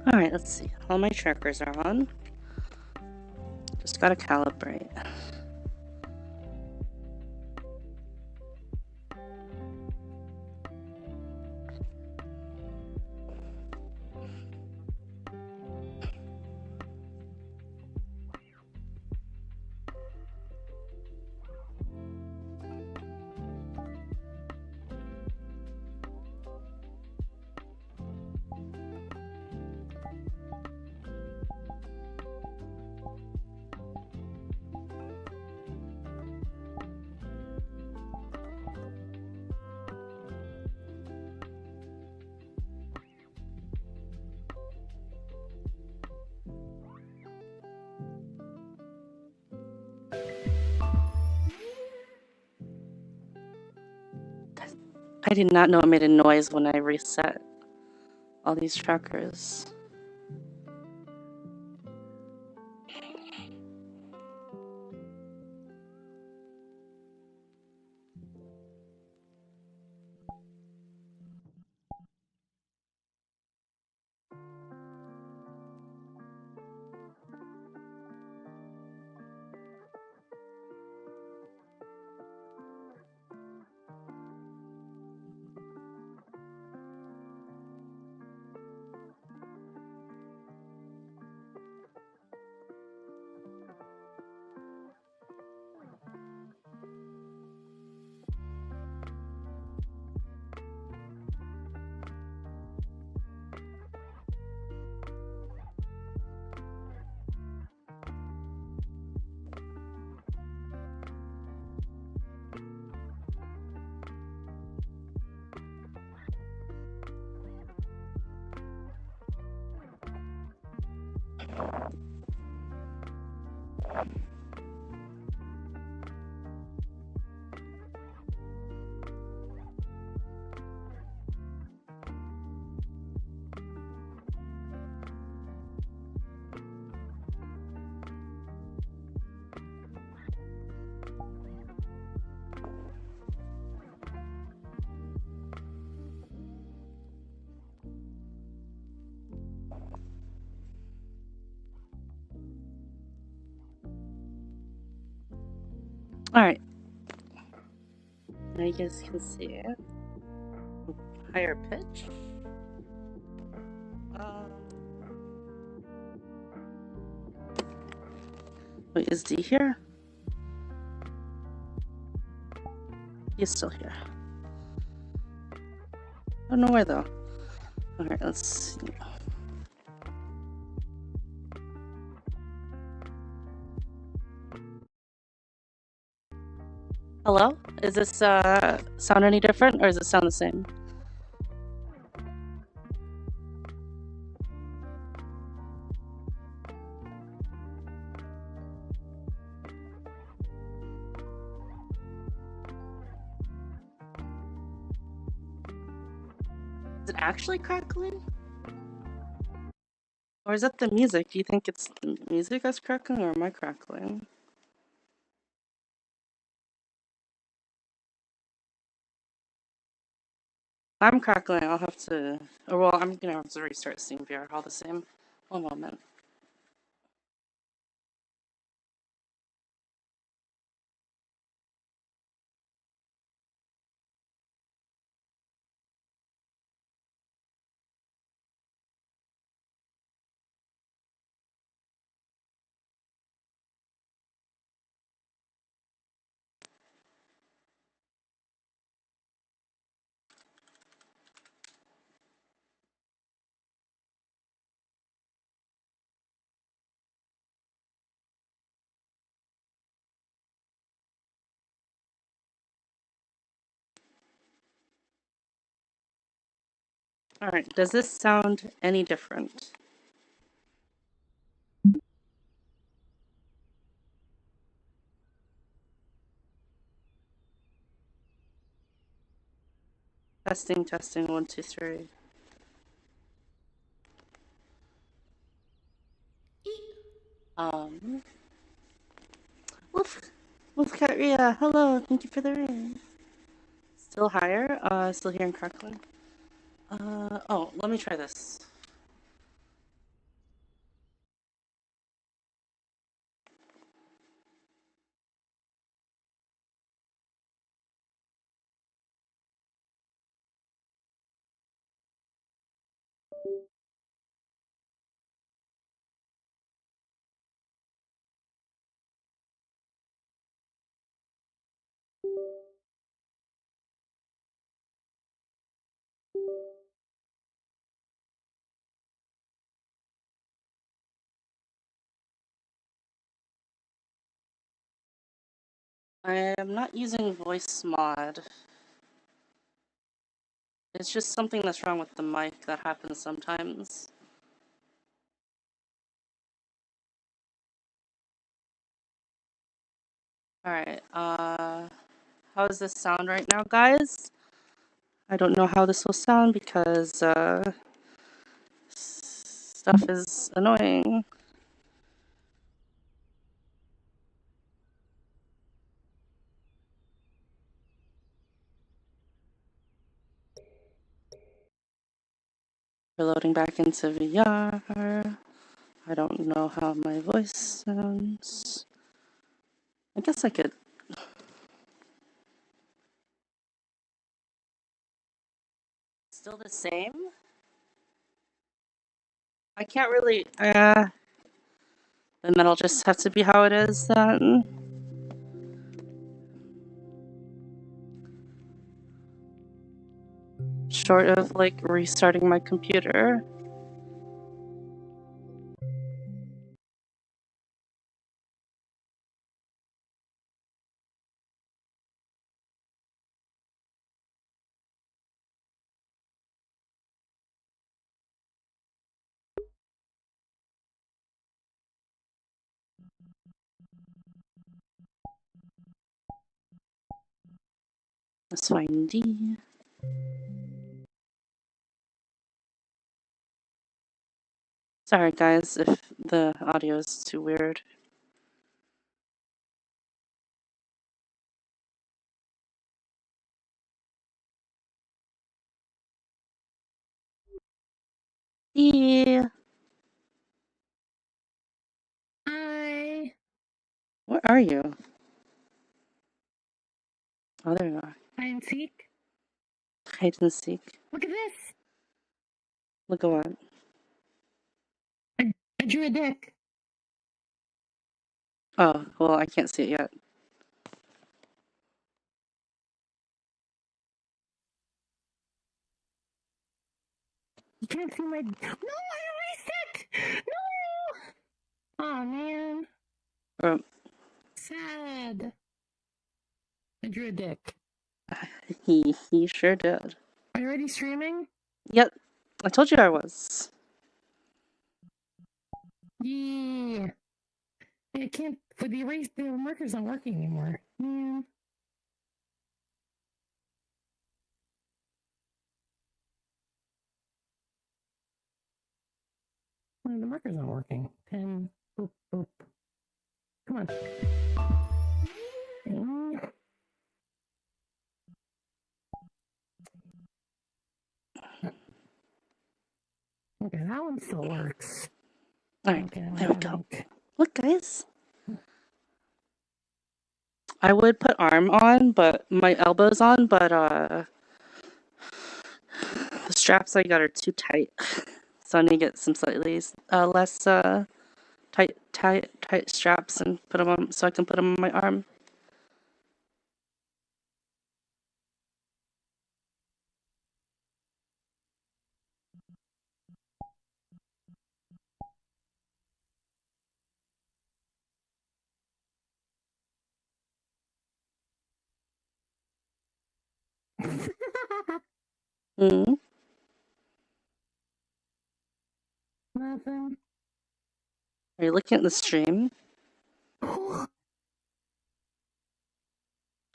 Alright, let's see. All my trackers are on. Just gotta calibrate. I did not know it made a noise when I reset all these trackers. Alright. Now you guys can see it. Higher pitch. Wait, is D here? He's still here. I don't know where though. Alright, let's see. Hello? Is this sound any different or does it sound the same? Is it actually crackling? Or is that the music? Do you think it's the music that's crackling or am I crackling? I'm crackling. I'll have to... Or well, I'm gonna have to restart Steam VR all the same. One moment. Alright, does this sound any different? Testing, testing, 1, 2, 3. Wolfcat Ria, hello, thank you for the rain. Still higher? Still hearing crackling? Oh, let me try this. I am not using voice mod. It's just something that's wrong with the mic that happens sometimes. Alright, how does this sound right now, guys? I don't know how this will sound because, stuff is annoying. Reloading back into VR. I don't know how my voice sounds. I guess I could. Still the same? I can't really. Then that'll just have to be how it is then. Short of like restarting my computer. Let's find D. Sorry guys if the audio is too weird. D. Hi. Where are you? Oh, there you are. Hide and seek. Hide and seek. Look at this. Look at what? I drew a dick. Oh, well, I can't see it yet. You can't see my. No, I erased it. No. Oh man. Um, Sad. I drew a dick. he sure did. Are you already streaming? Yep, I told you I was. Yeah. I can't. For the erase, the marker's not working anymore. Man. Well, the marker's not working. 10. Boop, boop. Come on. Okay, that one still works. Alright, Okay, there we go. think. Look, guys. I would put arm on, but my elbow's on, but the straps I got are too tight. So I need to get some slightly less tight straps and put them on so I can put them on my arm. Mm-hmm. Nothing. Are you looking at the stream? Oh,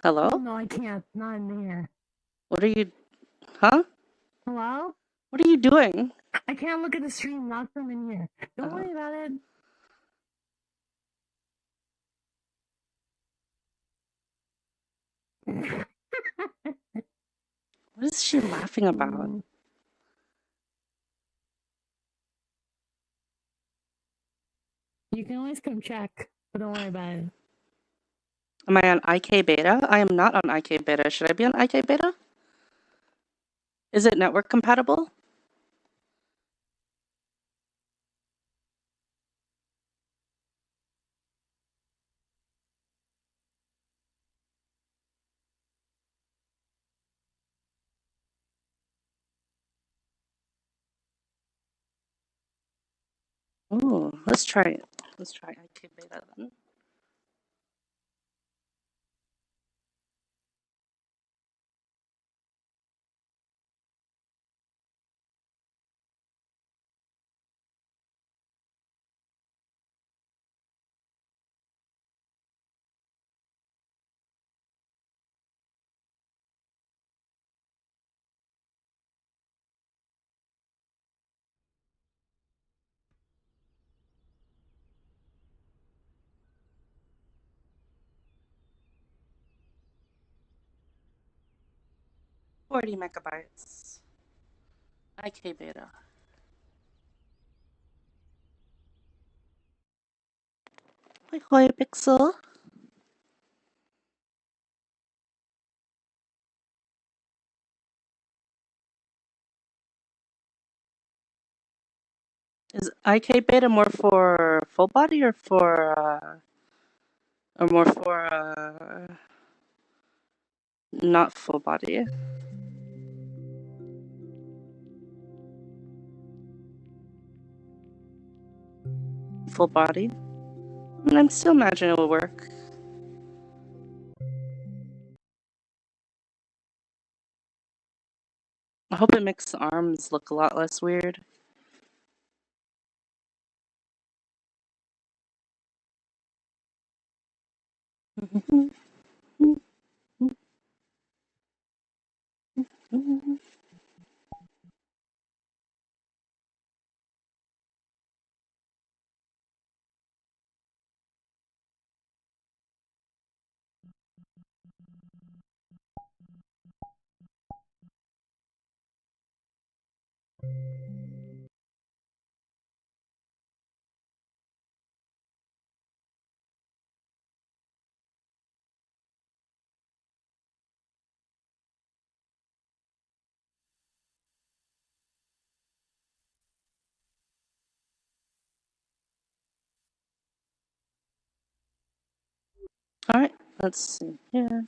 Hello? no, I can't. Not in here. What are you... Huh? Hello? What are you doing? I can't look at the stream, not from in here. Don't worry about it. What is she laughing about? You can always come check, but don't worry about it. Am I on IK beta? I am not on IK beta. Should I be on IK beta? Is it network compatible? Ooh, let's try it. Let's try IK beta then. 40 megabytes. IK beta. Hi, Pixel. Is IK beta more for full body or more for not full body? Full body? I'm still imagining it will work. I hope it makes the arms look a lot less weird. Alright, let's see here.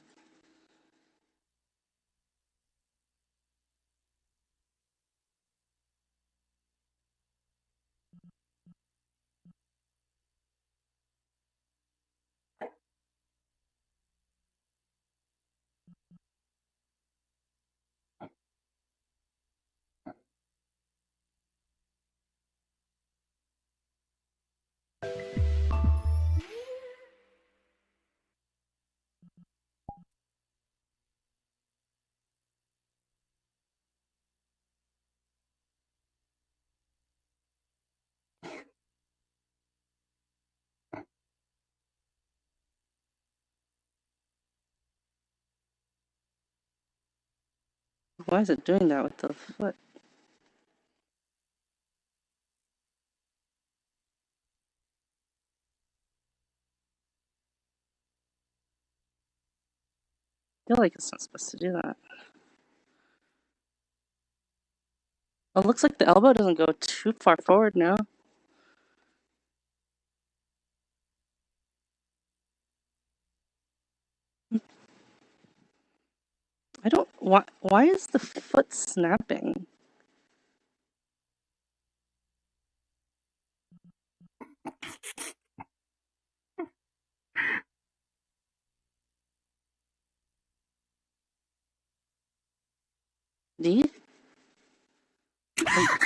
Why is it doing that with the foot? I feel like it's not supposed to do that. It looks like the elbow doesn't go too far forward now. I don't. Why is the foot snapping? D? You're behind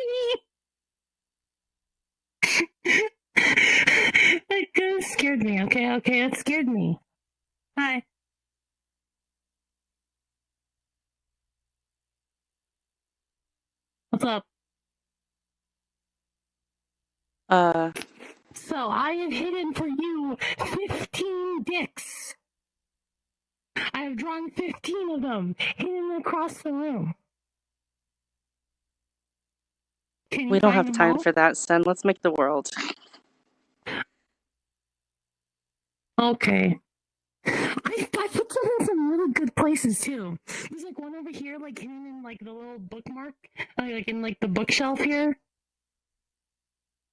me. That scared me. Okay, that scared me. Hi. What's up? So I have hidden for you 15 dicks. I have drawn 15 of them hidden across the room. We don't have time for that, Sen. Let's make the world. Okay. I put them in some really good places too. There's like one over here, like hidden in like the little bookmark, like in like the bookshelf here.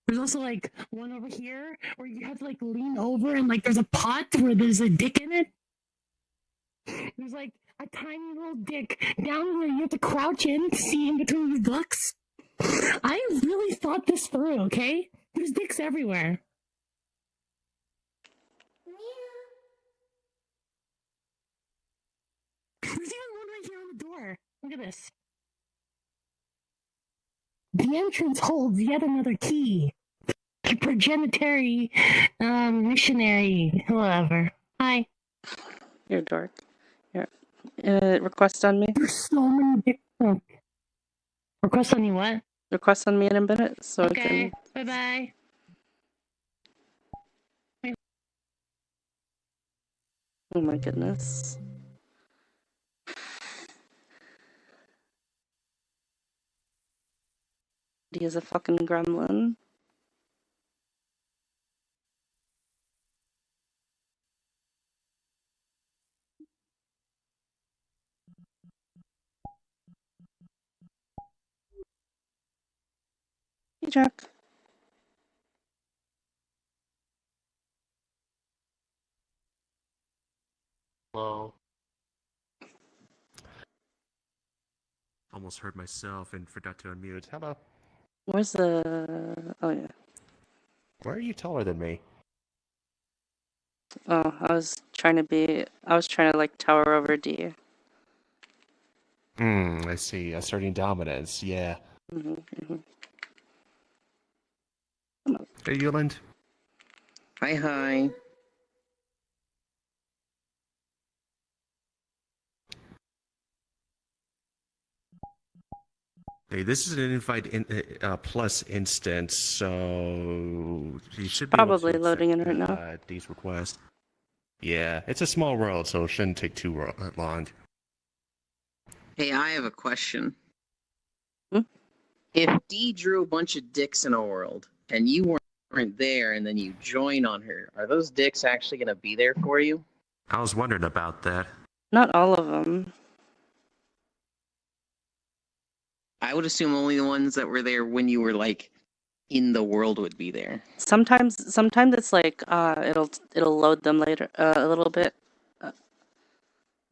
There's also like one over here where you have to like lean over and like there's a pot where there's a dick in it. There's like a tiny little dick down where you have to crouch in to see in between your books. I really thought this through, okay? There's dicks everywhere. There's even one right here on the door. Look at this. The entrance holds yet another key. Progenitary, missionary, whoever. Hi. You're dark. Here. Request on me? There's so many dicks. Request on you what? Request on me in a minute so I Okay, can... bye-bye. Oh my goodness. He is a fucking gremlin. Hey, Jack. Hello. Almost heard myself and forgot to unmute. Hello. Where's the... Oh, yeah. Why are you taller than me? Oh, I was trying to, like, tower over D. I see. Asserting dominance. Yeah. Come on. Hey, Yuland. Hi, hi. Hey, this is an invite plus instance, so you should be Probably able to loading in accept right now. these requests. Yeah, it's a small world, so it shouldn't take too long. Hey, I have a question. Hmm? If Dee drew a bunch of dicks in a world, and you weren't there, and then you join on her, are those dicks actually going to be there for you? I was wondering about that. Not all of them. I would assume only the ones that were there when you were, like, in the world would be there. Sometimes it's like, it'll load them later, a little bit,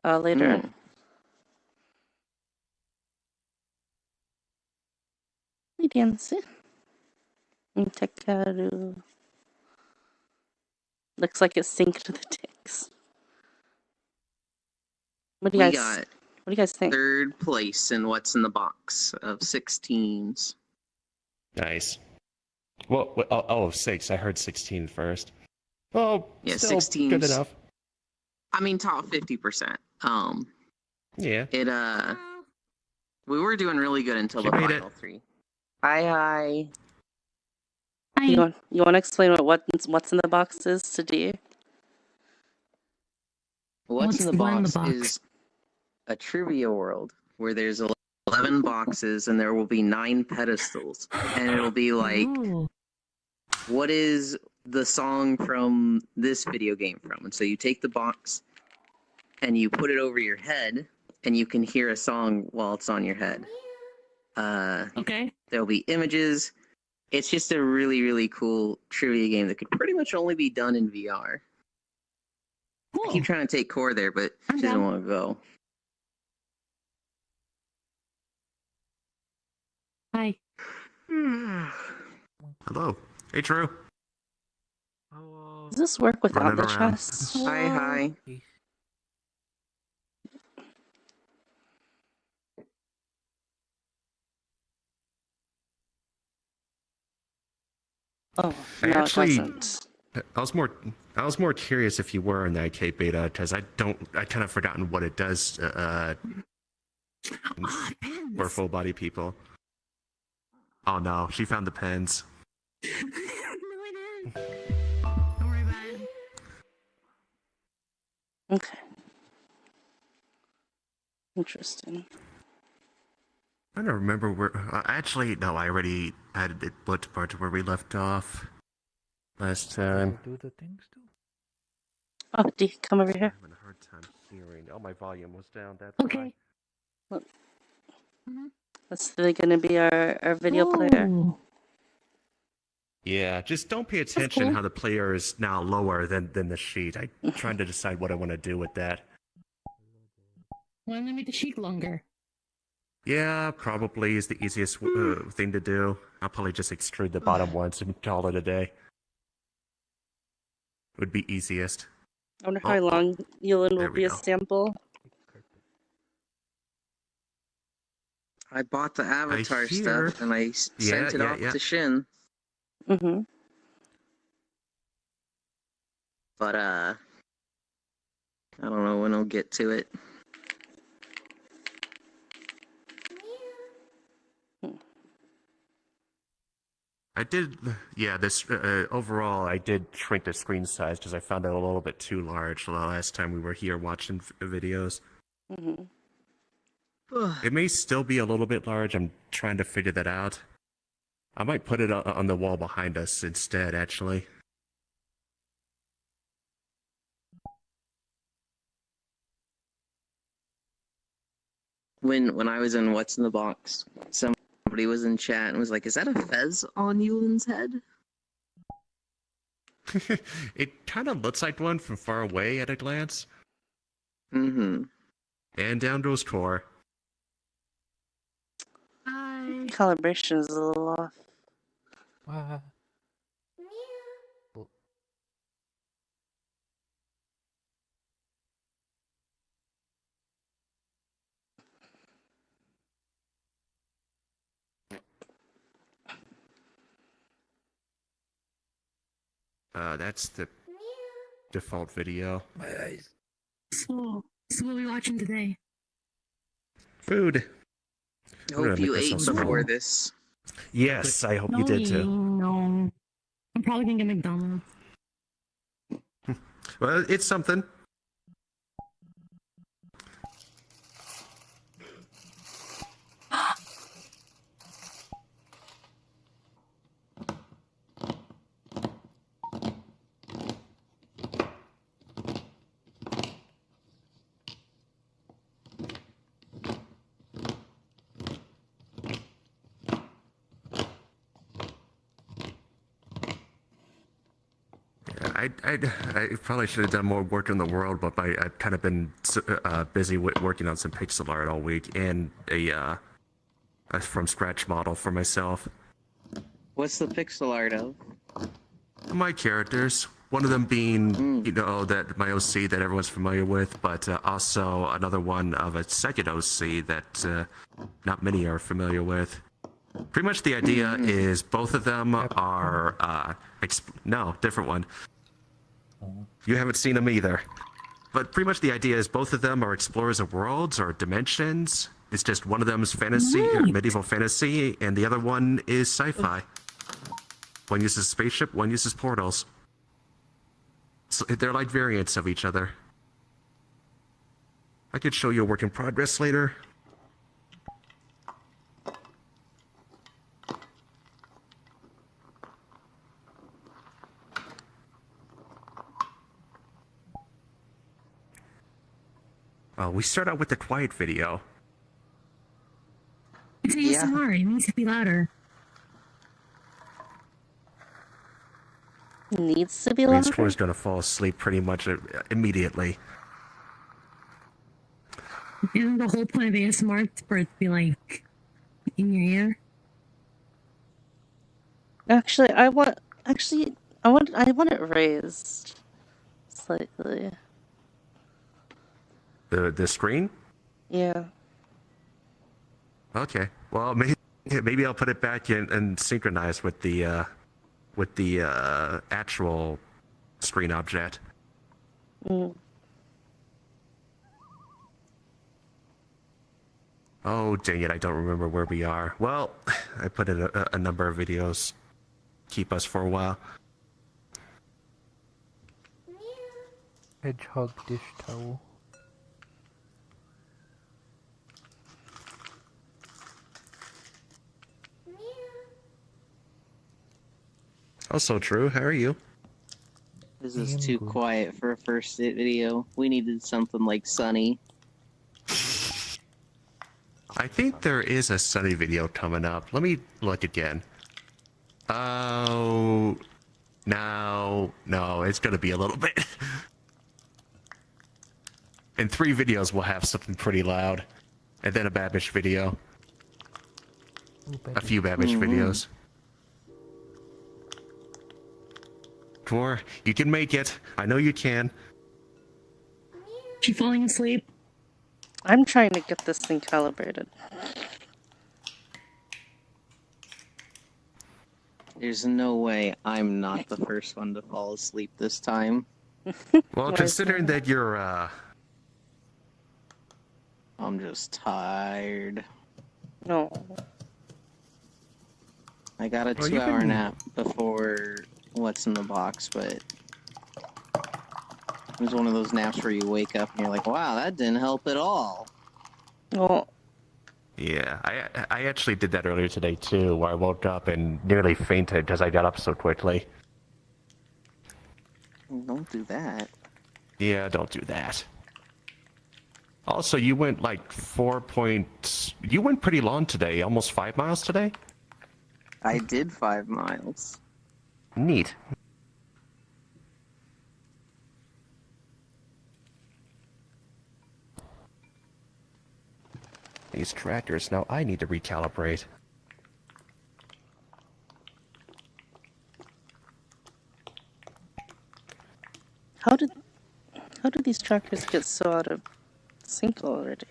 later. Hmm. Vedianse. Intekaru. Looks like it synced the dicks. What do We you got guys think? third place in what's in the box of 6 teams. Nice. Well, oh, 6. I heard 16 first. Oh, Yeah, still 6 teams. good enough. I mean, top 50%. Yeah. We were doing really good until She the made final it. 3. Hi. Hi. You want to explain what's in the box is to D? What's in the in the box box? is a trivia world where there's 11 boxes and there will be 9 pedestals. And it'll be like, Ooh. what is the song from this video game from? And so you take the box and you put it over your head and you can hear a song while it's on your head. Okay. There'll be images. It's just a really, really cool trivia game that could pretty much only be done in VR. I Cool. keep trying to take Core there, but I'm she doesn't down. want to go. Hi. Hello. Hey, Drew. Does this work without Running the around. chest? Hi. Oh, I no, actually- it doesn't. I was more curious if you were in the IK beta because I kind of forgotten what it does Oh, for full body people. Oh no, she found the pens. No, I didn't. Don't worry about it. Okay. Interesting. I don't remember where. Actually, no, I already had it bookmarked to where we left off last time. Do the things too. Oh, D, come over here. I'm having a hard time hearing. Oh, my volume was down. That's Okay. why. That's gonna be our video player. Ooh. Yeah, just don't pay attention cool. how the player is now lower than the sheet. I'm trying to decide what I want to do with that. Why don't I make the sheet longer? Yeah, probably is the easiest thing to do. I'll probably just extrude the bottom once and call it a day. Would be easiest. I wonder how long Yulin There will we be a go. sample. I bought the avatar hear- stuff and I sent it off to Shin. Mm-hmm. But, I don't know when I'll get to it. I did, yeah, this, overall, I did shrink the screen size because I found it a little bit too large the last time we were here watching videos. Mm-hmm. It may still be a little bit large. I'm trying to figure that out. I might put it on the wall behind us instead, actually. When I was in What's in the Box, somebody was in chat and was like, "Is that a fez on Yulin's head?" It kind of looks like one from far away at a glance. Mm-hmm. And down goes core. Hi. Calibration is a little off. Wow. That's the default video. My eyes. So what are we watching today? Food. We're Hope gonna you make ate ourselves before some- this. Yes, I hope No, you did too. No. I'm probably gonna get McDonald's. Well, it's something. I probably should have done more work in the world, but I've kind of been busy working on some pixel art all week and a from scratch model for myself. What's the pixel art of? My characters, one of them being, you know, that my OC that everyone's familiar with, but also another one of a second OC that not many are familiar with. Pretty much the idea is both of them are, no, different one. You haven't seen them either. But pretty much the idea is both of them are explorers of worlds or dimensions. It's just one of them is fantasy, medieval fantasy, and the other one is sci-fi. One uses spaceship, one uses portals. So they're like variants of each other. I could show you a work in progress later. We start out with the quiet video. It's ASMR. It needs to be louder. Needs to be Green louder. Score's gonna fall asleep pretty much immediately. Isn't the whole point of ASMR for it to be like in your ear? Actually, I want it raised slightly. The screen? Yeah. Okay. Well, maybe I'll put it back in and synchronize with the actual screen object. Mm. Oh, dang it, I don't remember where we are. Well, I put in a number of videos. Keep us for a while. Hedgehog dish towel. Also true, how are you? This is I am too good. quiet for a first video. We needed something like Sunny. I think there is a Sunny video coming up. Let me look again. Oh, no, it's gonna be a little bit. In 3 videos, we'll have something pretty loud. And then a Babish video. Ooh, A few Babish videos. Tor, you can make it. I know you can. She falling asleep? I'm trying to get this thing calibrated. There's no way I'm not the first one to fall asleep this time. Well, Why is considering that you're, I'm just tired. No. I got a Well, you 2-hour can- nap before what's in the box, but it was one of those naps where you wake up and you're like, wow, that didn't help at all. Well, Yeah, I actually did that earlier today too, where I woke up and nearly fainted because I got up so quickly. Don't do that. Yeah, don't do that. Also, you went like you went pretty long today, almost 5 miles today? I did 5 miles. Neat. These trackers, now I need to recalibrate. how did these trackers get so out of sync already?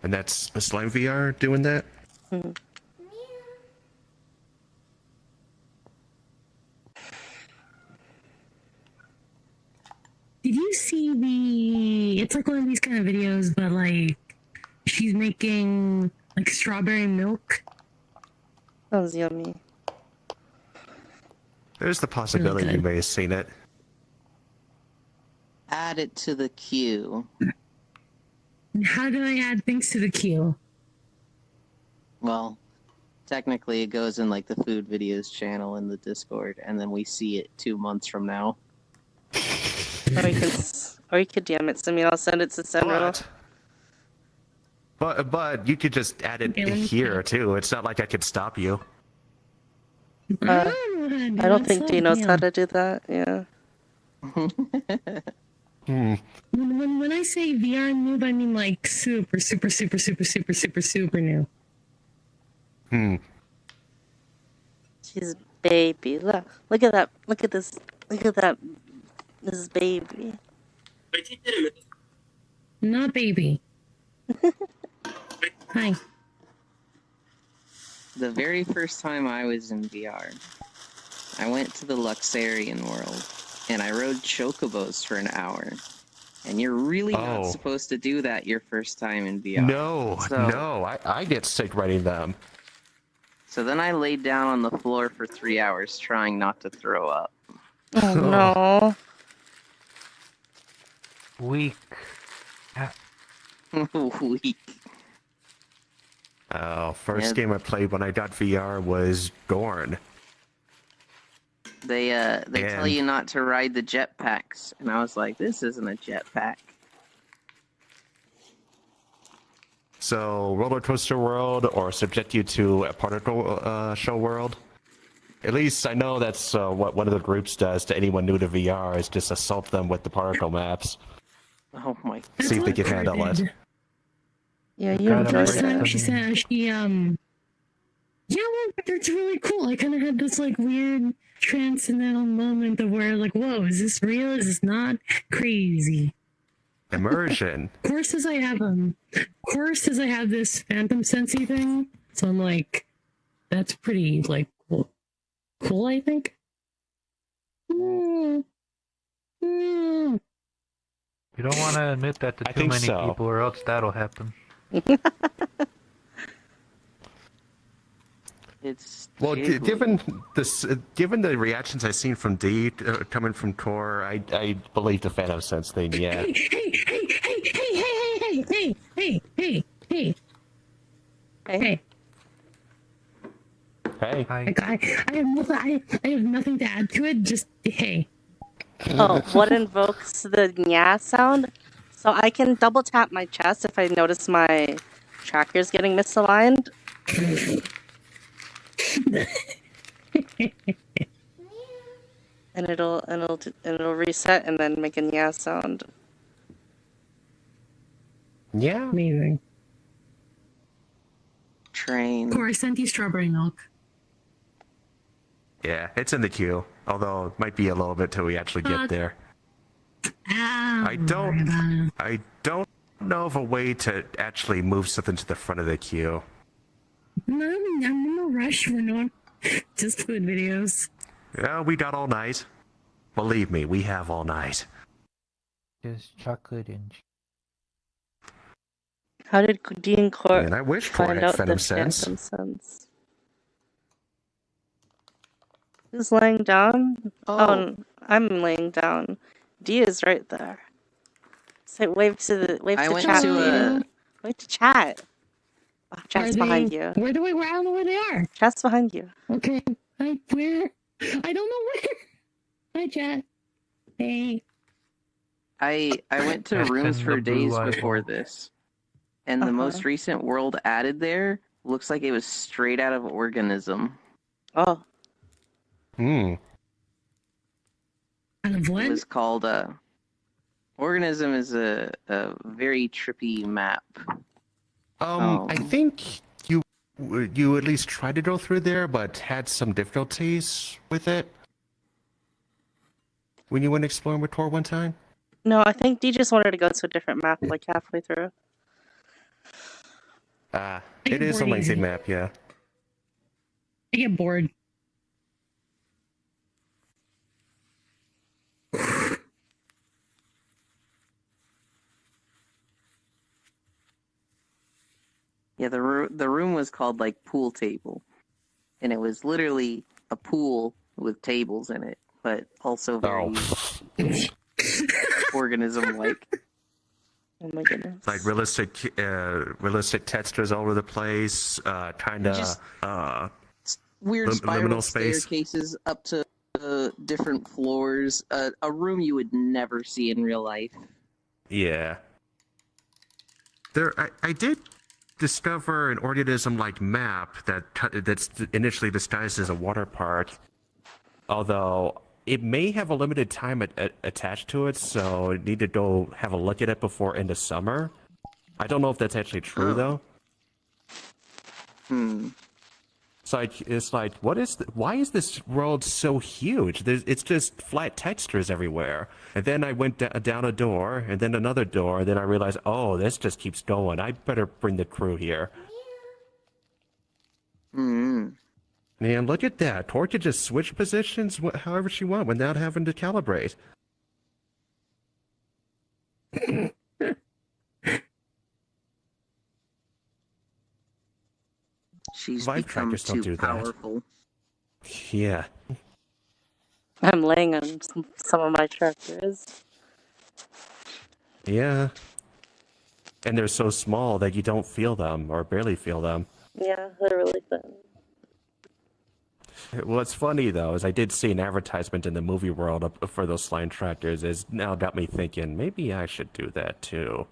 And that's a Slime VR doing that? Hmm. Did you see the? It's like one of these kind of videos, but like she's making like strawberry milk. That was yummy. There's the possibility Okay. you may have seen it. Add it to the queue. How do I add things to the queue? Well, technically it goes in like the food videos channel in the Discord, and then we see it 2 months from now. Or you could DM it to me. I'll send it to Senro. But you could just add it Okay, let me here too. It's not like I could stop you. I don't think D D knows how to do that. Yeah. When I say VR noob, I mean like super new. She's baby. Look at that. Look at this. Look at that. This is baby. Not baby. Hi. The very first time I was in VR, I went to the Luxarian world, and I rode chocobos for an hour. And you're really not Oh. supposed to do that your first time in VR. No, So- no, I get sick riding them. So then I laid down on the floor for 3 hours trying not to throw up. Oh no. Weak. Weak. First Yeah. game I played when I got VR was Gorn. They tell And- you not to ride the jetpacks, and I was like, this isn't a jetpack. So Roller Coaster World or subject you to a particle show world. At least I know that's what one of the groups does to anyone new to VR is just assault them with the particle maps. Oh my. That's See if they what can Claire handle it. did. Yeah, you Kind of enjoyed First breaks time it. she said yeah, well, it's really cool. I kind of had this like weird transcendental moment of where like, whoa, is this real? Is this not crazy? Immersion. Course as I have this phantom sensey thing, so I'm like, that's pretty like cool. I think. You don't want to admit that to I too think many so. people, or else that'll happen. It's Well, jiggly. given the reactions I've seen from D coming from Core, I believe the Phantom Sense thing. Yeah. Hey. Hey. Hey. I have nothing to add to it. Just hey. Oh, what invokes the nya sound? So I can double tap my chest if I notice my tracker's getting misaligned. and it'll reset and then make a nya sound. Yeah. Amazing. Train. Core, I sent you strawberry milk. Yeah, it's in the queue. Although it might be a little bit till we actually get there. I don't know of a way to actually move something to the front of the queue. No, I'm in no rush. We're not just food videos. Yeah, we got all night. Believe me, we have all night. Just chocolate and How did Dean Court And I wish Tor find had out the Phantom Sense. Phantom Sense? Who's laying down? Oh, I'm laying down. D is right there. Say wave to I went chat. to Dean. Wave to chat. Oh, chat's behind you. Where do I? Where I don't know where they are. Chat's behind you. Okay. Where? I don't know where. Hi, chat. Hey. I went to That's rooms in for the blue days light before bulb. this, and the most recent world added there looks like it was straight out of Organism. Oh, Hmm. Out of It what? was called Organism is a very trippy map. I think you at least tried to go through there, but had some difficulties with it when you went exploring with Tor one time. no, I think D just wanted to go to a different map like halfway through. It get is a bored lengthy easy. map, yeah. I get bored. Yeah, the room was called like pool table, and it was literally a pool with tables in it, but also very Organism like. Oh my goodness. Like realistic textures all over the place, kind Just- of Weird spiral liminal space. staircases up to different floors. A room you would never see in real life. yeah. I did discover an organism-like map that's initially disguised as a water park, although it may have a limited time attached to it, so I need to go have a look at it before end of summer. I don't know if that's actually true though. It's like, why is this world so huge? It's just flat textures everywhere. And then I went down a door, and then another door, and then I realized, oh, this just keeps going. I better bring the crew here. Man, look at that. Tor could just switch positions however she wants without having to calibrate. She's Vibe become trackers don't too do that. powerful. Yeah. I'm laying on some of my trackers. Yeah. And they're so small that you don't feel them, or barely feel them. Yeah, they're really thin. What's funny though is I did see an advertisement in the movie world for those slime tractors. It's now got me thinking maybe I should do that too.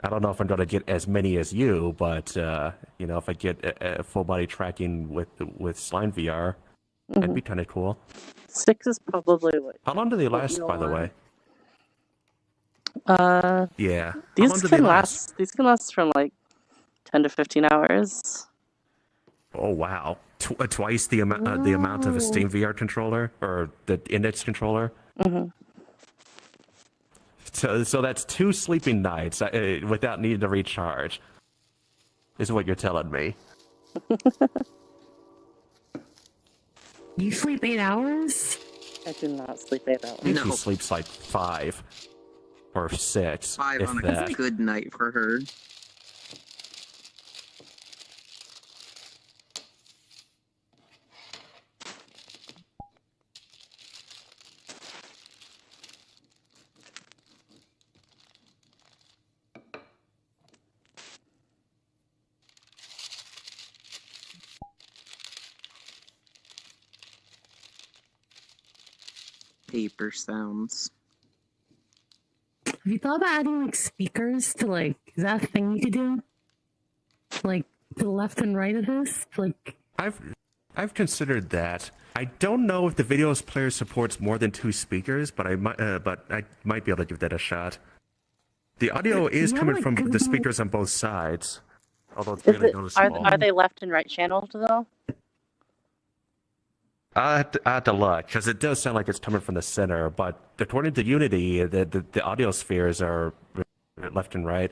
I don't know if I'm gonna get as many as you, but you know, if I get a full body tracking with slime VR, that'd be kind of cool. 6 is probably what. How long do they last, by the way? Yeah. How These long do they can last. These can last from like 10 to 15 hours. Oh wow! Twice the amount of a Steam VR controller or the Index controller. So that's 2 sleeping nights without needing to recharge. Is what you're telling me? You sleep 8 hours? I do not sleep 8 hours. I think she No. sleeps like 5 or 6, 5 if on that. a good night for her. Paper sounds. Have you thought about adding like speakers to like? Is that a thing you could do? Like to the left and right of this? Like I've considered that. I don't know if the videos player supports more than 2 speakers, but I might be able to give that a shot. The audio is Yeah, coming like, from could the we- speakers on both sides, although it's Is barely it, noticeable. are they left and right channeled though? I have to look, because it does sound like it's coming from the center, but according to Unity, the audio spheres are left and right.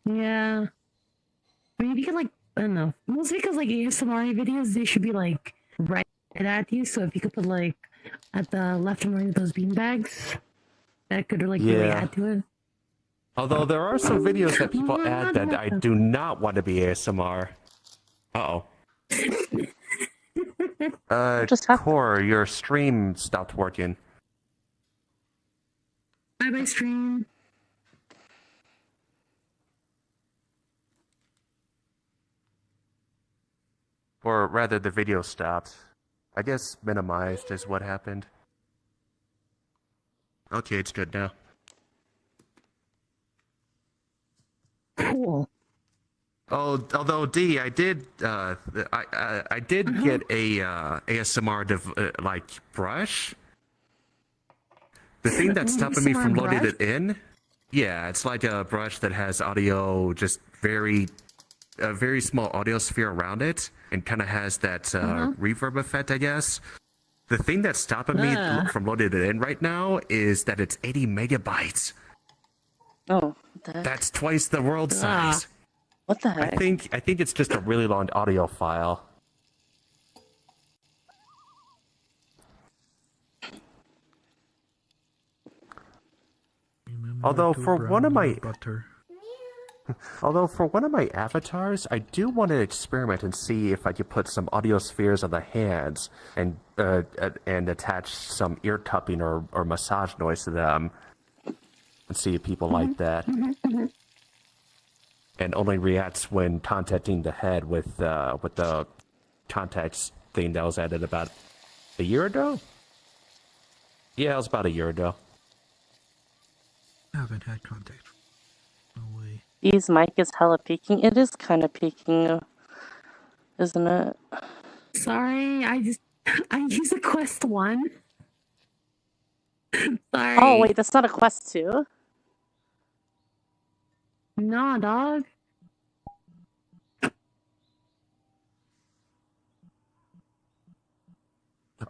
yeah. I mean, you could like I don't know. Mostly because like ASMR videos, they should be like right at you. So if you could put like at the left and right of those beanbags, that could like really Yeah. add to it. Although there are some videos that people add that I do not want to be ASMR. Uh-oh. Just have Core, your stream stopped working. Bye-bye, stream. Or rather, the video stopped. I guess minimized is what happened. Okay, it's good now. Cool. Oh, although D, I did I did get a ASMR like brush. The thing that's stopping me from loading it in, yeah, it's like a brush that has audio, just a very small audio sphere around it, and kind of has that reverb effect, I guess. The thing that's stopping me from loading it in right now is that it's 80 megabytes. Oh, what the heck? That's twice the world size. What the heck? I think it's just a really long audio file. Although for one of my avatars, I do want to experiment and see if I could put some audio spheres on the hands and attach some ear cupping or massage noise to them, and see if people like that. And only reacts when contacting the head with the contacts thing that was added about a year ago. Yeah, it was about a year ago. I haven't had contact. No way. E's mic is hella peaking. It is kind of peaking, isn't it? Sorry, I use a Quest 1. Sorry. Oh, wait, that's not a Quest 2? Nah, dog.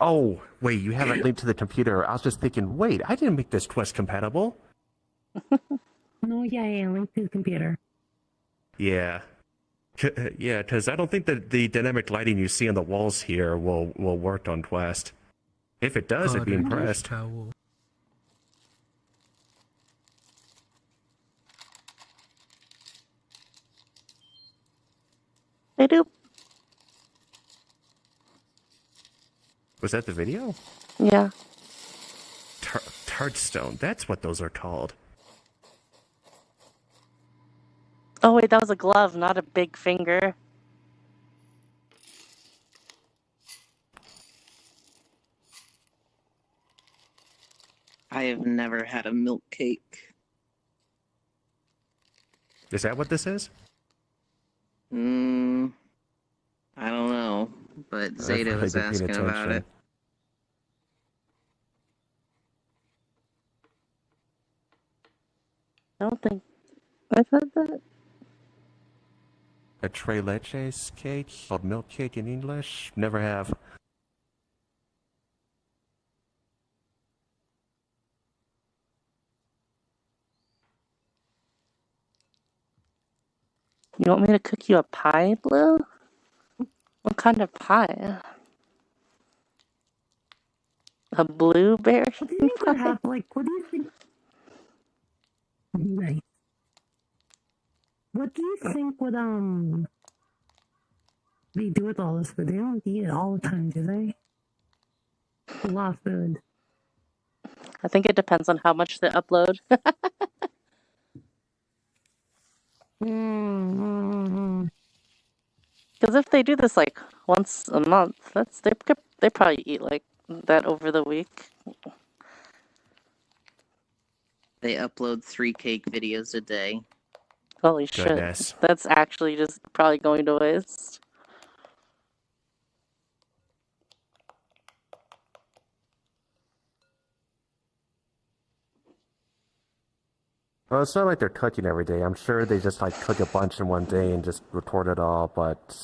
Oh, wait, you have it linked to the computer. I was just thinking, wait, I didn't make this Quest compatible. No, yeah, link to the computer. Yeah. Yeah, because I don't think that the dynamic lighting you see on the walls here will work on Quest. If it does, I'd be impressed. Towel. They do. Was that the video? Yeah. Tardstone, that's what those are called. Oh, wait, that was a glove, not a big finger. I have never had a milk cake. Is that what this is? I don't know, but Zeta was asking about it. I don't think I've had that. A tres leches cake, called milk cake in English? Never have. You want me to cook you a pie, Blue? What kind of pie? A blueberry What do you think would pie? happen? Like, what do you think? Nice. What do you think would they do with all this food? They don't eat it all the time, do they? A lot of food. I think it depends on how much they upload. Because if they do this like once a month, they probably eat like that over the week. They upload 3 cake videos a day. Holy shit. Goodness. That's actually just probably going to waste. Well, it's not like they're cooking every day. I'm sure they just like cook a bunch in one day and just record it all. But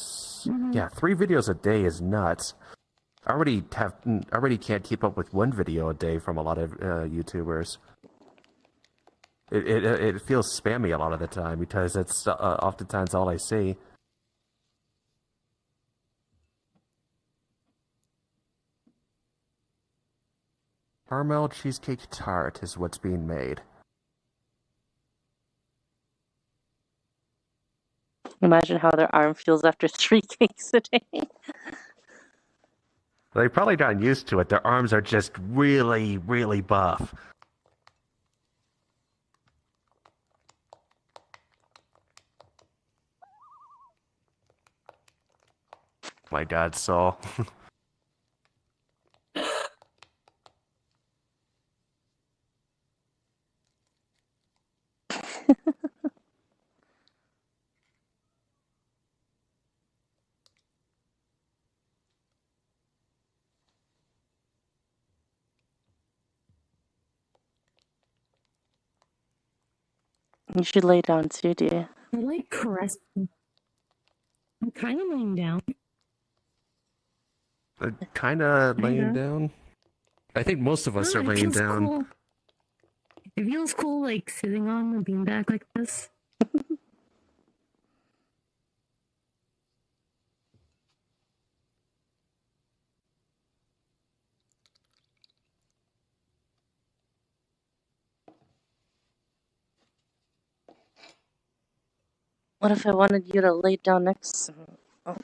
yeah, 3 videos a day is nuts. I already can't keep up with 1 video a day from a lot of YouTubers. It feels spammy a lot of the time because it's oftentimes all I see. Caramel cheesecake tart is what's being made. Imagine how their arm feels after 3 cakes a day. They're probably not used to it. Their arms are just really, really buff. My dad's soul. You should lay down too, dear. I like caressing. I'm kind of laying down. Kind of laying Kinda. down. I think most of us Oh, are it laying feels down. cool. It feels cool, like sitting on a beanbag like this. What if I wanted you to lay down next to me? Oh.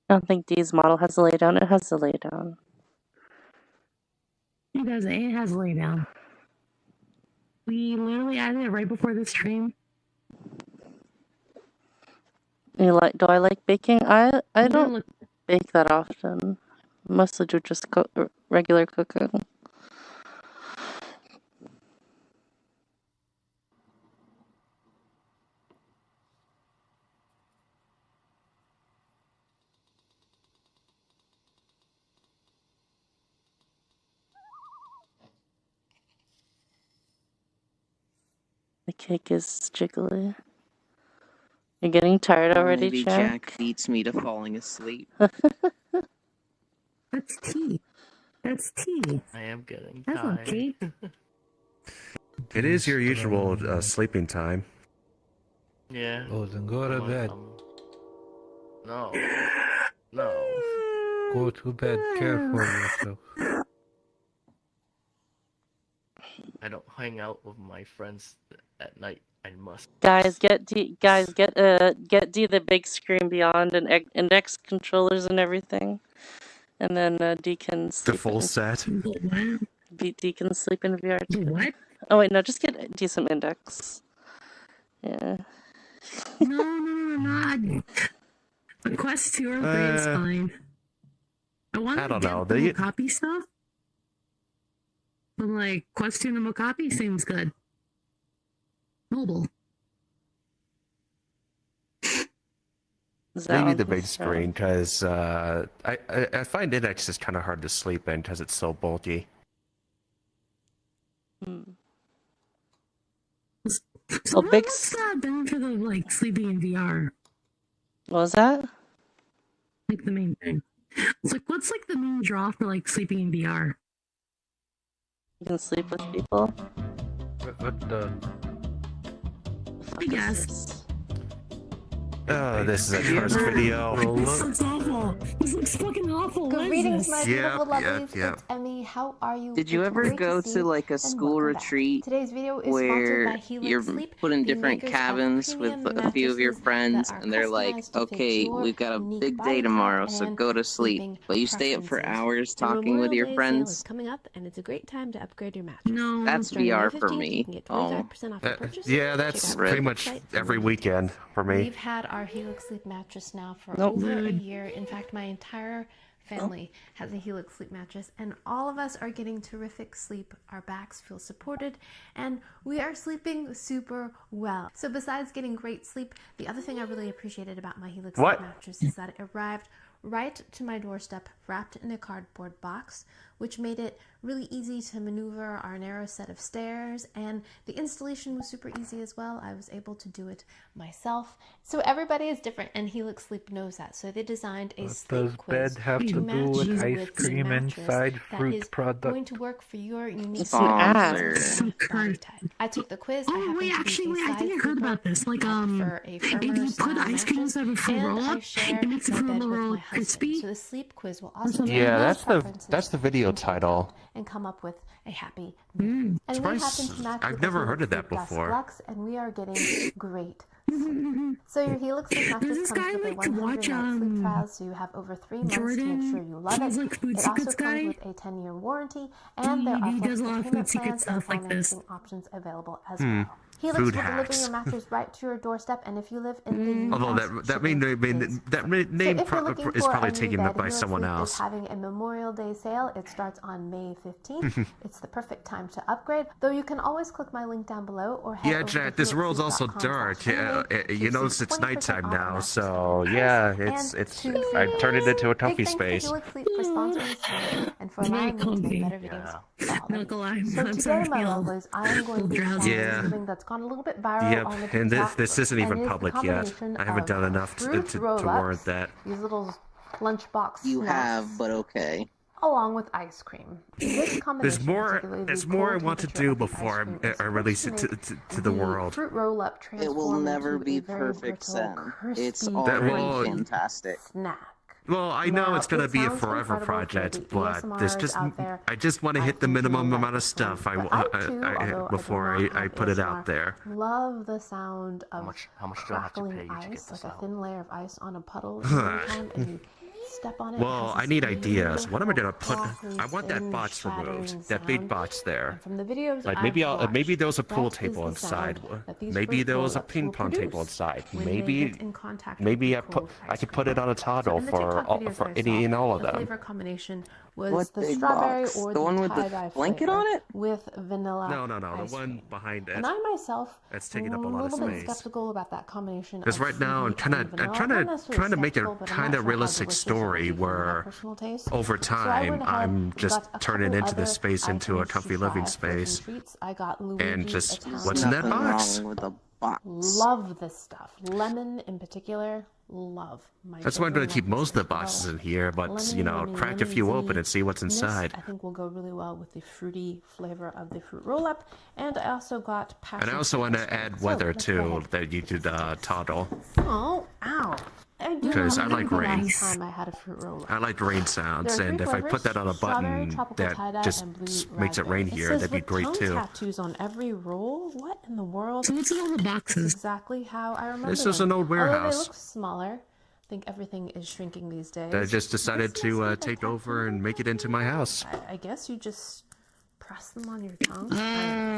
I don't think Dee's model has a lay down. It has a lay down. It does. It has lay down. We literally added it right before the stream. You like? Do I like baking? I I'm gonna don't look. bake that often. Mostly do just regular cooking. The cake is jiggly. You're getting tired already, Maybe Jack? Jack beats me to falling asleep. That's tea. That's tea. I am getting That's not tired. cake. It is your usual sleeping time. Yeah. Oh, then go to bed. No. No. Go to bed. Care for yourself. I don't hang out with my friends at night. I must. Guys, get D the big screen beyond and index controllers and everything, and then D can The sleep. full set. D can sleep in VR. The what? Oh wait, no, just get D some index. Yeah. No, not. A Quest 2 or 3 is fine. I want I to don't get know. the They- Mokapi stuff. But like, Quest 2 and the Mokapi seems good. Mobile. Maybe the big screen, because I find index is kind of hard to sleep in because it's so bulky. So big what's the benefit of like sleeping in VR? What was that? Like the main thing. It's like, what's like the main draw for like sleeping in VR? You can sleep with people. What the? I guess. Oh, this is a first video. This looks awful. This looks fucking awful. What is Greetings, this? my Yep, beautiful yep, lovelies. yep. It's Emmy. How are you? Did you It's ever great go see to you, like a and school welcome back. retreat Today's video is where sponsored by Helix you're Sleep, put in the different makers of cabins with premium a few of your mattresses friends, that are and they're like, customized to fit okay, your we've got a unique big body day type tomorrow, so and go to sleep. sleeping But you stay up for preferences. hours The talking with Memorial your Day sale is friends. coming up, and it's a great time to upgrade your mattress. No. That's Starting May VR for 15th, me. you can get Oh, 25% off your purchase. Yeah, Check that's out pretty the much website every and weekend for me. We've had our Helix Sleep mattress now for Nope. over a year. In fact, my entire family has a Helix Sleep mattress, and all of us are getting terrific sleep. Our backs feel supported, and we are sleeping super well. So besides getting great sleep, the other thing I really appreciated about my Helix What? Sleep mattress is that it arrived right to my doorstep, wrapped in a cardboard box which made it really easy to maneuver our narrow set of stairs, and the installation was super easy as well. I was able to do it myself. So everybody is different, and Helix Sleep knows that. So they designed a What sleep does quiz bed have to to match do with you ice with a cream mattress inside that fruit is product? going to work for your unique Sponsor. body type. I took the quiz. I Oh happened wait, to be actually, a I think I size heard about sleeper. this. Like, I prefer a if firmer you put style ice cream mattress, inside of a fruit and roll I up, share it makes it my feel a bed with little my husband. crispy. So the sleep quiz will Or also something. take Yeah, those that's preferences the video into title. account and come up with a happy meal. And we happen to match I've with never the heard of Helix that Sleep Desk before. Lux, and we are getting great sleep. So your Helix Sleep Does mattress this comes guy with a like to 100 watch night sleep trial, so you have over 3 months to make Jordan? sure you love He's it. like Food It also Secrets comes guy. with a 10-year warranty, and there are He does a lot flexible of Food payment Secret plans and stuff like this. financing options available as well. Helix Food will deliver hacks. your mattress right to your doorstep, and if you live in the Although US, that name shipping is that free. name So if you're looking is for probably a new taken up bed, by Helix someone Sleep is else. having a Memorial Day sale. It starts on May 15th. It's the perfect time to upgrade, though you can always click my link down below or head Yeah, over to Jack, this world's also dark. You notice it's nighttime now, so yeah, it's I turned it into a comfy space. Helix Sleep for sponsoring this video and for allowing me to make better videos. for all of Not you. gonna lie, So I'm today, sorry. my lovelies, I am going to be drowsy. sharing Yeah. something that's gone a little bit viral Yep, on the and TikTok, this isn't and even it is the public yet. combination I haven't done of enough to fruit roll-ups, warrant that. These little lunchbox You snacks, have, but okay. along with ice cream. This combination, There's more I cold want to temperature do of the before ice cream I is release supposed it to to the make world. fruit roll-up It will transform never into be a very perfect, brittle, Sen. It's crispy, already well, fantastic. snack. Well, I know Now, it's gonna it be a sounds forever incredible for project, the but there's ASMRs just out there. I just want to I hit the think you minimum will amount like of this one. stuff But I too, although before I do not I have put it out ASMR, there. love the sound How of much do I have to pay crackling you to get ice, this like a out? thin layer of ice on a puddle in the meantime, and you step on it. Well, it has I this need ideas. What am I gonna beautiful, put? crackly, I want that thin, box shattering removed. That big sound. box there. And from the videos Like I've maybe maybe watched, there was a pool that is table the inside. sound that these Maybe fruit there was a roll-ups ping will pong table produce inside. when they Maybe get in contact with the cold I ice could cream. put it on a So toddle in the TikTok videos for that I any saw, and all of the them. flavor combination was What the big strawberry box? or The one with the tie-dye blanket flavor on it? with vanilla No, the ice one cream. behind it. And I myself That's am taking up a a lot of little bit space. skeptical about that combination. Because of right now I'm fruity and vanilla. Not necessarily trying to make a skeptical, but I'm kind not of sure how realistic delicious it will story be for my where personal taste. over So I time went ahead I'm and just got a turning couple into this other space into a items to comfy try, living frozen space. treats. I got And Luigi's just Italian what's in that Nothing box? wrong with the box. Love this stuff. Lemon in particular, love. My That's why I'm going to children keep love most of the this as boxes well. in here, but Lemon, you know, lemon, crack a lemon few open tea. and see what's This, inside. I think will go really well with the fruity flavor of the fruit roll-up. And I also got passion And I also fruit want ice to cream. add So, weather let's go too ahead. that you could toddle. Oh, ow. I do Because not I like remember the rain. last time I had a fruit roll-up. I like rain sounds, There are and three if I put flavors, that on a strawberry, button tropical that tie-dye, just and blue makes it rain raspberry. here, says that'd be with great tongue too. tattoos on every roll. What in the world? So what's in all the That's boxes? exactly how I remember This is them. an old Although they warehouse. look smaller. I think everything is shrinking these days. I just decided This to must be the take over and tattoo. make it into my house. I guess you just press them on your tongue.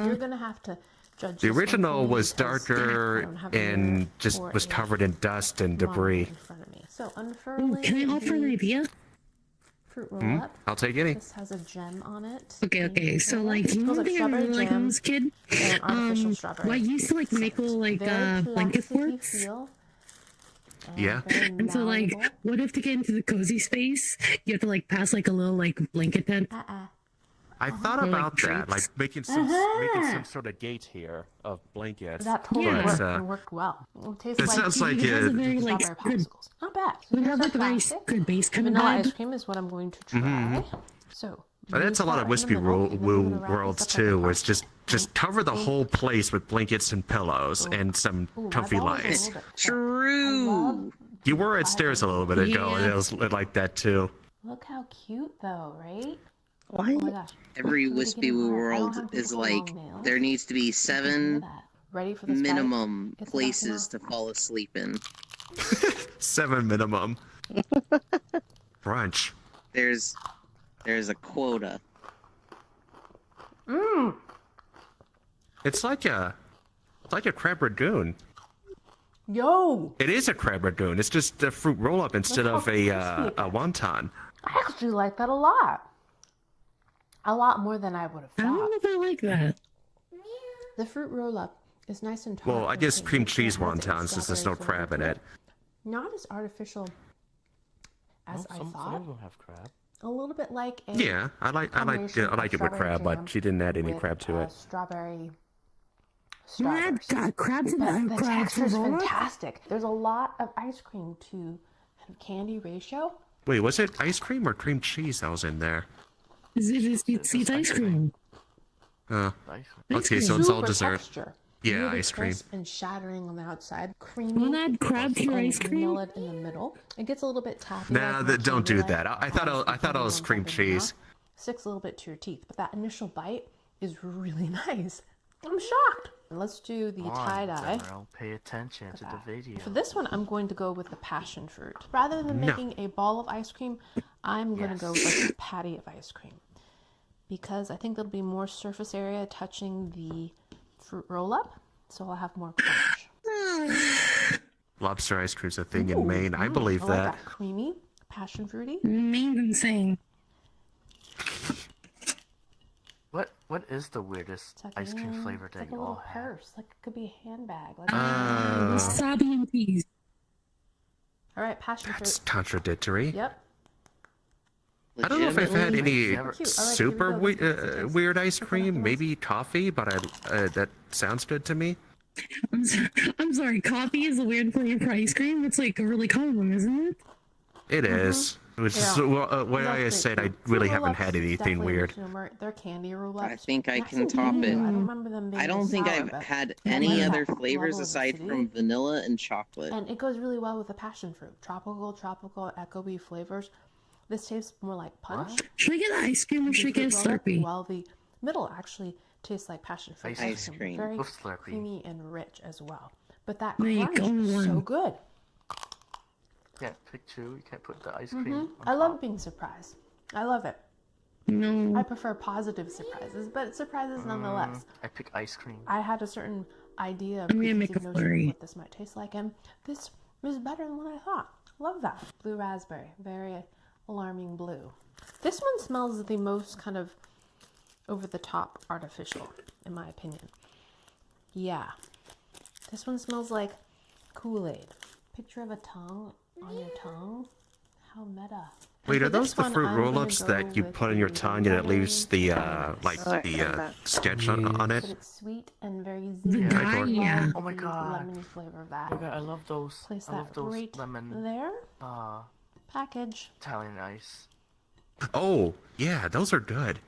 You're gonna have to judge. The this one original for me was because I darker don't have a mirror and just or was a covered in dust and model debris. in front of me. So unfurling Can I offer an the idea? fruit roll up. I'll take any. This has a gem on it. Okay. So like, It you goes know like what I strawberry really like when I jam was a kid? and artificial strawberry. Well, I used to like make little like Very blanket plasticky forts. feel, and Yeah. very And so like, malleable. what if to get into the cozy space, you have to like pass like a little like blanket tent? I thought Or, like, about that, drapes. like making some sort of gate here of blankets. That totally Yeah. worked, But, and worked well. It tastes it like sounds like It has a it. very like strawberry good, popsicles. Not bad. it Here's has our like a very plastic. good base kind of Vanilla ice vibe. cream is what I'm going to try. So That's a lot of Wispy Worlds too, where it's just cover the whole place with blankets and pillows and some comfy lights. True. You were at stairs a little bit ago, and it was like that too. Look how cute, though, right? Why? Oh my gosh. Every Really Wispy getting hard. I World don't have is beautiful like, long nails. there needs to be Look 7 at that. Ready for this bite? minimum It's about places to to fall asleep in. 7 minimum. Brunch. There's a quota. It's like a crab ragoon. Yo! It is a crab ragoon. It's just a fruit roll up instead Look of how a crispy it is. wonton. I actually like that a lot. A lot more than I would have I don't thought. know if I like that. The fruit roll-up is nice and Well, tart I guess and cream it cheese has a wontons since there's no strawberry crab in flavor it. to Not as artificial as I Some of thought. them have crab. A little bit like a Yeah, I like it with crab, but she didn't add any crab to it. Strawberry Yeah, starters. crabs and But the crabs texture is roll up. fantastic. There's a lot of ice cream to kind of candy ratio. Wait, was it ice cream or cream cheese that was in there? It's ice cream. Uh, Nice. okay, so it's all Super dessert. texture. Yeah, Really ice cream. crisp and shattering on the outside. Creamy. Wanna add crab to your and ice cream? vanilla in the middle. It gets a little bit taffy. Nah, don't do that. I thought it was cream cheese. Sticks a little bit to your teeth, but that initial bite is really nice. I'm shocked. Let's do the tie-dye. General, pay attention to the video. For this one, I'm going to go with the passion fruit. Rather than making a ball of ice cream, I'm going to go with a patty of ice cream. Because I think there'll be more surface area touching the fruit roll-up, so I'll have more crunch. Lobster ice cream's a thing in Maine. I believe I like that. that creamy, passion fruity. Maine's insane. What is the weirdest It's like, ice cream flavor it's that like a you little all have? purse. Like it could be a handbag. Like, Wasabi and cheese. all right, passion That's fruit. contradictory. Yep. I don't know if I've had any Never- Cute. All right, super here we go. This is taste. weird ice Coconut cream. ones. Maybe toffee, but that sounds good to me. I'm sorry, coffee is a weird flavor for ice cream. It's like a really common one, isn't it? It is. Which is what I said. I really haven't had anything weird. They're candy roll-ups. I think I Nice can and top creamy. it. I don't remember them being I don't think sour, I've but had I any like that other level flavors of aside acidity. from vanilla and chocolate. And it goes really well with the passion fruit. Tropical, echoey flavors. This tastes more like punch. Should we get ice cream or should we get a Fruit roll-up, Slurpee? While the middle actually tastes like passion fruit. Ice cream. Very With Slurpee. creamy and rich as well. But that There you crunch go, is so one. good. You can't pick two. You can't put the ice cream. On I love top. being surprised. I love it. No. I prefer positive surprises, but surprises nonetheless. I pick ice cream. I had a certain idea of I'm gonna make preconceived a notion of flurry. what this might taste like, and this was better than what I thought. Love that. Blue raspberry. Very alarming blue. This one smells the most kind of over-the-top artificial, in my opinion. Yeah. This one smells like Kool-Aid. Picture of a tongue on your tongue. How meta. Wait, And are for those this the one, fruit I'm gonna roll-ups go that you with put on your the tongue and it leaves the blueberry sketch on but it? it's sweet and very The zingy. guy, Love yeah. Oh my the God. lemony flavor of that. Oh my god, I love those. Place I love that those right lemon there. uh Package. Italian ice. Oh, yeah, those are good.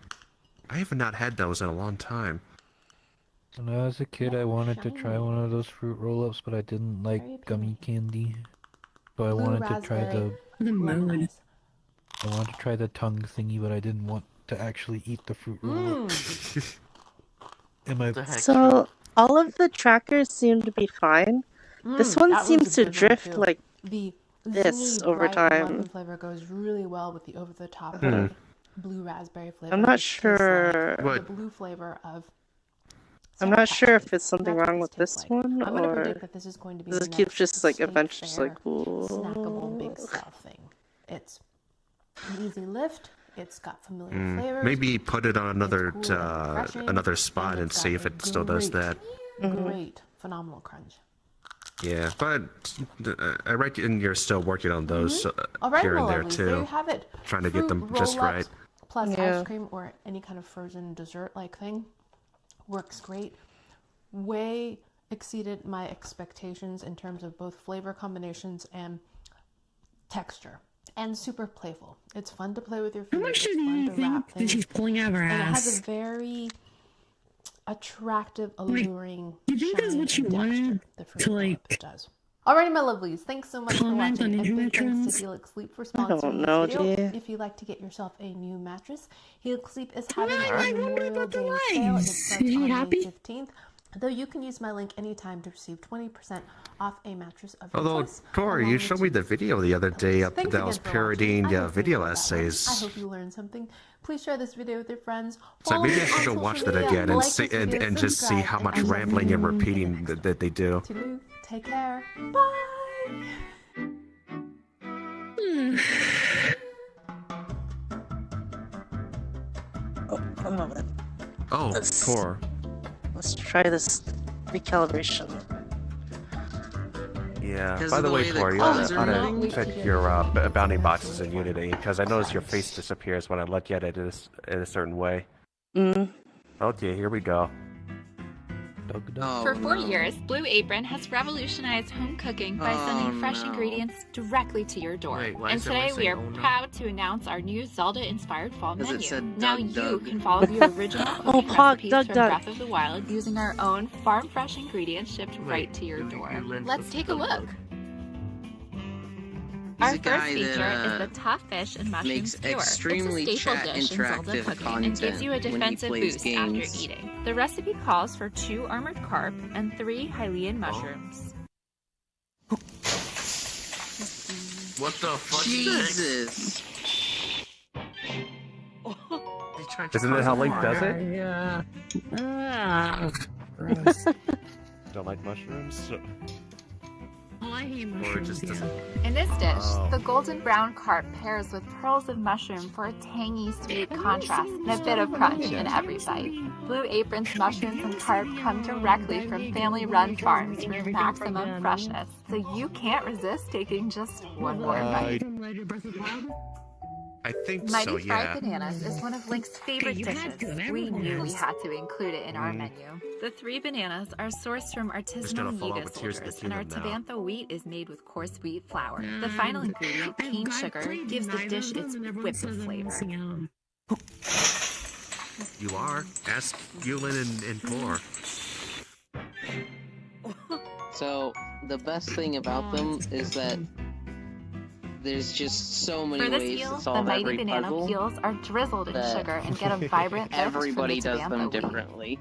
I have not had those in a long time. When I was a kid, I wanted to try one of those fruit roll-ups, but I didn't Very like gummy candy. So I Blue wanted to try raspberry. the The Lemon melon. ice. I wanted to try the tongue thingy, but I didn't want to actually eat the fruit roll-up. Am I? The heck? So all of the trackers seem to be fine. This one That was seems a to good one, drift too. like The this zingy, over bright lemon time. flavor goes really well with the over-the-top blue raspberry flavor. I'm not which tastes sure. like What? the blue flavor of. I'm Sour not sure Patch if Kids. it's something That's what wrong with tastes this like. one I'm gonna or predict that this is going to be does the it keep next just like state eventually just fair like ooh. snackable big style thing. It's an easy lift. It's got familiar flavors. Maybe put it on another It's cool and refreshing, another spot and it's see got if a it still does great, that. Great, phenomenal crunch. Yeah, but I reckon you're still working on those All right, here and my there lovelies, there you too. have it. Trying to get Fruit them just roll-ups right. Plus Yeah. ice cream or any kind of frozen dessert-like thing works great. Way exceeded my expectations in terms of both flavor combinations and texture. And super playful. It's fun to play with your How food. much It's do fun you to think wrap that things. she's pulling out of her And it has ass? a very attractive, alluring. you think that's shine what you and wanted texture the fruit to, roll-up like, does. Alrighty, my lovelies, thanks so much for comment watching. on And internet big thanks trends? to Helix Sleep for I don't sponsoring know, this video. dear. If you'd like to get yourself a new mattress, Helix Sleep is having I a wonder Memorial about the Day sale. It lights. starts Is he on happy? May 15th. Though you can use my link anytime to receive 20% off a mattress of your Although, choice. Tori, along you with showed me the video the other day Thanks that again was for watching. parodying I hope you video enjoyed that one. I essays. hope you learned something. Please share this video with your friends. So Follow maybe me I should on go watch social that media, again and like see this video, and just see how subscribe, much and I will rambling see and you repeating next time. that they do. Toodaloo. Take care. Bye. Oh, one moment. Oh, poor. Let's try this recalibration. Yeah. 'Cause By of the the way, way the Tori, you claws are ought moving. to check your bounty boxes in Unity, because I noticed your face disappears when I look at it in a certain way. Mm. Okay, here we go. Oh, For 4 no. years, Blue Apron has revolutionized home cooking by Oh, sending fresh no. ingredients directly to your door. Wait, why And is everyone today we are saying, "Oh, no"? proud to announce our new Zelda-inspired fall 'Cause it menu. said Now Doug you Doug. can follow the original Oh, cooking Pog, recipes Doug from Doug. Breath of the Wild using our own farm-fresh ingredients shipped right to your door. Let's take a look. He's Our a guy first feature that, is the tough fish and mushroom makes skewer. extremely It's a staple chat dish in Zelda interactive cooking and gives you a content when he defensive plays boost games. after eating. The recipe calls for 2 armored carp and 3 Hylian mushrooms. What the fuck? Jesus. Isn't that how Link does it? Yeah. Don't like mushrooms? Oh, I hate Or mushrooms. just Yeah. doesn't... In this dish, Oh. the golden brown carp pairs with pearls of mushroom for a tangy, sweet contrast and a bit of crunch in every bite. Blue Apron's mushrooms and carp come directly from family-run farms for maximum freshness, so you can't resist taking just one more bite. From Legend Breath of the Wild? I think Mighty so, Fried yeah. Bananas is one of Link's favorite you had dishes. to. Everyone We knew we has. had to include it in our menu. The 3 bananas are sourced from gonna artisanal follow Yiga with Tears of the soldiers, and our Kingdom now. Tabantha wheat is made with coarse wheat flour. The final ingredient, I've cane got sugar, played gives the neither dish of them, its and everyone whip says of I'm flavor. missing out. You are. Ask Yulin and Tor. So, the best thing about them is that there's just so many For this ways meal, to the solve mighty every banana puzzle. peels are drizzled in that sugar and get a vibrant lift from Everybody the does Tabantha them wheat. differently.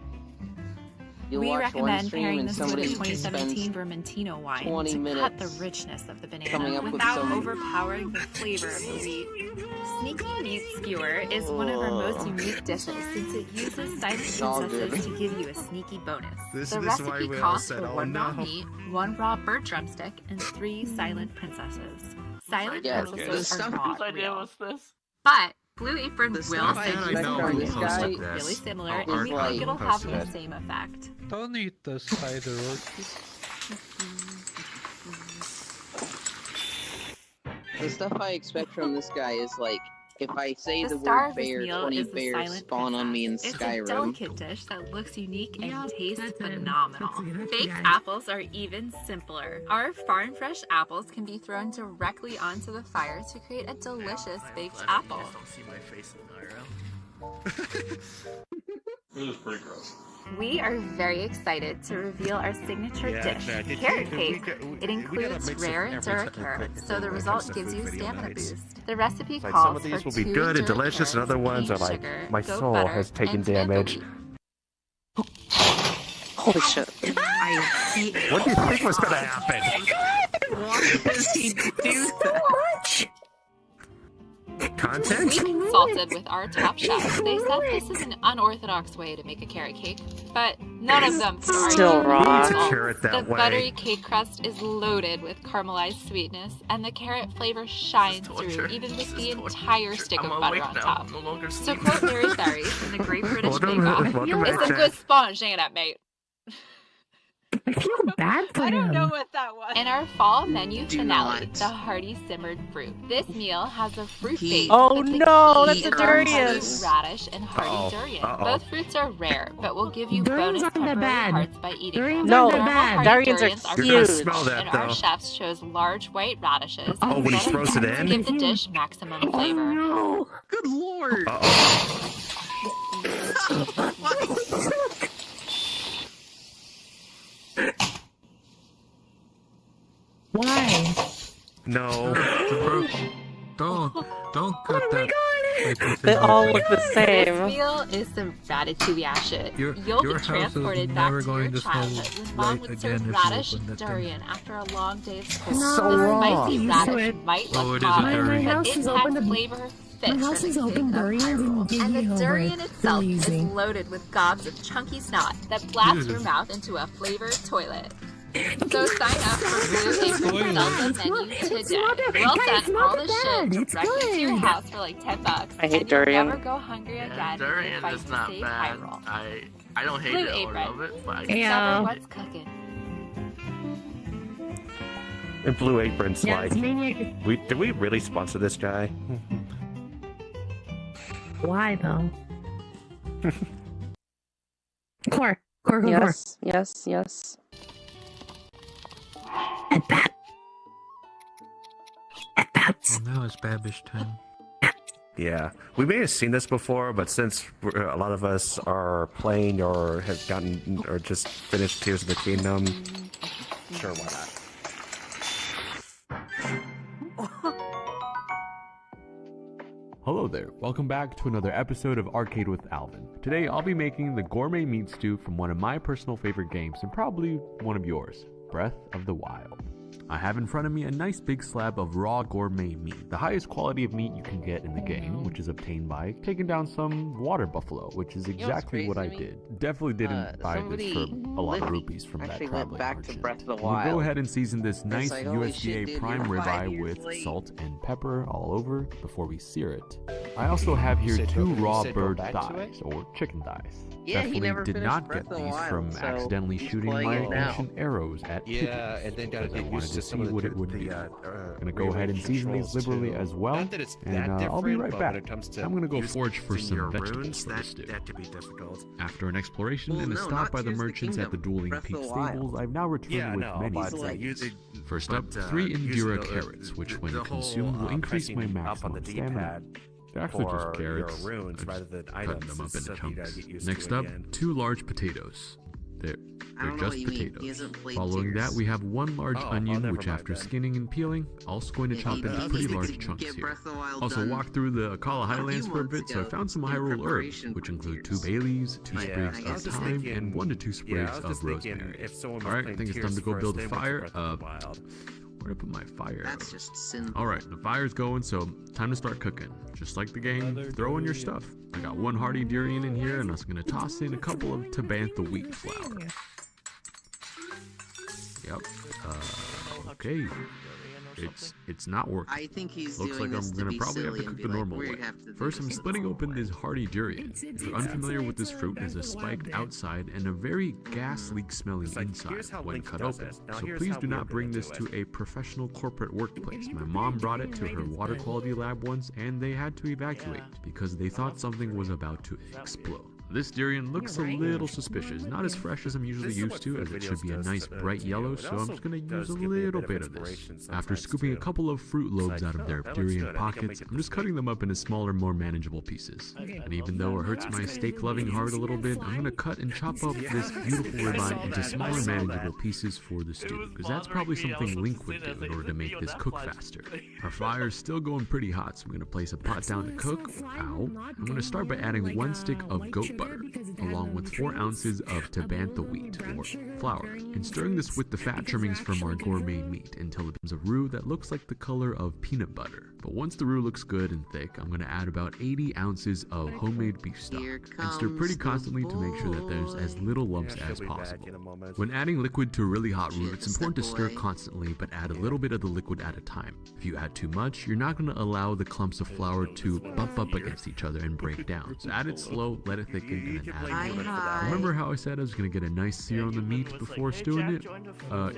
You'll We watch one recommend stream pairing and this with a somebody 2017 spends Vermentino wine 20 to cut minutes the richness of the coming banana up with without some overpowering the flavor of the wheat. Sneaky Meat Skewer is one of our most unique dishes since it uses silent all princesses good. to give you a sneaky bonus. This The is why recipe we all calls said, for "Oh, 1 raw no." meat, 1 raw bird drumstick, and 3 silent princesses. Silent Yeah, princesses the are stuff- not Whose idea real. was this? But Blue Apron The will stuff I send you expect know from who this posted guy this. really similar, Oh, and we Art think Light it'll have posted the it. same effect. Don't eat the spider orchid. The stuff I expect from this guy is like, if I say The the star word of this bear, meal 20 is the bears silent spawn on me in princess. It's a Skyrim. delicate dish that looks unique and Yeah, tastes that's it. phenomenal. That's Baked right. apples are even simpler. Our farm fresh apples can be thrown directly onto the fire to create a delicious baked Glad apple. You guys don't see my face in IRL. It was pretty gross. We are very excited to reveal our signature dish, carrot cake. It includes rare and Dura carrots, so the result gives you a stamina boost. The recipe Like, calls some of these for will be 2 good and Dura delicious, and carrots, other ones cane are like, sugar, my goat soul butter, has taken and Tabantha damage. wheat. Holy shit. I hate What do you think was gonna happen? Why does he do that? Content? We consulted with our top chefs. They said this is an unorthodox way to make a carrot cake, but none of them can argue Still with the wrong. It's a results. carrot that The way. buttery cake crust is loaded with caramelized sweetness, and the carrot flavor shines Torture. through, even with This the is torture. entire stick I'm of butter awake on now. top. I'm no longer So sleeping. quote Larry Berry from the Great British Bake Welcome, Off. welcome It's back, a good sponge, ain't it, mate? I feel bad for I don't know him. what that was. In our fall menu Do finale, not. the hearty simmered fruit. This meal has a fruit He- base. Oh with the no, key that's a is durian. hardy radish and hardy Uh-oh, durian. uh-oh. Both fruits are rare, but will give you Durians bonus aren't that temporary bad. hearts by eating Durians them. aren't that Normal bad. hardy Durians are durians huge. You're gonna huge, smell that, and our though. chefs chose large white radishes. Oh, when he's instead of roasted them to in? give the dish maximum Oh flavor. no! Good lord! Why? No. Don't cut that. They all look the This same. meal is some ratatouille shit. Your- You'll your be house is transported back never to going your to smell childhood when mom right would again serve if you radish open and that thing. durian after a long day of school. So the wrong. spicy Used to radish it. might Oh, look it is a odd, durian. My but house it is has open to- flavor fit My house for is the open sake of durians Hyrule. and give And the me over. durian itself is Easy. loaded with gobs of chunky snot that blasts your mouth into a flavored toilet. So sign up for Blue Apron Zelda menu today. We'll Guys, send not all the bad. shit It's directly to your good. house for like $10. I hate and durian. You'll never go hungry Yeah, again. durian fight is to not save bad. Hyrule. I don't hate Blue it or Apron. love it, but I Yeah. Discover what's cooking. And Blue Apron's Yeah, like, it's Maniac. did we really sponsor this guy? Why though? Core. Yes, yes, yes. And bat. And bats. Well, now it's Babish time. Yeah, we may have seen this before, but since a lot of us are playing or have gotten or just finished Tears of the Kingdom, sure, why not? Hello there, welcome back to another episode of Arcade with Alvin. Today I'll be making the gourmet meat stew from one of my personal favorite games and probably one of yours, Breath of the Wild. I have in front of me a nice big slab of raw gourmet meat, the highest quality of meat you can get in the game, which is obtained by taking down some water buffalo, which is exactly what I did. Definitely didn't buy this for a lot of rupees from that traveling merchant. We'll go ahead and season this nice USDA prime ribeye with salt and pepper all over before we sear it. I also have here 2 raw bird thighs, or chicken thighs. Definitely did not get these from accidentally shooting my ancient arrows at Piggy. and then gotta I wanted to see what it would be. Gonna go ahead and season these liberally as well, and I'll be right back. I'm gonna go forage for some vegetables for the stew. That could be difficult. After an exploration and a stop by the merchants at the Dueling Peak stables, I've now returned with many things. First up, 3 Indira carrots, which when consumed will increase my maximum stamina. They're actually just carrots. I'm just cutting them up into chunks. Next up, 2 large potatoes. They're just potatoes. Following that, we have 1 large onion, which after skinning and peeling, also going to chop into pretty large chunks here. Also walked through the Akala Highlands for a bit, so I found some Hyrule herbs, which include 2 bay leaves, 2 sprigs of thyme, and 1 to 2 sprigs of rosemary. Alright, I think it's time to go build a fire. Where to put my fire? That's just simple. Alright, the fire's going, so time to start cooking. Just like the game, throw in your stuff. I got 1 hardy durian in here, and I was going to toss in a couple of Tabantha wheat flour. Yep. Okay. It's not working. I think he's Looks doing like this I'm to gonna be probably have to silly cook and the be normal like, way. we have to do First, I'm this splitting the open normal this way. hardy durian. If you're unfamiliar with this fruit, it is a spiked outside and a very gas leak smelling inside when cut open. So please do not bring this to a professional corporate workplace. My mom brought it to her water quality lab once and they had to evacuate because they thought something was about to explode. This durian looks a little suspicious, not as fresh as I'm usually used to, as it should be a nice bright yellow, so I'm just going to use a little bit of this. After scooping a couple of fruit lobes out of their durian pockets, I'm just cutting them up into smaller, more manageable pieces. And even though it hurts my steak-loving heart a little bit, I'm going to cut and chop up this beautiful ribeye into smaller, manageable pieces for the stew, because that's probably something Link would do in order to make this cook faster. Our fire's still going pretty hot, so I'm going to place a pot down to cook. Ow. I'm going to start by adding 1 stick of goat butter, along with 4 ounces of Tabantha wheat, or flour, and stirring this with the fat trimmings from our gourmet meat until it becomes a roux that looks like the color of peanut butter. But once the roux looks good and thick, I'm going to add about 80 ounces of homemade beef stock, and stir pretty constantly to make sure that there's as little lumps as possible. When adding liquid to a really hot roux, it's important to stir constantly, but add a little bit of the liquid at a time. If you add too much, you're not going to allow the clumps of flour to bump up against each other and break down. So add it slow, let it thicken, and then add more. Remember how I said I was going to get a nice sear on the meat before stewing it?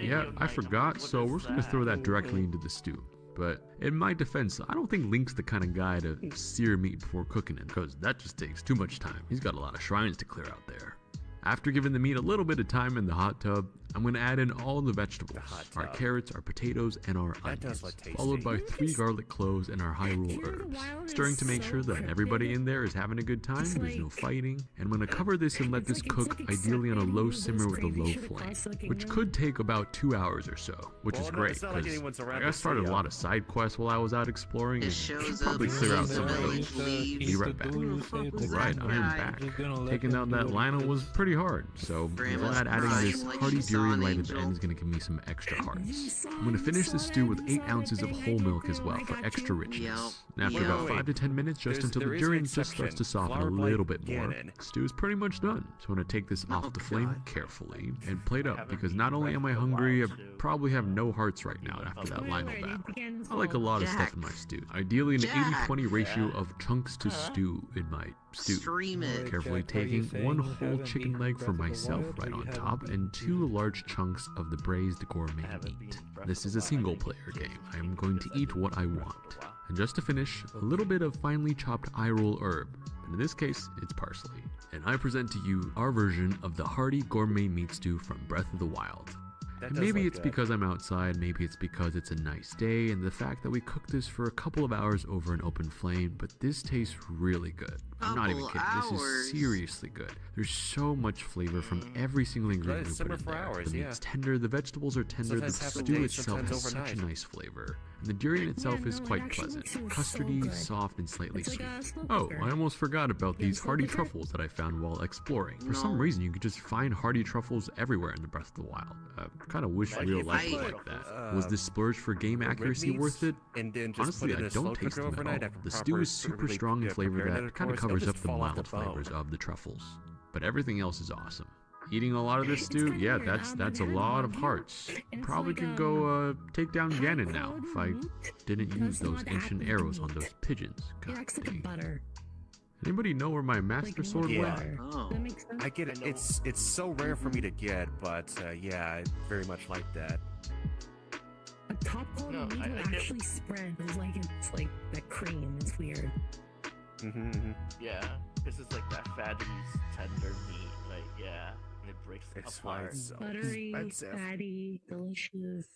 Yeah, I forgot, so we're just going to throw that directly into the stew. But in my defense, I don't think Link's the kind of guy to sear meat before cooking it, because that just takes too much time. He's got a lot of shrines to clear out there. After giving the meat a little bit of time in the hot tub, I'm going to add in all the vegetables, our carrots, our potatoes, and our onions, followed by 3 garlic cloves and our Hyrule herbs, stirring to make sure that everybody in there is having a good time, there's no fighting, and I'm going to cover this and let this cook ideally on a low simmer with a low flame, which could take about 2 hours or so, which is great, because I started a lot of side quests while I was out exploring, and should probably clear out some of those. Be right back. Alright, I am back. Taking down that Lionel was pretty hard, so I'm glad adding this hearty durian right at the end is going to give me some extra hearts. I'm going to finish the stew with 8 ounces of whole milk as well for extra richness. And after about 5 to 10 minutes, just until the durian just starts to soften a little bit more, the stew is pretty much done. So I'm going to take this off the flame carefully and plate up, because not only am I hungry, I probably have no hearts right now after that Lionel battle. I like a lot of stuff in my stew. Ideally an 80-20 ratio of chunks to stew in my stew. Stream it. Carefully taking one whole chicken leg for myself right on top and 2 large chunks of the braised gourmet meat. This is a single player game. I am going to eat what I want. And just to finish, a little bit of finely chopped Hyrule herb, and in this case, it's parsley. And I present to you our version of the hearty gourmet meat stew from Breath of the Wild. And maybe it's because I'm outside, maybe it's because it's a nice day, and the fact that we cooked this for a couple of hours over an open flame, but this tastes really good. I'm not even kidding, this is seriously good. There's so much flavor from every single ingredient we put in there. The meat's tender, the vegetables are tender, the stew itself has such a nice flavor. And the durian itself is quite pleasant, custardy, soft, and slightly sweet. Oh, I almost forgot about these hardy truffles that I found while exploring. For some reason, you could just find hardy truffles everywhere in the Breath of the Wild. Kind of wish real life was like that. Was this splurge for game accuracy worth it? Honestly, I don't taste them at all. The stew is super strong in flavor that kind of covers up the mild flavors of the truffles. But everything else is awesome. Eating a lot of this stew, yeah, that's a lot of hearts. Probably can go take down Ganon now if I didn't use those ancient arrows on those pigeons. God dang. Anybody know where my master sword went? Oh. I get it. It's so rare for me to get, but yeah, I very much like that. A top quality meat will actually spread. It's like that cream. It's weird. Yeah, this is like that fatty, tender meat. Like, yeah, and it breaks apart. Buttery, fatty, delicious.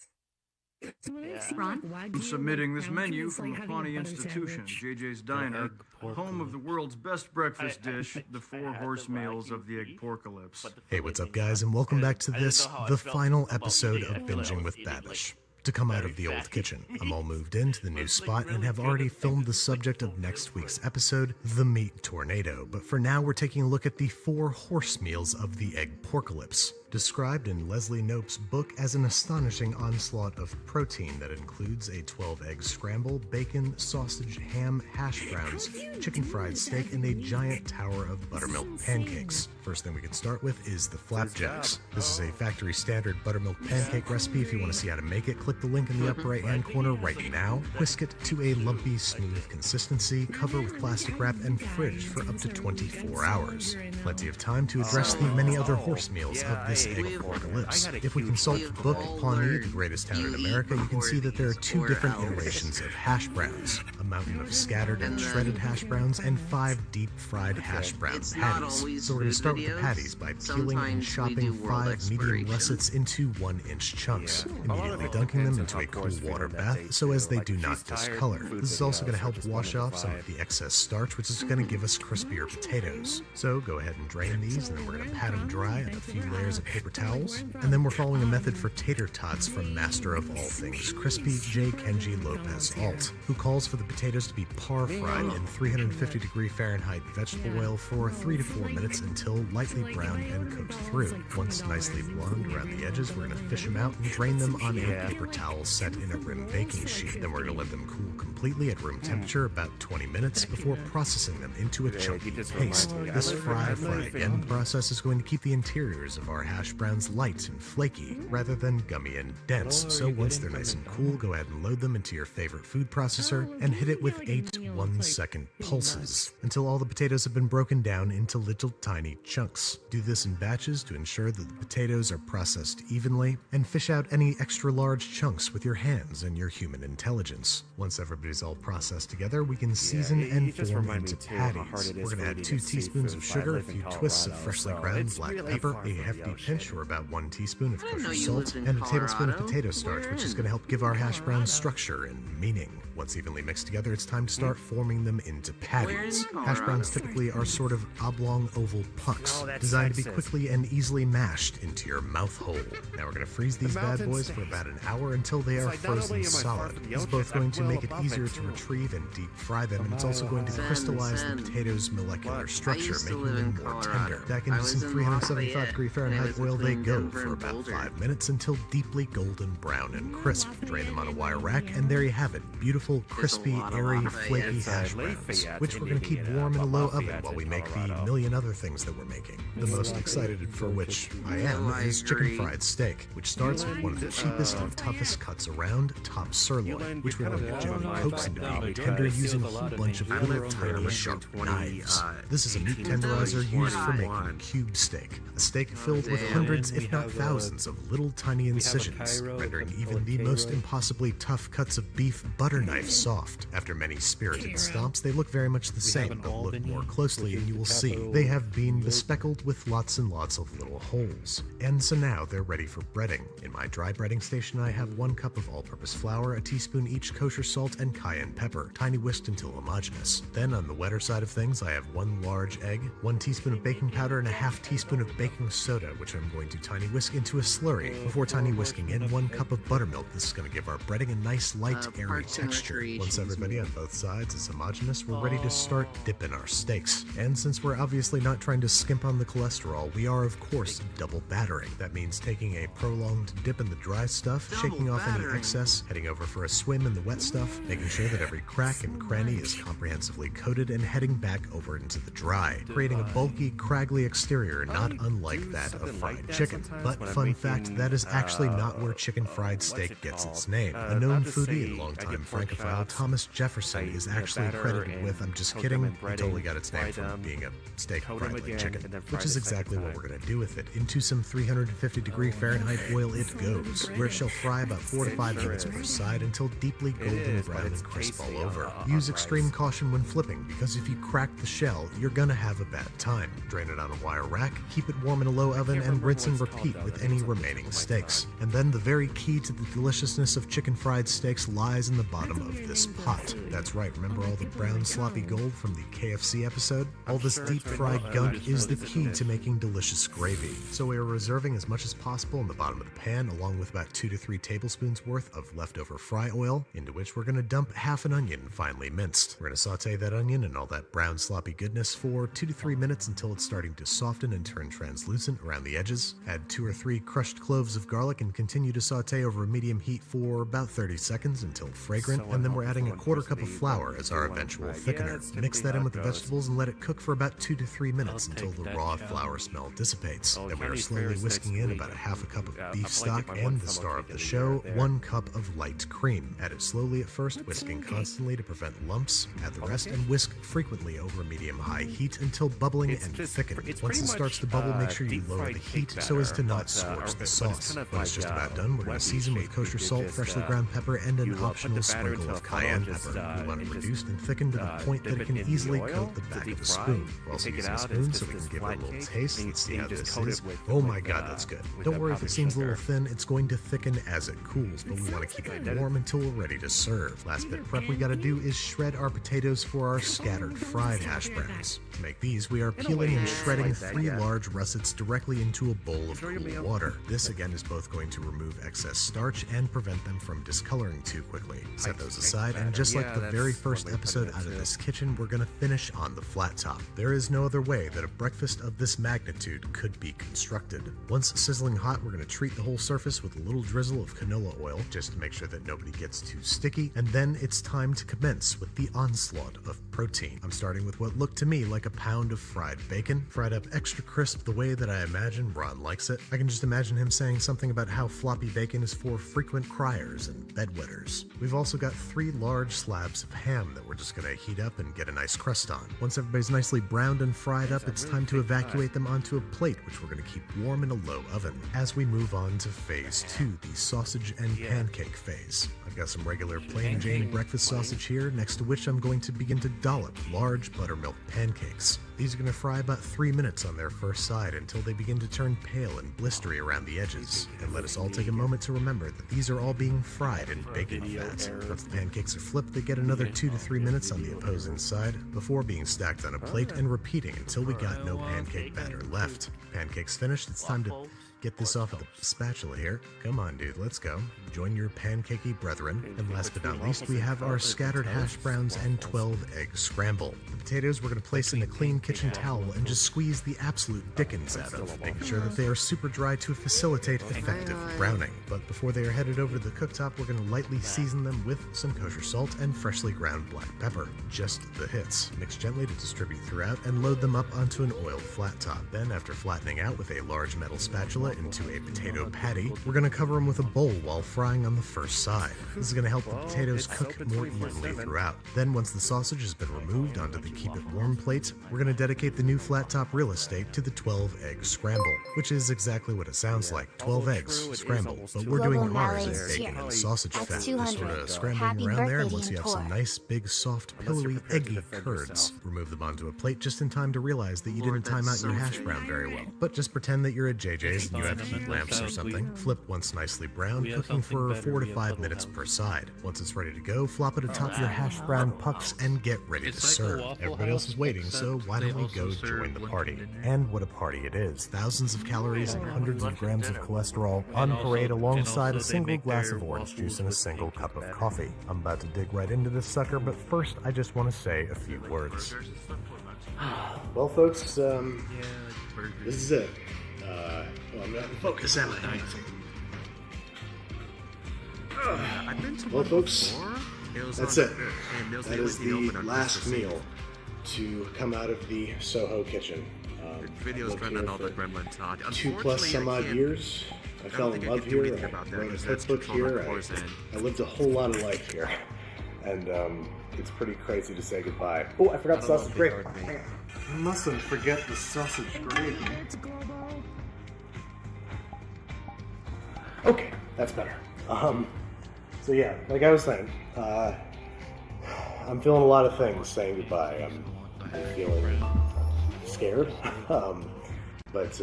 So I'm submitting this menu from the Pawnee Institution, JJ's Diner, home of the world's best breakfast dish, the 4 horse meals of the Eggporcalypse. Hey, what's up, guys, and welcome back to this, the final episode of Binging with Babish. To come out of the old kitchen, I'm all moved into the new spot and have already filmed the subject of next week's episode, the Meat Tornado. But for now, we're taking a look at the 4 horse meals of the Eggporcalypse, described in Leslie Knope's book as an astonishing onslaught of protein that includes a 12-egg scramble, bacon, sausage, ham, hash browns, chicken fried steak, and a giant tower of buttermilk pancakes. First thing we can start with is the flapjacks. This is a factory standard buttermilk pancake recipe. If you want to see how to make it, click the link in the upper right hand corner right now. Whisk it to a lumpy, smooth consistency, cover with plastic wrap, and fridge for up to 24 hours. Plenty of time to address the many other horse meals of this Eggporcalypse. If we consult the book Pawnee, the greatest town in America, you can see that there are 2 different iterations of hash browns, a mountain of scattered and shredded hash browns, and 5 deep-fried hash brown patties. So we're going to start with the patties by peeling and chopping 5 medium russets into 1-inch chunks, immediately dunking them into a cool water bath so as they do not discolor. This is also going to help wash off some of the excess starch, which is going to give us crispier potatoes. So go ahead and drain these, and then we're going to pat them dry on a few layers of paper towels. And then we're following a method for tater tots from master of all things crispy, J. Kenji Lopez Alt, who calls for the potatoes to be par fried in 350-degree Fahrenheit vegetable oil for 3 to 4 minutes until lightly browned and cooked through. Once nicely blonde around the edges, we're going to fish them out and drain them on a paper towel set in a rim baking sheet. Then we're going to let them cool completely at room temperature about 20 minutes before processing them into a chunky paste. This fry again process is going to keep the interiors of our hash browns light and flaky rather than gummy and dense. So once they're nice and cool, go ahead and load them into your favorite food processor and hit it with 8 1-second pulses until all the potatoes have been broken down into little tiny chunks. Do this in batches to ensure that the potatoes are processed evenly, and fish out any extra large chunks with your hands and your human intelligence. Once everybody's all processed together, we can season and form into patties. We're going to add 2 teaspoons of sugar, a few twists of freshly ground black pepper, a hefty pinch or about 1 teaspoon of kosher salt, and a tablespoon of potato starch, which is going to help give our hash browns structure and meaning. Once evenly mixed together, it's time to start forming them into patties. Hash browns typically are sort of oblong oval pucks, designed to be quickly and easily mashed into your mouth hole. Now we're going to freeze these bad boys for about an hour until they are frozen solid. This is both going to make it easier to retrieve and deep fry them, and it's also going to crystallize the potatoes' molecular structure, making them more tender. Back into some 375-degree Fahrenheit Frying hot oil they go for about 5 minutes until deeply golden brown and crisp. Drain them on a wire rack, and there you have it. Beautiful, crispy, airy, flaky hash browns, which we're going to keep warm in a low oven while we make the million other things that we're making. The most excited for which I am is chicken fried steak, which starts with one of the cheapest and toughest cuts around, top sirloin, which we're going to gently coax into being tender using a whole bunch of little tiny sharp knives. This is a meat tenderizer used for making cube steak, a steak filled with hundreds if not thousands of little tiny incisions, rendering even the most impossibly tough cuts of beef butter knife soft. After many spirited stomps, they look very much the same, but look more closely and you will see they have been bespeckled with lots and lots of little holes. And so now they're ready for breading. In my dry breading station, I have 1 cup of all-purpose flour, a teaspoon each kosher salt, and cayenne pepper, tiny whisked until homogeneous. Then on the wetter side of things, I have 1 large egg, 1 teaspoon of baking powder, and a half teaspoon of baking soda, which I'm going to tiny whisk into a slurry. Before tiny whisking in 1 cup of buttermilk. This is going to give our breading a nice light, airy texture. Once everybody on both sides is homogeneous, we're ready to start dipping our steaks. And since we're obviously not trying to skimp on the cholesterol, we are of course double battering. That means taking a prolonged dip in the dry stuff, shaking off any excess, heading over for a swim in the wet stuff, making sure that every crack and cranny is comprehensively coated, and heading back over into the dry, creating a bulky, craggly exterior not unlike that of fried chicken. But fun fact, that is actually not where chicken fried steak gets its name. A known foodie and longtime Francophile, Thomas Jefferson, is actually credited with, I'm just kidding, he totally got its name from being a steak fried like chicken, which is exactly what we're going to do with it. Into some 350-degree Fahrenheit oil it goes, where it shall fry about 4 to 5 minutes per side until deeply golden brown and crisp all over. Use extreme caution when flipping, because if you crack the shell, you're gonna have a bad time. Drain it on a wire rack, keep it warm in a low oven, and rinse and repeat with any remaining steaks. And then the very key to the deliciousness of chicken fried steaks lies in the bottom of this pot. That's right, remember all the brown sloppy gold from the KFC episode? All this deep fried gunk is the key to making delicious gravy. So we are reserving as much as possible in the bottom of the pan, along with about 2 to 3 tablespoons worth of leftover fry oil, into which we're going to dump half an onion finely minced. We're going to saute that onion and all that brown sloppy goodness for 2 to 3 minutes until it's starting to soften and turn translucent around the edges. Add 2 or 3 crushed cloves of garlic and continue to saute over a medium heat for about 30 seconds until fragrant, and then we're adding a 1/4 cup of flour as our eventual thickener. Mix that in with the vegetables and let it cook for about 2 to 3 minutes until the raw flour smell dissipates. Then we are slowly whisking in about a 1/2 cup of beef stock and the star of the show, 1 cup of light cream. Add it slowly at first, whisking constantly to prevent lumps. Add the rest and whisk frequently over a medium-high heat until bubbling and thickened. Once it starts to bubble, make sure you lower the heat so as to not scorch the sauce. When it's just about done, we're going to season with kosher salt, freshly ground pepper, and an optional sprinkle of cayenne pepper. We want it reduced and thickened to the point that it can easily coat the back of a spoon. We're also using a spoon so we can give it a little taste. Let's see how this is. Oh my god, that's good. Don't worry if it seems a little thin, it's going to thicken as it cools, but we want to keep it warm until we're ready to serve. Last bit of prep we gotta do is shred our potatoes for our scattered fried hash browns. To make these, we are peeling and shredding 3 large russets directly into a bowl of cool water. This again is both going to remove excess starch and prevent them from discoloring too quickly. Set those aside, and just like the very first episode out of this kitchen, we're gonna finish on the flat top. There is no other way that a breakfast of this magnitude could be constructed. Once sizzling hot, we're gonna treat the whole surface with a little drizzle of canola oil, just to make sure that nobody gets too sticky, and then it's time to commence with the onslaught of protein. I'm starting with what looked to me like a pound of fried bacon, fried up extra crisp the way that I imagine Ron likes it. I can just imagine him saying something about how floppy bacon is for frequent criers and bedwetters. We've also got 3 large slabs of ham that we're just gonna heat up and get a nice crust on. Once everybody's nicely browned and fried up, it's time to evacuate them onto a plate, which we're gonna keep warm in a low oven. As we move on to phase 2, the sausage and pancake phase. I've got some regular plain Jane breakfast sausage here, next to which I'm going to begin to dollop large buttermilk pancakes. These are going to fry about 3 minutes on their first side until they begin to turn pale and blistery around the edges. And let us all take a moment to remember that these are all being fried in bacon fat. Once the pancakes are flipped, they get another 2 to 3 minutes on the opposing side before being stacked on a plate and repeating until we got no pancake batter left. Pancakes finished, it's time to Get this off of the spatula here. Come on, dude, let's go. Join your pancakey brethren. And last but not least, we have our scattered hash browns and 12 egg scramble. The potatoes we're going to place in a clean kitchen towel and just squeeze the absolute dickens out of, making sure that they are super dry to facilitate effective browning. But before they are headed over to the cooktop, we're going to lightly season them with some kosher salt and freshly ground black pepper. Just the hits. Mix gently to distribute throughout and load them up onto an oiled flat top. Then, after flattening out with a large metal spatula into a potato patty, we're going to cover them with a bowl while frying on the first side. This is going to help the potatoes cook more evenly throughout. Then, once the sausage has been removed onto the keep it warm plate, we're going to dedicate the new flat top real estate to the 12 egg scramble, which is exactly what it sounds like, 12 eggs scrambled. But we're doing ours in bacon and sausage fat, just sort of scrambling around there, and once you have some nice, big, soft, pillowy, eggy curds, remove them onto a plate just in time to realize that you didn't time out your hash brown very well. But just pretend that you're at JJ's and you have heat lamps or something. Flip once nicely browned, cooking for 4 to 5 minutes per side. Once it's ready to go, flop it atop your hash brown pucks and get ready to serve. Everybody else is waiting, so why don't we go join the party? And what a party it is. Thousands of calories and hundreds of grams of cholesterol on parade alongside a single glass of orange juice and a single cup of coffee. I'm about to dig right into this sucker, but first I just want to say a few words. Well, folks, this is it. I'm not focus on it. Well, folks, that's it. That is the last meal to come out of the Soho kitchen. Videos running all the gremlin talk. 2+ some odd years. I fell in love here. I wrote a cookbook here. I lived a whole lot of life here. And it's pretty crazy to say goodbye. Oh, I forgot the sausage gravy. I mustn't forget the sausage gravy. Okay, that's better. So yeah, like I was saying, I'm feeling a lot of things saying goodbye. I'm feeling scared. But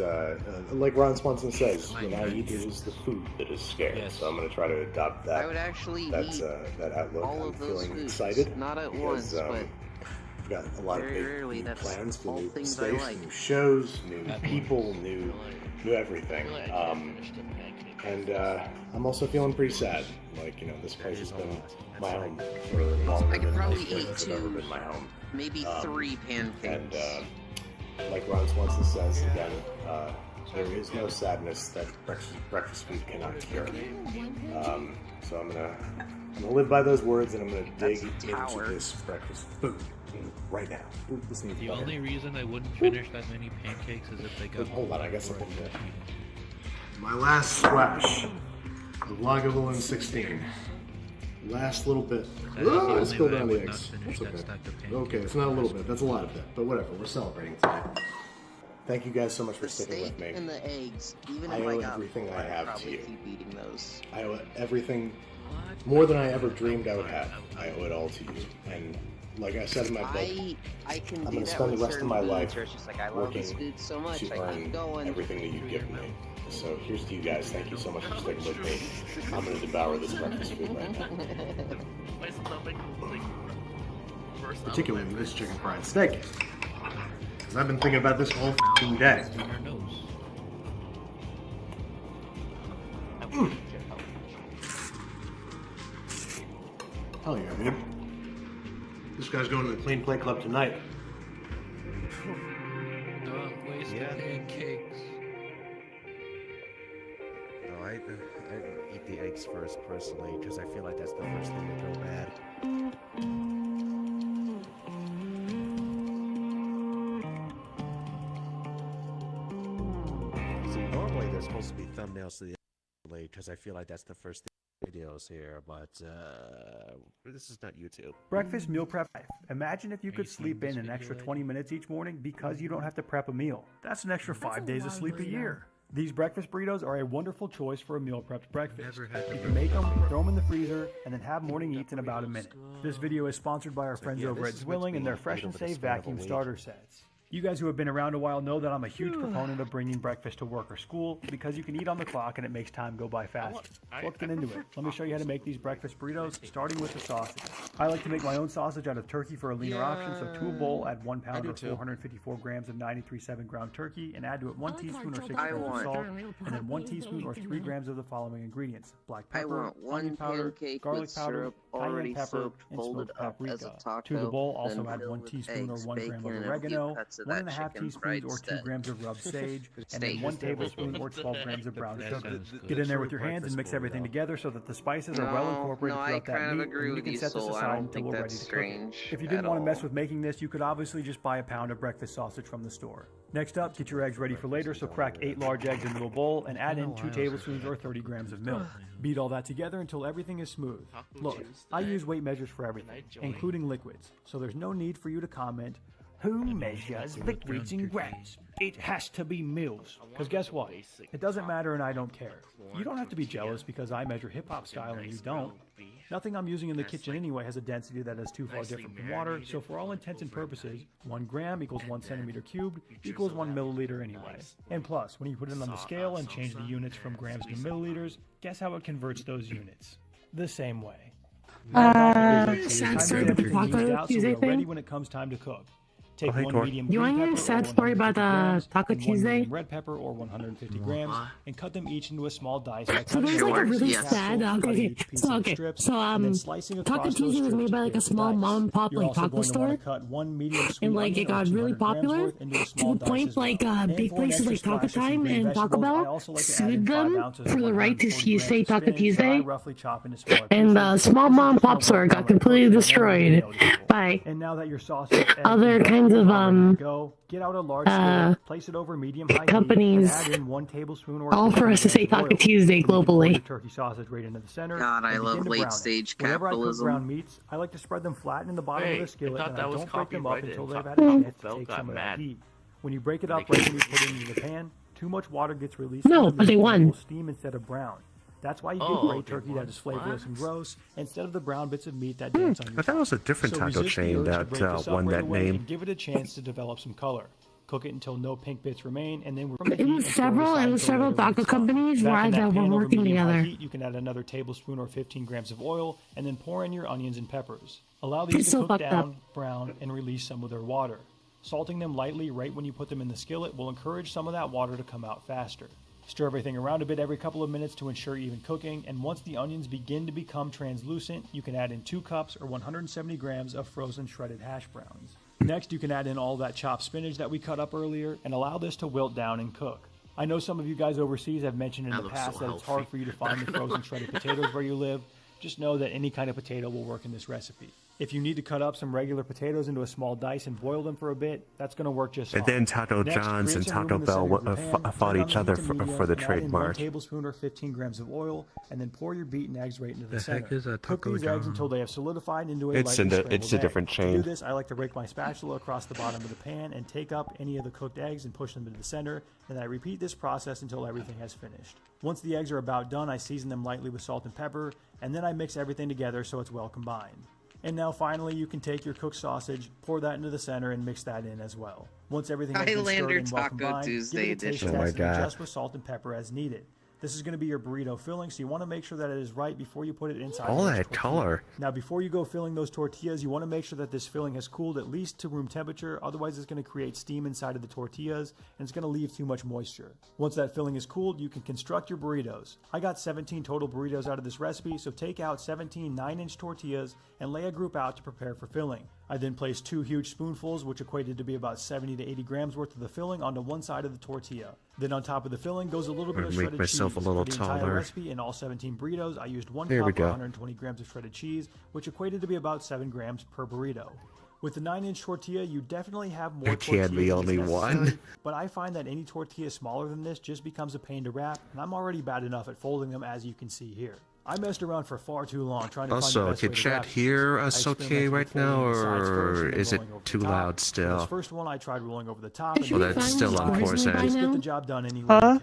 like Ron Swanson says, when I eat, it is the food that is scared. So I'm going to try to adopt that. I would actually eat that outlook. all of those feeling foods, excited not at because once, but I've got a lot of very big new that's plans for all new things I space, like. new shows, new people, new everything. And I'm also feeling pretty sad. Like, you know, this place has been my home for longer I could than probably most eat places have ever been my home. maybe 3 pancakes. And like Ron Swanson says again, there is no sadness that breakfast food cannot cure. So I'm gonna live by those words, and I'm gonna dig into this breakfast food right now. Ooh, this needs The butter. only reason I wouldn't finish that many pancakes is if they got. Hold on, I got something to. My last splash of Lagavulin 16. Last little bit. Oh, I spilled on the eggs. That's okay. Okay, it's not a little bit. That's a lot of it. But whatever. We're celebrating today. Thank you guys so much for sticking with me. And the eggs, even I if owe I got everything full, I I'd have to probably you. keep eating those. I owe everything, more than I ever dreamed I would have. I owe it all to you. And like I said in my book, I can I'm do going to that spend the with rest of certain my foods life where it's just like, I love this working food so much, to I keep earn going. everything that you've given me. So here's to you guys. Thank you so much for sticking with me. I'm going to devour this breakfast food right now. My stomach was like burst out. Particularly this chicken fried steak. Because I've been thinking about this whole f***ing day. Hell yeah, dude. This guy's going to the Clean Plate Club tonight. Don't waste the pancakes. No, I eat the eggs first personally because I feel like that's the first thing to go bad. See, normally there's supposed to be thumbnails to the because I feel like that's the first thing videos here, but this is not YouTube. Breakfast meal prep. Imagine if you could sleep in an extra 20 minutes each morning because you don't have to prep a meal. That's an extra 5 days of sleep a year. These breakfast burritos are a wonderful choice for a meal prepped breakfast. You can make them, throw them in the freezer, and then have morning eats in about a minute. This video is sponsored by our friends over at Zwilling and their Fresh and Safe vacuum starter sets. You guys who have been around a while know that I'm a huge proponent of bringing breakfast to work or school because you can eat on the clock and it makes time go by faster. So let's get into it. Let me show you how to make these breakfast burritos, starting with the sausage. I like to make my own sausage out of turkey for a leaner option, so to a bowl, add 1 pound or 454 grams of 93.7 ground turkey, and add to it 1 teaspoon or 6 grams of salt, and then 1 teaspoon or 3 grams of the following ingredients: black pepper, onion powder, garlic powder, cayenne pepper, and smoked paprika. To the bowl, also add 1 teaspoon or 1 gram of oregano, 1.5 teaspoons or 2 grams of rubbed sage, and then 1 tablespoon or 12 grams of brown sugar. Get in there with your hands and mix everything together so that the spices are well incorporated throughout that meat, and you can set this aside until we're ready to cook it. If you didn't want to mess with making this, you could obviously just buy a pound of breakfast sausage from the store. Next up, get your eggs ready for later, so crack 8 large eggs into a bowl and add in 2 tablespoons or 30 grams of milk. Beat all that together until everything is smooth. Look, I use weight measures for everything, including liquids, so there's no need for you to comment, "Who measures liquids in grams? It has to be mils." Because guess what? It doesn't matter and I don't care. You don't have to be jealous because I measure hip-hop style and you don't. Nothing I'm using in the kitchen anyway has a density that is too far different from water, so for all intents and purposes, 1 gram equals 1 centimeter cubed equals 1 milliliter anyway. And plus, when you put it on the scale and change the units from grams to milliliters, guess how it converts those units? The same way. Sad story about the Taco Tuesday thing? Ready when it comes time to cook. Take 1 medium You want to hear a sad story about the Taco Tuesday? Red pepper or 150 grams, and cut them each into a small dice. So there's like a really sad. Okay. So Taco Tuesday was made by like a small mom and pop like taco store, and like it got really popular to the point like big places like Taco Time and Taco Bell sued them for the right to say Taco Tuesday, and the small mom and pop store got completely destroyed by other kinds of companies, all for us to say Taco Tuesday globally. God, I love late stage capitalism. Brown meats, I like to spread them flat in the bottom of the skillet, and I don't break them up until they've had a chance to take some of that heat. When you break it up right when you put it into the pan, too much water gets released. No, but they won. Steam instead of brown. That's why you get gray turkey that is flavorless and gross, instead of the brown bits of meat that dance on your I thought it was a different taco chain that won that name. Give it a chance to develop some color. Cook it until no pink bits remain, and then it was several taco companies that were working together. You can add another tablespoon or 15 grams of oil, and then pour in your onions and peppers. Allow these to cook down, brown, and release some of their water. Salting them lightly right when you put them in the skillet will encourage some of that water to come out faster. Stir everything around a bit every couple of minutes to ensure even cooking, and once the onions begin to become translucent, you can add in 2 cups or 170 grams of frozen shredded hash browns. Next, you can add in all that chopped spinach that we cut up earlier and allow this to wilt down and cook. I know some of you guys overseas have mentioned in the past that it's hard for you to find the frozen shredded potatoes where you live. Just know that any kind of potato will work in this recipe. If you need to cut up some regular potatoes into a small dice and boil them for a bit, that's going to work just fine. And then Taco John's and Taco Bell fought each other for the trademark. 1 tablespoon or 15 grams of oil, and then pour your beaten eggs right into the center. Heck is a Taco Cook these eggs until they have solidified into a it's a different chain. To do this, I like to rake my spatula across the bottom of the pan and take up any of the cooked eggs and push them into the center, and I repeat this process until everything has finished. Once the eggs are about done, I season them lightly with salt and pepper, and then I mix everything together so it's well combined. And now finally, you can take your cooked sausage, pour that into the center, and mix that in as well. Once everything has been stirred and well combined, give it a taste test and adjust with salt and pepper as needed. This is going to be your burrito filling, so you want to make sure that it is right before you put it inside. All that color. Now, before you go filling those tortillas, you want to make sure that this filling has cooled at least to room temperature. Otherwise, it's going to create steam inside of the tortillas, and it's going to leave too much moisture. Once that filling is cooled, you can construct your burritos. I got 17 total burritos out of this recipe, so take out 17 9-inch tortillas and lay a group out to prepare for filling. I then placed 2 huge spoonfuls, which equated to be about 70 to 80 grams worth of the filling, onto one side of the tortilla. Then on top of the filling goes a little bit of shredded cheese. Make myself a little for the taller. entire recipe in all 17 burritos, I used 1 cup or 120 grams of shredded cheese, which equated to be about 7 grams per burrito. With the 9-inch tortilla, you definitely have more tortillas. Can't be only one. But I find that any tortilla smaller than this just becomes a pain to wrap, and I'm already bad enough at folding them, as you can see here. I messed around for far too long trying to find the best way to can chat wrap hear us okay right now, or is it too loud For still? this first one, I tried rolling over the top. Well, that's still on course, Just get the job done any way you can.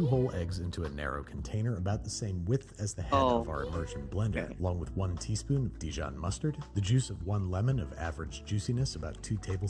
2 whole eggs into a narrow container about the same width as the head of our immersion blender, along with 1 teaspoon of Dijon mustard, the juice of 1 lemon of average juiciness, about 2 tablespoons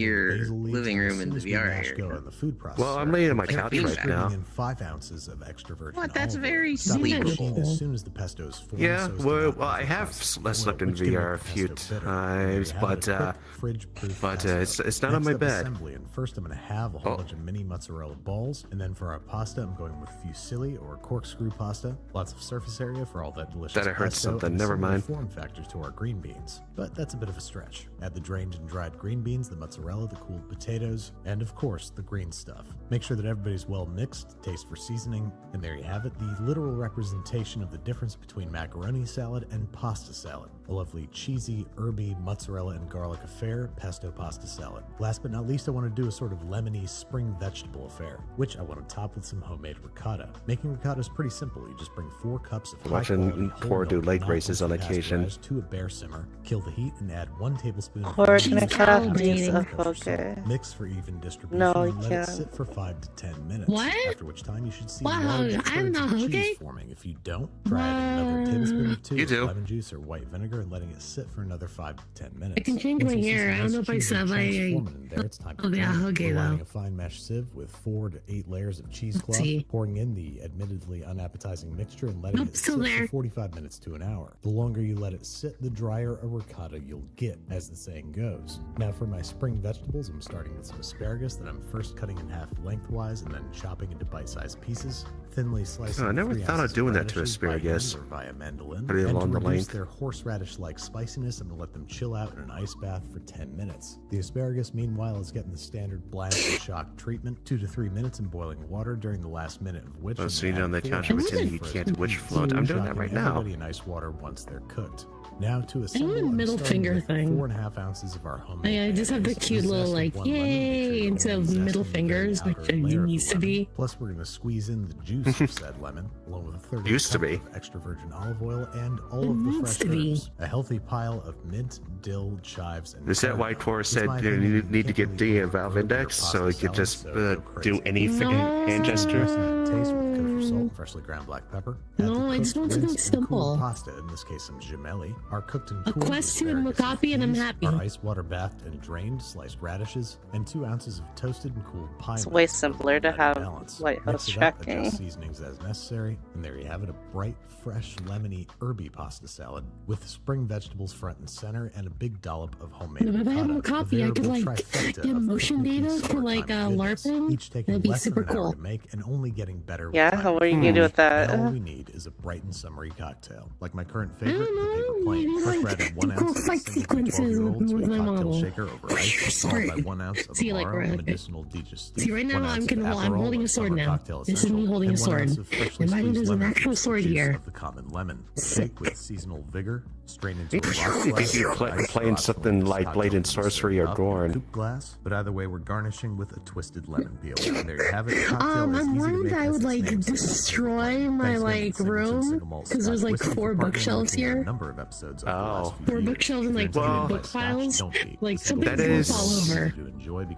your basil leaves, living and as room in soon the as we VR mash area. go in the food processor, Well, I'm laying on my we couch finish right now. bringing in 5 ounces of extra virgin What? That's olive very oil. Stop the sleepable. machine as soon as the pesto is formed. Yeah, so as to well, not well I have overprocess the slept oil, in which can make VR a the few pesto bitter. times, There you have but it, a quick fridge-proof pesto. it's not on Next my up, bed. assembly, and first I'm going to have a whole bunch of mini mozzarella balls, and then for our pasta, I'm going with fusilli or corkscrew pasta. Lots of surface area for all that delicious That I heard pesto something, and never similar mind. form factor to our green beans, but that's a bit of a stretch. Add the drained and dried green beans, the mozzarella, the cooled potatoes, and of course, the green stuff. Make sure that everybody's well mixed, taste for seasoning, and there you have it, the literal representation of the difference between macaroni salad and pasta salad. A lovely cheesy, herby, mozzarella and garlic affair, pesto pasta salad. Last but not least, I want to do a sort of lemony spring vegetable affair, which I want to top with some homemade ricotta. Making ricotta is pretty simple. You just bring 4 cups of Watching poor do leg races on occasion. to a bare simmer, kill the heat, and add 1 tablespoon of Or can I cut off half these? teaspoon of Okay. salt. Mix for even distribution No, you and let it can't. sit for 5 to 10 minutes. What? After which time you should see Wow, large I'm curds not of cheese okay. forming. If you don't, try adding another tablespoon or 2 You of do. lemon juice or white vinegar and letting it sit for another 5 to 10 minutes. I can change Once my you see hair. some I don't nice know if I cheesy said chunks I- forming in there, it's time to Oh, yeah, drain. okay, We're lining though. a fine mesh sieve with 4 to 8 layers of cheesecloth, see. pouring in the admittedly unappetizing mixture and letting Nope, it still sit there. for 45 minutes to an hour. The longer you let it sit, the drier a ricotta you'll get, as the saying goes. Now for my spring vegetables, I'm starting with some asparagus that I'm first cutting in half lengthwise and then chopping into bite-sized pieces. Thinly slicing. Oh, I never 3 thought of ounces doing that to radishes by hand asparagus. or via mandolin. Put it And along to the reduce length. their horseradish-like spiciness, I'm gonna let them chill out in an ice bath for 10 minutes. The asparagus, meanwhile, is getting the standard blanch and shock treatment, 2 to 3 minutes in boiling water, during the last minute of which. Oh, I'm so you gonna know add they 4 count you ounces pretend you of can't fresh witch peas, float. I'm doing that shocking right now. everybody in ice water once they're cooked. Now to assemble, the I'm middle starting finger with thing. 4.5 ounces of our homemade I just have the mayonnaise, cute the little zest of like 1 lemon, make sure yay you instead only of zest middle the very fingers, which outer it layer of the used to lemon. be. Plus, we're going to squeeze in the juice of said lemon, along with a third Used to cup be. of extra virgin olive oil and all It of the needs fresh to be. herbs. A healthy pile of mint, dill, chives, and Is that why cardamom. Tor It's said my you opinion need to can't get really the overdo valve your index so pasta you could salad, just so go do crazy. any hand Dressing gesture? that taste with kosher salt and freshly ground black pepper. Add No, the I just cooked, want something rinsed, and cooled simple. pasta, in this case some gemelli, are cooked and A cooled quest to asparagus Macapie and I'm peas, happy. our ice water bathed and drained sliced radishes, and 2 ounces of toasted and cooled pine It's way nuts for a simpler to better have balance. White House Mix it up, tracking. adjust seasonings as necessary, and there you have it, a bright, fresh, lemony, herby pasta salad with spring vegetables front and center and a big dollop of homemade If I have ricotta. a copy, I could veritable like trifecta get of motion cooking data for summertime like goodness, LARPing. each taking That'd be less super than an hour cool. to make and only getting better with Yeah, time. what are you gonna do with that? And all we need is a bright and summery cocktail, like my current I favorite, don't the paper know, plane. maybe, First, like, add 1 do ounce cool of fight single sequences 12-year-old to with a my cocktail model. shaker over ice, followed by Sorry. 1 ounce of See, like, Amaro right. medicinal digestif. See, right now 1 I'm ounce of gonna I'm Aperol, holding a sword summer now. cocktail This is me essential, holding a and 1 sword. ounce of freshly And mine squeezed is an lemon actual juice, sword the juice here. of the common lemon. Shake with seasonal vigor, strain into a You rock should glass, be or ice playing rock something from like Scotch Blade and open Sorcery syrup or up in a Gorn. coupe glass, but either way, we're garnishing with a twisted lemon peel. And there you have it. Cocktail is I'm easy to worried make that I as would its like name suggests. destroy my like room because there's like 4 bookshelves here. Number of episodes Oh. 4 bookshelves and like Well, book files. Like something That falls is- all over.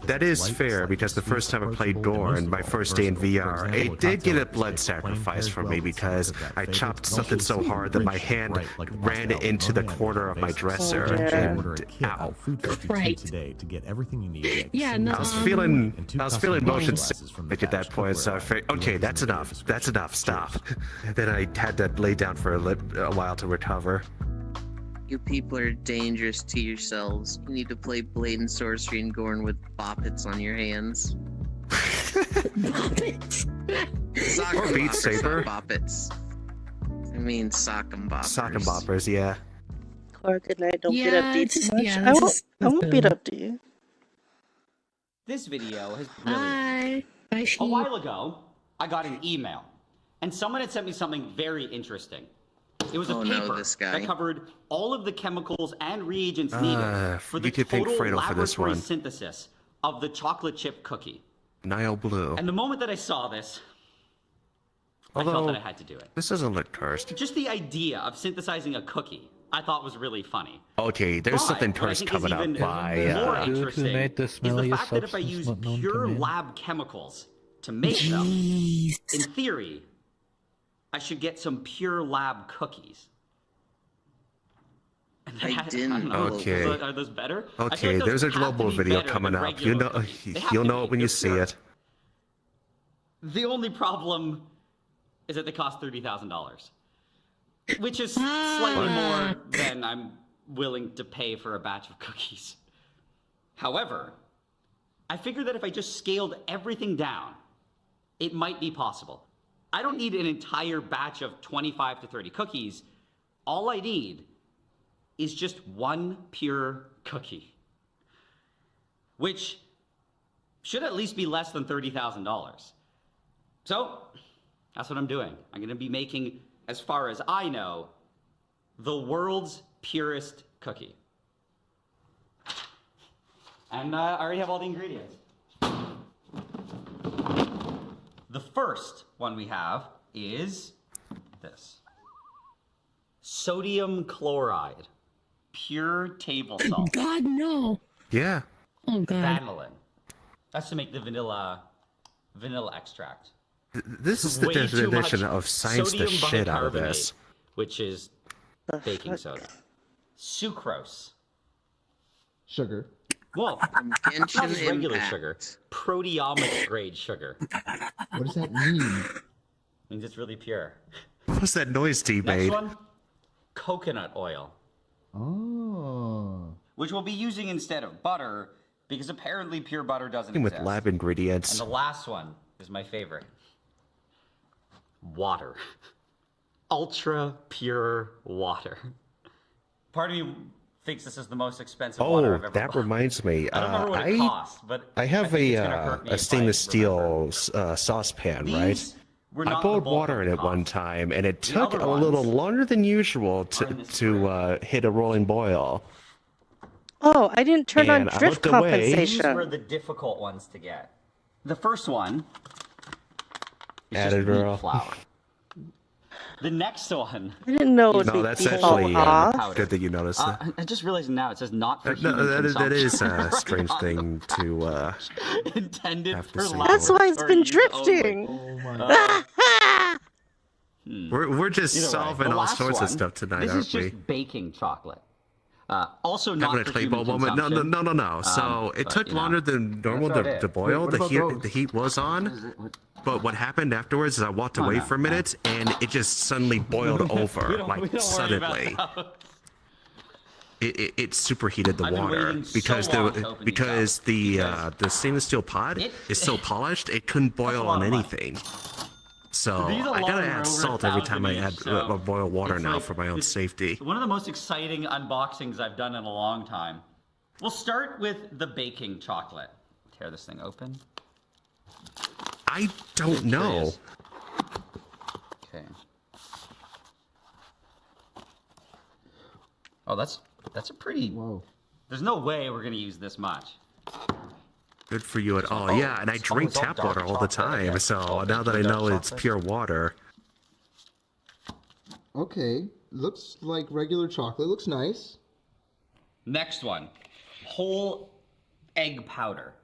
That is fair, because the first time I played Gorn, my first day in VR, it did get a blood sacrifice from me because I chopped something so hard that my hand ran into the corner of my dresser, and ow. Right. Today to get everything you need. Yeah, no. I was feeling motion sick at that point, so I figured, okay, that's enough, stop. And then I had to lay down for a while to recover. You people are dangerous to yourselves. You need to play Blade and Sorcery and Gorn with boppets on your hands. Sock Or 'em Beat boppers, Saber. not boppets. I mean sock 'em boppers. Sock and boppers, yeah. Or good night, don't beat Yeah, up D just- too much. yeah, I just- won't beat up D. This video has Hi. Bye, A while ago, I got an email, and someone had sent me something very interesting. It was a Oh, no, paper this guy. that covered all of the chemicals and reagents needed for the you could thank total Fredo for this laboratory one. synthesis of the chocolate chip cookie. Nile Blue. And the moment that I saw this, I felt Although, that I had to do it. this doesn't look cursed. Just the idea of synthesizing a cookie, I thought was really funny. Okay, there's But something what I cursed think is coming up even by, more Dude who interesting made the is the smelliest fact that if I substance use not known to pure man. lab chemicals to make them, in theory, I should get some pure lab cookies. And I don't didn't know, Okay. Are those better? I feel Okay, like those there's a have to global be video better coming than up. You regular know, cookies. They have you'll to know be. it when They're you see pure. it. The only problem is that they cost $30,000, which is slightly more than I'm willing to pay for a batch of cookies. However, I figure that if I just scaled everything down, it might be possible. I don't need an entire batch of 25 to 30 cookies, all I need is just one pure cookie, which should at least be less than $30,000. So that's what I'm doing. I'm going to be making, as far as I know, the world's purest cookie. And I already have all the ingredients. The first one we have is this. Sodium chloride. Pure table salt. God, no. Yeah. Oh, God. Vanillin. That's to make the vanilla extract. This is the Way too definition much of science the sodium shit out of bicarbonate, this. Which is baking soda. Sucrose. Sugar. Whoa. Not just regular sugar. Proteomics grade sugar. What does that mean? It means it's really pure. What's that noise T made? Next one, coconut oil. Oh. Which we'll be using instead of butter, because apparently pure butter doesn't With exist. lab ingredients. And the last one is my favorite. Water. Ultra pure water. Part of me thinks this is the most expensive water I've ever that bought. reminds me. I don't remember what it costs, but I have think it's gonna hurt me a if stainless I steel saucepan, right? were I not the poured bulk water of in the it one cost. time, and it The took other a little ones longer than usual to hit a rolling boil. Oh, I didn't turn on And I drift looked away. These were compensation. the difficult ones to get. The first one is Atta just girl. wheat flour. The next one. I didn't know it would No, be that's people actually off. good that you noticed that. I just realized now it says not for No, human that is consumption. a strange thing to Intended have to for say. That's why it's been laboratory use drifting. only. We're just Either way, solving the all last sorts one, of stuff tonight, this aren't is we? just baking chocolate. Also not Having a for clay human bowl moment? No. consumption. So it but, took you know, longer than normal that's about to it. boil. Wait, what about The those? heat was on. But what happened afterwards is I walked away for a minute and it just suddenly boiled over, we like don't worry about suddenly. those. It superheated the I've been water waiting so because long to open these up, the stainless steel pod is so polished it couldn't boil lot on of money. anything. So These I alone gotta are add over salt every time I 1,000 add each, so boil water it's now like- for my own it's safety. One of the most exciting unboxings I've done in a long time. We'll start with the baking chocolate. Tear this thing open. I don't know. Okay. Oh, that's a pretty. Whoa. There's no way we're gonna use this much. Good for you at all. Yeah, and I drink it's all tap dark water all the chocolate, I time. guess. So Oh, now that I dark know it's chocolate. pure water, Okay. Looks like regular chocolate. Looks nice. Next one, whole egg powder.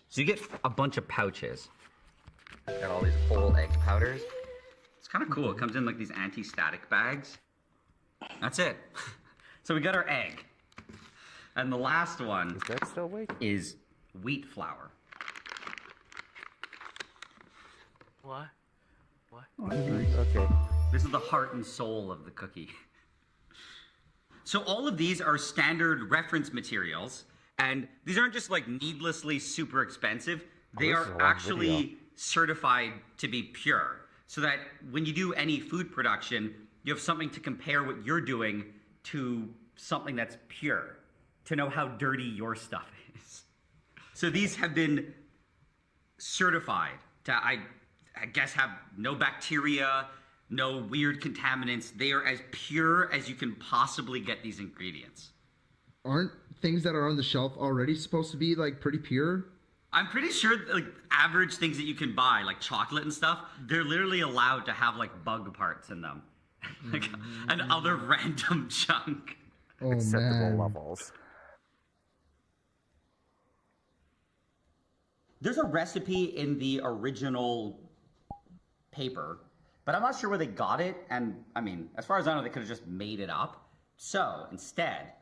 So you get a bunch of pouches. Got all these whole egg powders. It's kind of cool. It comes in like these anti-static bags. That's it. So we got our egg. And the last one is wheat flour. What? What? okay. This is the heart and soul of the cookie. So all of these are standard reference materials, and these aren't just like needlessly super expensive. They this is a are long actually video. certified to be pure, so that when you do any food production, you have something to compare what you're doing to something that's pure, to know how dirty your stuff is. So these have been certified to, I guess, have no bacteria, no weird contaminants. They are as pure as you can possibly get these ingredients. Aren't things that are on the shelf already supposed to be like pretty pure? I'm pretty sure like average things that you can buy, like chocolate and stuff, they're literally allowed to have like bug parts in them. Like, and other random junk. Oh, man. levels. There's a recipe in the original paper, but I'm not sure where they got it. And I mean, as far as I know, they could have just made it up. So instead,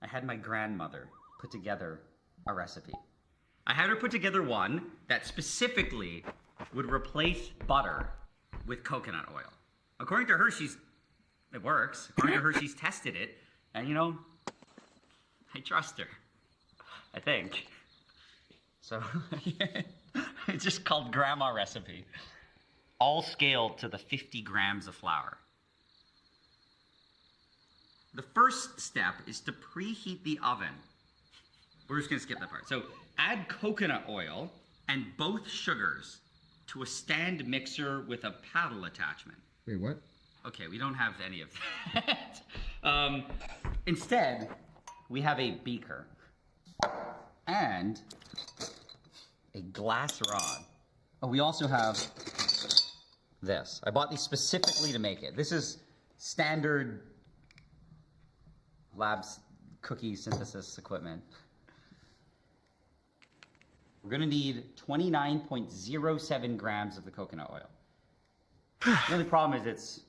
I had my grandmother put together a recipe. I had her put together one that specifically would replace butter with coconut oil. According to her, it works. According to her, she's tested it. And you know, I trust her. I think. So, it's just called Grandma Recipe. all scaled to the 50 grams of flour. The first step is to preheat the oven. We're just gonna skip that part. So add coconut oil and both sugars to a stand mixer with a paddle attachment. Wait, what? Okay, we don't have any of that. Instead, we have a beaker and a glass rod. Oh, we also have this. I bought these specifically to make it. This is standard labs cookie synthesis equipment. We're gonna need 29.07 grams of the coconut oil. The only problem is it's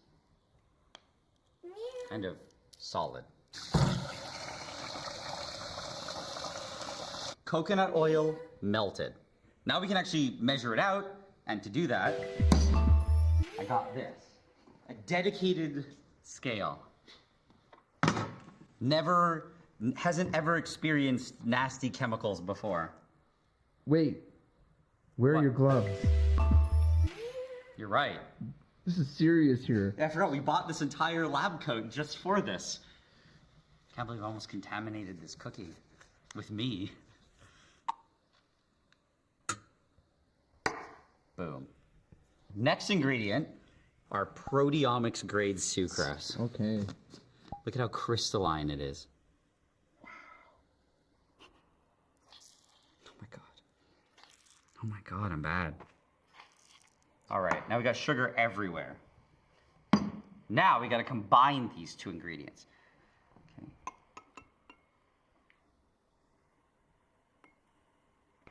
kind of solid. Coconut oil melted. Now we can actually measure it out, and to do that, I got this. A dedicated scale. Hasn't ever experienced nasty chemicals before. Wait, where are your gloves? You're right. This is serious here. I forgot we bought this entire lab coat just for this. Can't believe I almost contaminated this cookie with me. Boom. Next ingredient are proteomics grade sucrose. Okay. Look at how crystalline it is. Oh my god. Oh my god, I'm bad. All right, now we got sugar everywhere. Now we got to combine these two ingredients.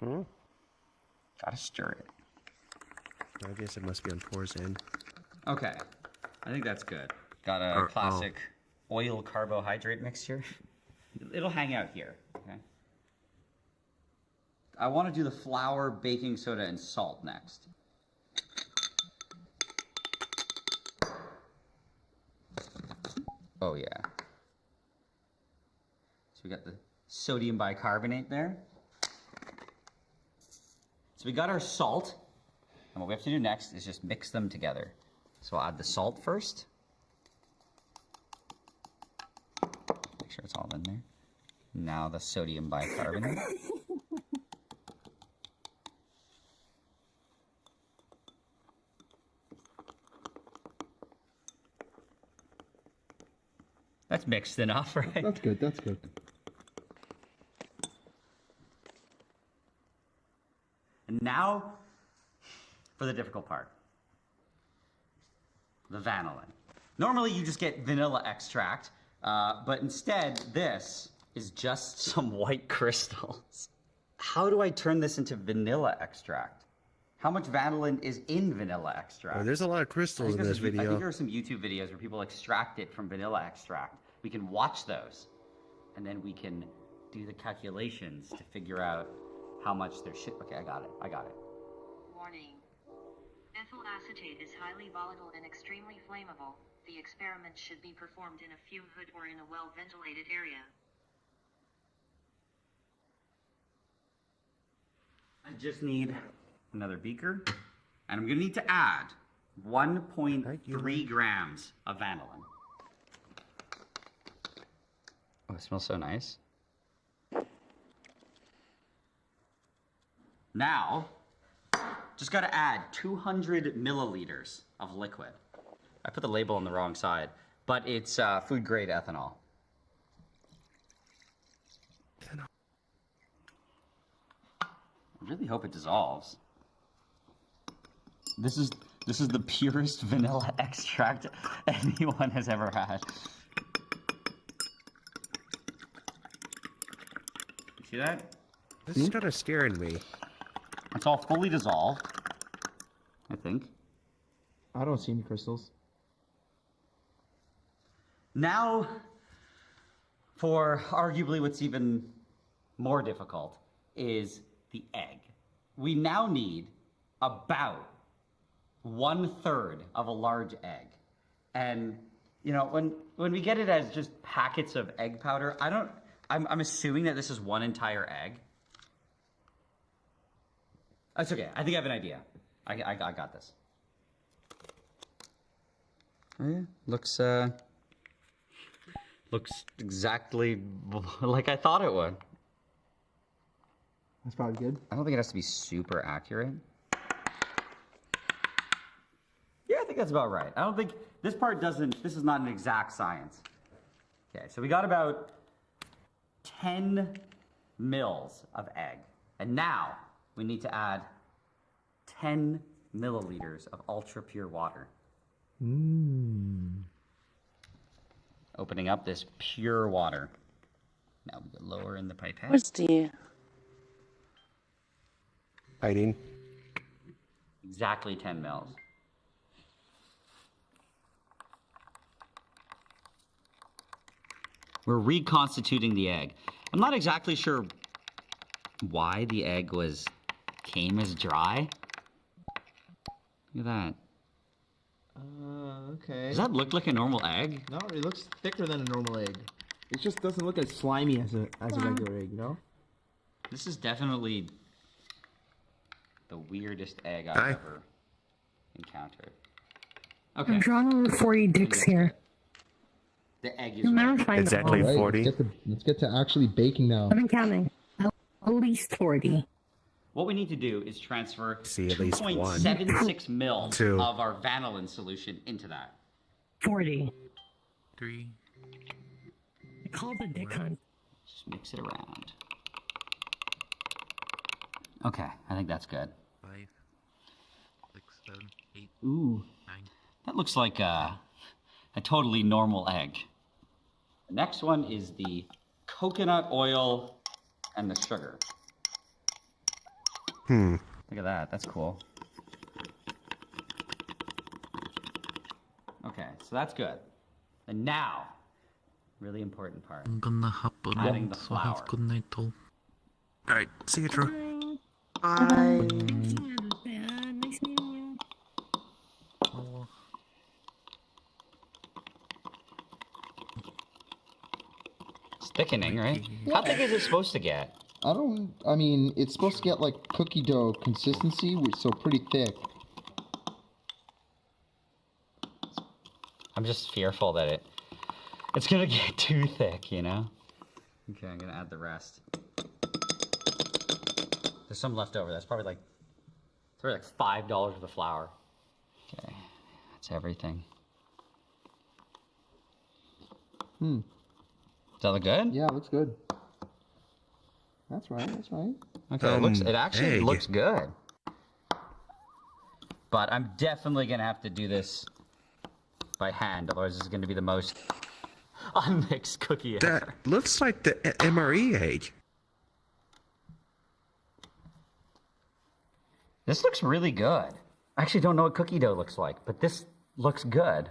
Okay. Gotta stir it. I guess it must be on pours in. Okay, I think that's good. Got a classic oil carbohydrate mixture. It'll hang out here, okay? I want to do the flour, baking soda, and salt next. Oh yeah. So we got the sodium bicarbonate there. So we got our salt, and what we have to do next is just mix them together. So I'll add the salt first. Make sure it's all in there. Now the sodium bicarbonate. That's mixed enough, right? That's good, that's good. And now for the difficult part. The vanillin. Normally you just get vanilla extract, but instead this is just some white crystals. How do I turn this into vanilla extract? How much vanillin is in vanilla extract? Oh, there's a lot of crystals in this I video. think there are some YouTube videos where people extract it from vanilla extract. We can watch those, and then we can do the calculations to figure out how much there's shit. Okay, I got it. Warning. Ethyl acetate is highly volatile and extremely flammable. The experiment should be performed in a fume hood or in a well-ventilated area. I just need another beaker, and I'm gonna need to add 1.3 grams of vanillin. Oh, it smells so nice. Now, just gotta add 200 milliliters of liquid. I put the label on the wrong side, but it's food grade ethanol. I really hope it dissolves. This is the purest vanilla extract anyone has ever had. You see that? This is kind of scaring me. It's all fully dissolved, I think. I don't see any crystals. Now, for arguably what's even more difficult is the egg. We now need about 1/3 of a large egg. And, you know, when we get it as just packets of egg powder, I'm assuming that this is one entire egg. That's okay. I think I have an idea. I got this. Oh yeah, looks exactly like I thought it would. That's probably good. I don't think it has to be super accurate. Yeah, I think that's about right. I don't think this part doesn't. This is not an exact science. Okay, so we got about 10 mils of egg, and now we need to add 10 milliliters of ultra pure water. Opening up this pure water. Now we go lower in the pipette. Where's the hiding? Exactly 10 mils. We're reconstituting the egg. I'm not exactly sure why the egg came as dry. Look at that. Okay. Does that look like a normal egg? No, it looks thicker than a normal egg. It just doesn't look as slimy as a regular egg, you know? This is definitely the weirdest egg I've ever encountered. Okay. I'm drawing 40 dicks here. The egg is Remember, find exactly them all. 40. Let's get to actually baking now. I've been counting. At least 40. What we need to do is transfer See at least 2.76 mils Two. of our vanillin solution into that. 40. 3. I called the dick hunt. Just mix it around. Okay, I think that's good. 5, 6, 7, 8. Ooh. 9. That looks like a totally normal egg. The next one is the coconut oil and the sugar. Look at that, that's cool. Okay, so that's good. And now, really important part. I'm gonna hop on, Adding the so have flour. good night all. Alright, see you, Drew. Bye. Nice meeting you. Oh, It's thickening, right? How thick is it supposed to get? I mean, it's supposed to get like cookie dough consistency, so pretty thick. I'm just fearful that it's gonna get too thick, you know? Okay, I'm gonna add the rest. There's some left over. That's probably like $5 worth of flour. Okay, that's everything. Does that look good? Yeah, it looks good. That's right, that's right. Okay, it actually egg. looks good. But I'm definitely gonna have to do this by hand, otherwise this is gonna be the most unmixed cookie ever. That looks like the MRE egg. This looks really good. I actually don't know what cookie dough looks like, but this looks good.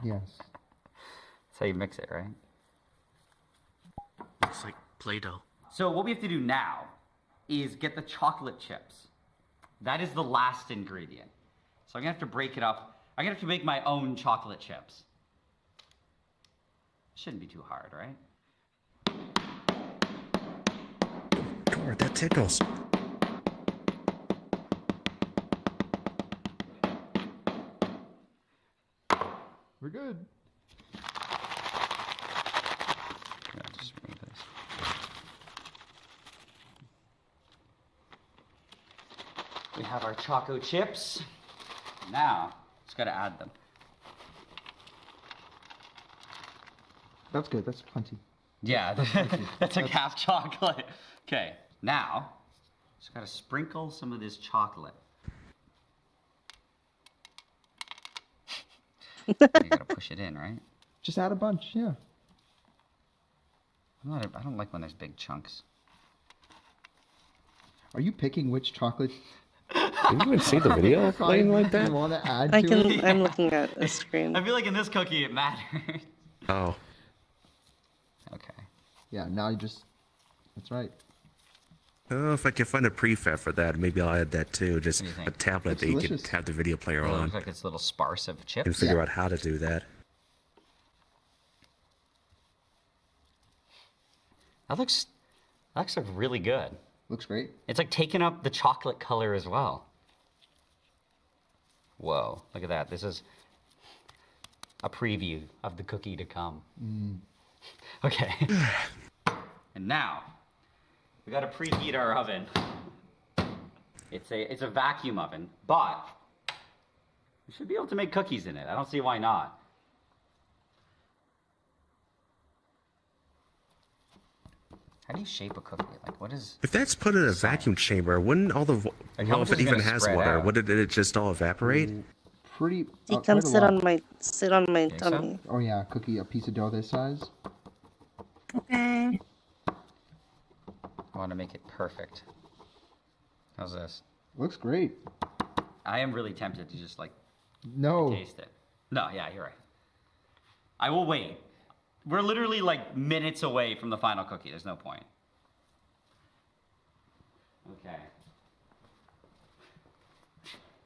Yes. That's how you mix it, right? looks like Play-Doh. So what we have to do now is get the chocolate chips. That is the last ingredient. So I'm gonna have to break it up. I'm gonna have to make my own chocolate chips. Shouldn't be too hard, right? God, that tickles. We're good. Just remove this. We have our choco chips. Now, just gotta add them. That's good. That's plenty. Yeah, that's like half chocolate. Okay, now, just gotta sprinkle some of this chocolate. You gotta push it in, right? Just add a bunch, yeah. I don't like when there's big chunks. Are you picking which chocolate? Did you even see the video playing like that? You want to add I to can. it? I'm looking at a screen. I feel like in this cookie it matters. Oh. Okay. Yeah, now you just... That's right. Oh, if I can find a prefab for that, maybe I'll add that too. Just What do you think? a tablet Looks that you delicious. can have the video player Well, it on looks like it's a little sparse of and chips. figure out how to do that. That looks like really good. Looks great. It's like taking up the chocolate color as well. Whoa, look at that. This is a preview of the cookie to come. Okay. And now, we gotta preheat our oven. It's a vacuum oven, but we should be able to make cookies in it. I don't see why not. How do you shape a cookie? Like, what is... If that's put in a vacuum chamber, wouldn't all the... Like, how well, much if it is it even gonna has spread water, out? wouldn't it just all evaporate? Pretty. You quite can a sit lot. on my tummy. Oh yeah, cookie, a piece of dough this size. Okay. I want to make it perfect. How's this? Looks great. I am really tempted to just, like, No. taste it. No, yeah, you're right. I will wait. We're literally, like, minutes away from the final cookie. There's no point. Okay.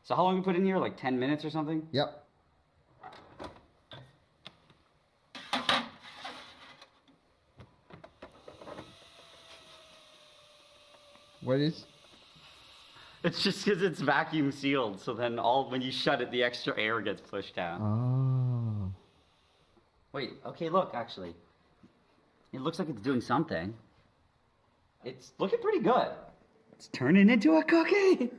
So how long we put in here? Like 10 minutes or something? Yep. What is? It's just because it's vacuum sealed, so then when you shut it, the extra air gets pushed out. Oh. Wait, okay, look, actually. It looks like it's doing something. It's looking pretty good. It's turning into a cookie.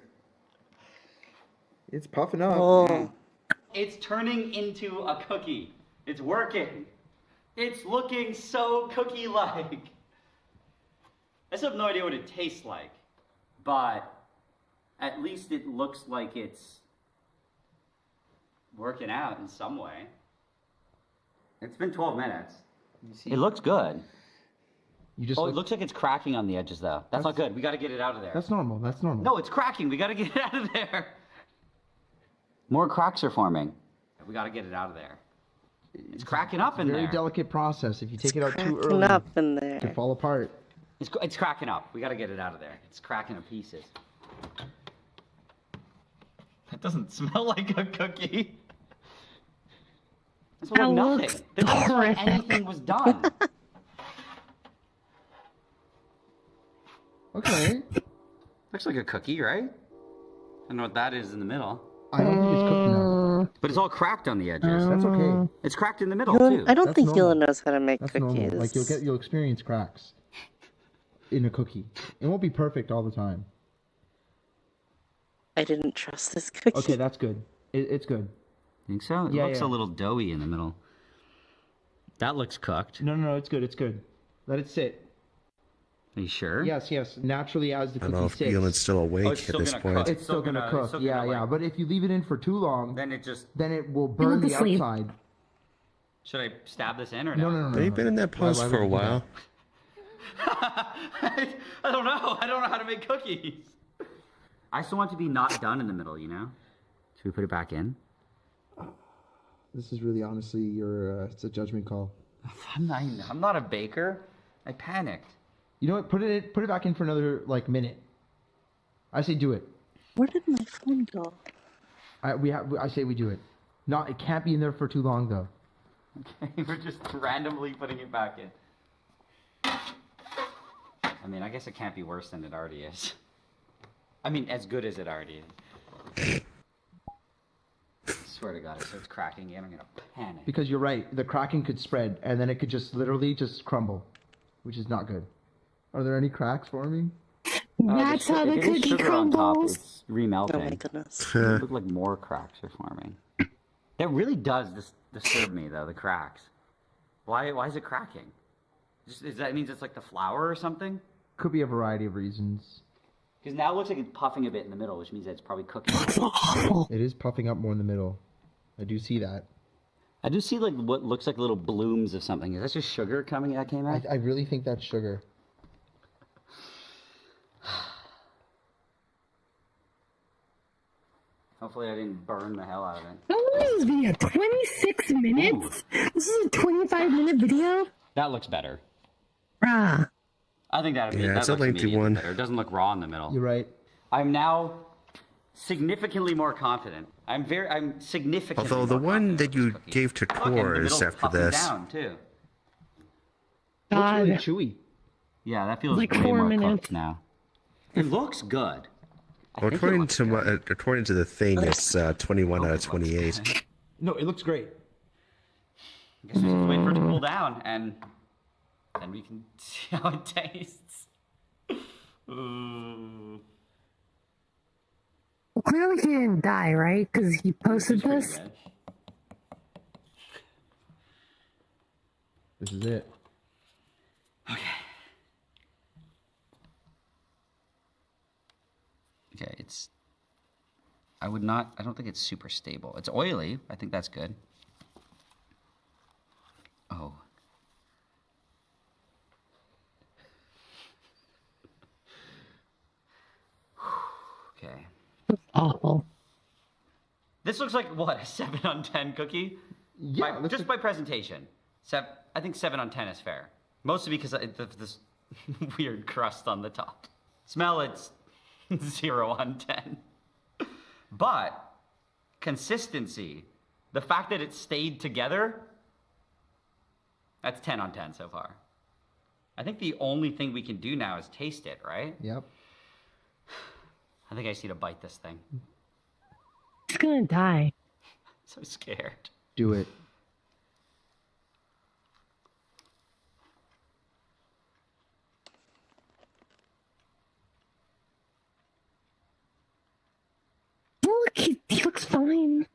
It's puffing up. Oh. It's turning into a cookie. It's working. It's looking so cookie-like. I still have no idea what it tastes like, but at least it looks like it's working out in some way. It's been 12 minutes. It looks good. You just. Oh, it looks like it's cracking on the edges, though. That's not good. We got to get it out of there. That's normal. That's normal. No, it's cracking. We got to get it out of there. More cracks are forming. We got to get it out of there. It's cracking up in there. Very delicate process. If you take it out too Cracking early, up in it there. can fall apart. It's cracking up. We got to get it out of there. It's cracking to pieces. That doesn't smell like a cookie. That's like nothing. That doesn't smell like anything was done. Okay. Looks like a cookie, right? I don't know what that is in the middle. I don't think it's cooked enough. But it's all cracked on the edges. That's okay. It's cracked in the middle, too. I don't That's think normal. Hila knows how to make That's cookies. normal. Like you'll experience cracks in a cookie. It won't be perfect all the time. I didn't trust this cookie. Okay, that's good. It's good. Think so? It Yeah, looks yeah. a little doughy in the middle. That looks cooked. No, it's good. It's good. Let it sit. Are you sure? Yes. Naturally, as the I don't cookie know if sits, Keelan's still awake it's at still this gonna point. cook. it's still gonna cook. still Yeah. like- But if you leave it in for too long, Then it just... then it will burn to the sleep. outside. Should I stab this in or No. They've been in that pose Why for a would you do while. I don't know. I don't know how to make cookies. I still want it to be not done in the middle, you know? Should we put it back in? This is really honestly it's a judgment call. I'm not a baker. I panicked. You know what? Put it back in for another minute. I say do it. Where did my phone go? I say we do it. It can't be in there for too long though. Okay, we're just randomly putting it back in. I mean, I guess it can't be worse than it already is. I mean, as good as it already is. I swear to God, it starts cracking again, I'm gonna panic. Because you're right, the cracking could spread and then it could just literally just crumble, which is not good. Are there any cracks forming? That's how the cookie sugar on top. crumbles. It's remelting. Oh my goodness. It look like more cracks are forming. That really does disturb me, though, the cracks. Why is it cracking? That means it's like the flour or something? Could be a variety of reasons. Because now it looks like it's puffing a bit in the middle, which means that it's probably cooking. It is puffing up more in the middle. I do see that. I do see like what looks like little blooms of something. Is that just sugar that came out? I really think that's sugar. Hopefully I didn't burn the hell out of it. How long is this video? 26 minutes? This is a 25-minute video? That looks better. Bruh. I think that Yeah, that it's a looks lengthy immediately one. better. It doesn't look raw in the middle. You're right. I'm now significantly more confident. I'm significantly Although the more one confident that with you this cookie. gave to Look, and the Cores middle's after puffing this. down, too. Looks really chewy. Yeah, that feels Like way 4 more minutes. cooked now. It looks good. Well, according to the thing, it's 21 out of 28. No, it looks great. I guess we just wait for it to cool down, and then we can see how it tastes. Ooh. Well, clearly he didn't die, right? Because he posted this. This is it. Okay, it's... I don't think it's super stable. It's oily. I think that's good. Oh. Okay. Awful. This looks like, what, a 7 on 10 cookie? Yeah. Just by presentation. I think 7 on 10 is fair. Mostly because of this weird crust on the top. Smell, it's 0 on 10. But consistency, the fact that it stayed together, that's 10 on 10 so far. I think the only thing we can do now is taste it, right? Yep. I think I just need to bite this thing. It's gonna die. So scared. Do it. Look, he looks fine.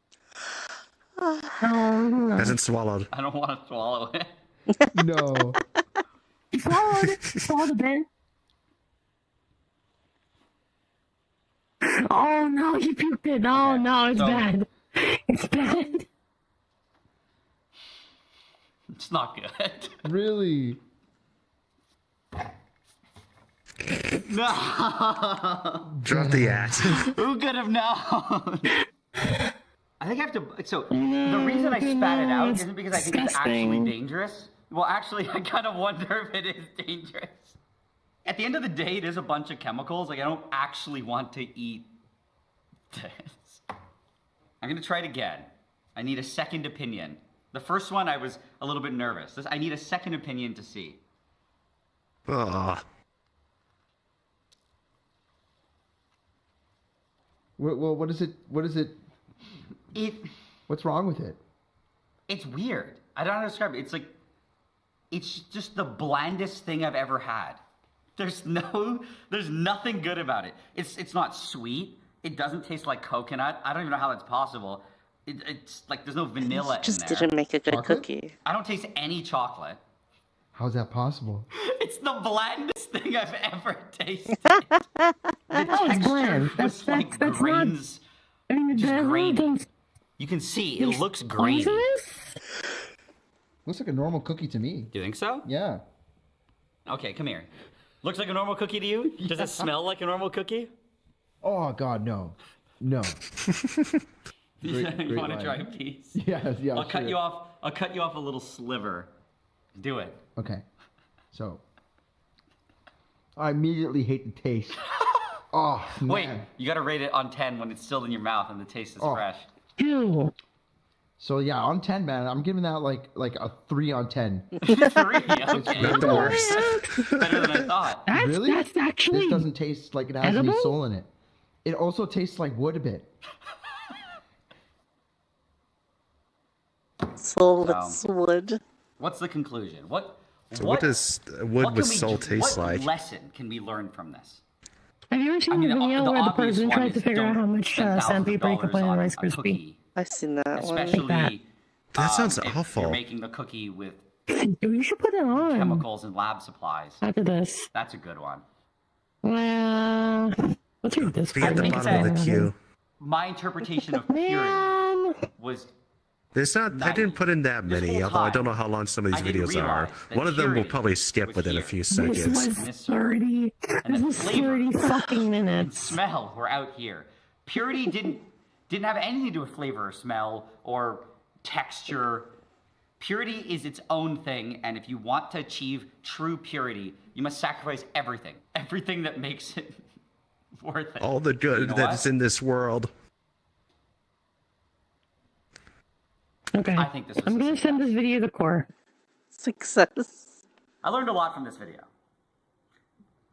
Hasn't swallowed. I don't want to swallow it. No. He swallowed a bit. Oh no, he puked it. Oh no, it's bad. It's bad. It's not good. Really? No. Drop the axe. Who could have known? I think I have to. So the reason I spat it out isn't because I think it's actually dangerous. Well, actually, I kind of wonder if it is dangerous. At the end of the day, it is a bunch of chemicals. Like, I don't actually want to eat this. I'm gonna try it again. I need a second opinion. The first one, I was a little bit nervous. I need a second opinion to see. Ugh. Well, what is it? What is it? What's wrong with it? It's weird. I don't know how to describe it. It's like, it's just the blandest thing I've ever had. There's nothing good about it. It's not sweet. It doesn't taste like coconut. I don't even know how that's possible. It's like there's no vanilla in there. Just didn't make a good cookie. I don't taste any chocolate. How's that possible? It's the blandest thing I've ever tasted. That was bland. That's grains. Not. I mean, Just grainy. things. You can see it looks grainy. Looks like a normal cookie to me. Do you think so? Yeah. Okay, come here. Looks like a normal cookie to you? Does it smell like a normal cookie? Oh God, no, no. You want to try a piece? Yeah, yeah. I'll cut you off. I'll cut you off a little sliver. Do it. Okay. So, I immediately hate the taste. Oh man. Wait, you gotta rate it on 10 when it's still in your mouth and the taste is fresh. Ew. So yeah, on 10, man, I'm giving that like a 3 on 10. 3, okay. Not the worst. Better than I thought. Really? That's actually This doesn't taste like it has any edible? soul in it. It also tastes like wood a bit. Soulless wood. What's the conclusion? So what does wood with soul taste like? What lesson can we learn from this? Have you ever seen the video where the person tries to figure out how much sandpaper you can put in a Rice Krispie? I've seen that Especially, one. That sounds if awful. You're making the cookie with You should put it on. chemicals and lab supplies. After this. That's a good one. What's your Be at the bottom of the queue. My interpretation of purity was There's not. I didn't put in that many, although I don't know how long some of these videos are. One of them will probably skip within a few seconds. This was 30. This was 30 fucking minutes. Smell were out here. Purity didn't have anything to do with flavor or smell or texture. Purity is its own thing, and if you want to achieve true purity, you must sacrifice everything. Everything that makes it worth it. All the good You know that's what? in this world. Okay. I think this was I'm gonna send this video to Core. Success. I learned a lot from this video.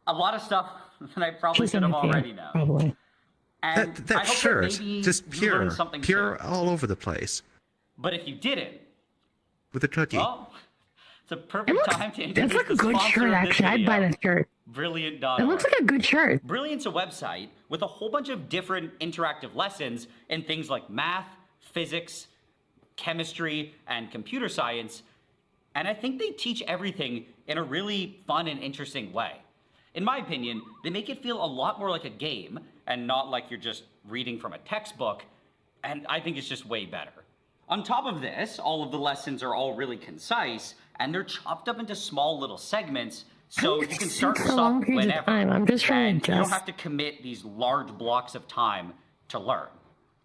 A lot of stuff that I probably She's should have in the queue, already known. Probably. And That I hope shirt, that maybe just you learned pure, something pure too. all over the place But if you didn't, with a cookie. well, it's a perfect time to That's introduce like a the good sponsor shirt, of this actually. I'd buy video, that shirt. Brilliant.org. It looks like a good shirt. Brilliant's a website with a whole bunch of different interactive lessons in things like math, physics, chemistry, and computer science. And I think they teach everything in a really fun and interesting way. In my opinion, they make it feel a lot more like a game and not like you're just reading from a textbook. And I think it's just way better. On top of this, all of the lessons are all really concise and they're chopped up into small little segments so you can start and For long stop periods of whenever. time. I'm just trying And to you don't adjust. have to commit these large blocks of time to learn.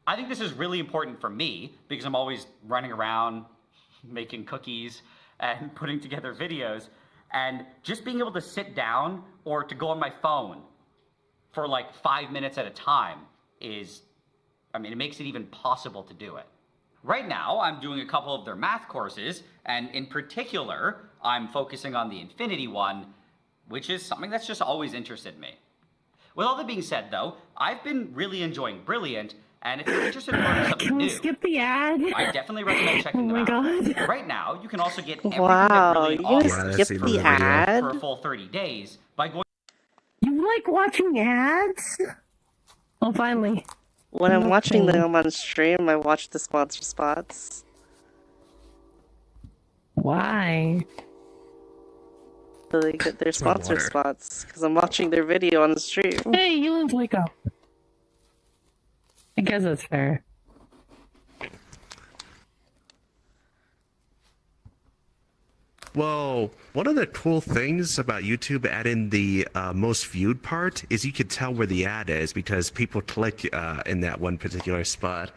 I think this is really important for me because I'm always running around making cookies and putting together videos, and just being able to sit down or to go on my phone for like 5 minutes at a time is, I mean, it makes it even possible to do it. Right now, I'm doing a couple of their math courses, and in particular, I'm focusing on the infinity one, which is something that's just always interested me. With all that being said, though, I've been really enjoying Brilliant, and if you're interested in learning something Can we new, skip the ad? I definitely recommend checking them Oh my out. God. Right now, you can also get everything Wow, that Brilliant you gonna offers skip for the free ad? for a full 30 days by going. You like watching ads? Oh, finally. When I'm watching Okay. them on stream, I watch the sponsor spots. Why? So they get their my sponsor water. spots, because I'm watching their video on the stream. Hey, you and wake up. I guess that's fair. Well, one of the cool things about YouTube adding the most viewed part is you can tell where the ad is because people click in that one particular spot.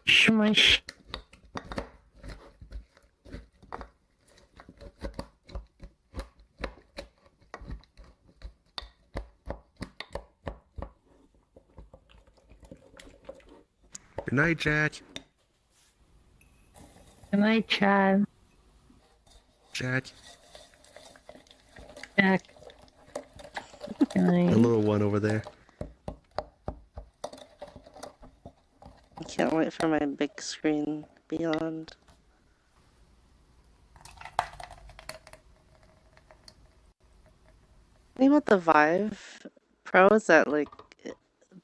Shmush. Good night, Jack. Good night, Chad. Jack. Jack. Good night. The little one over there. I can't wait for my big screen beyond. The thing about the Vive Pro is that, like,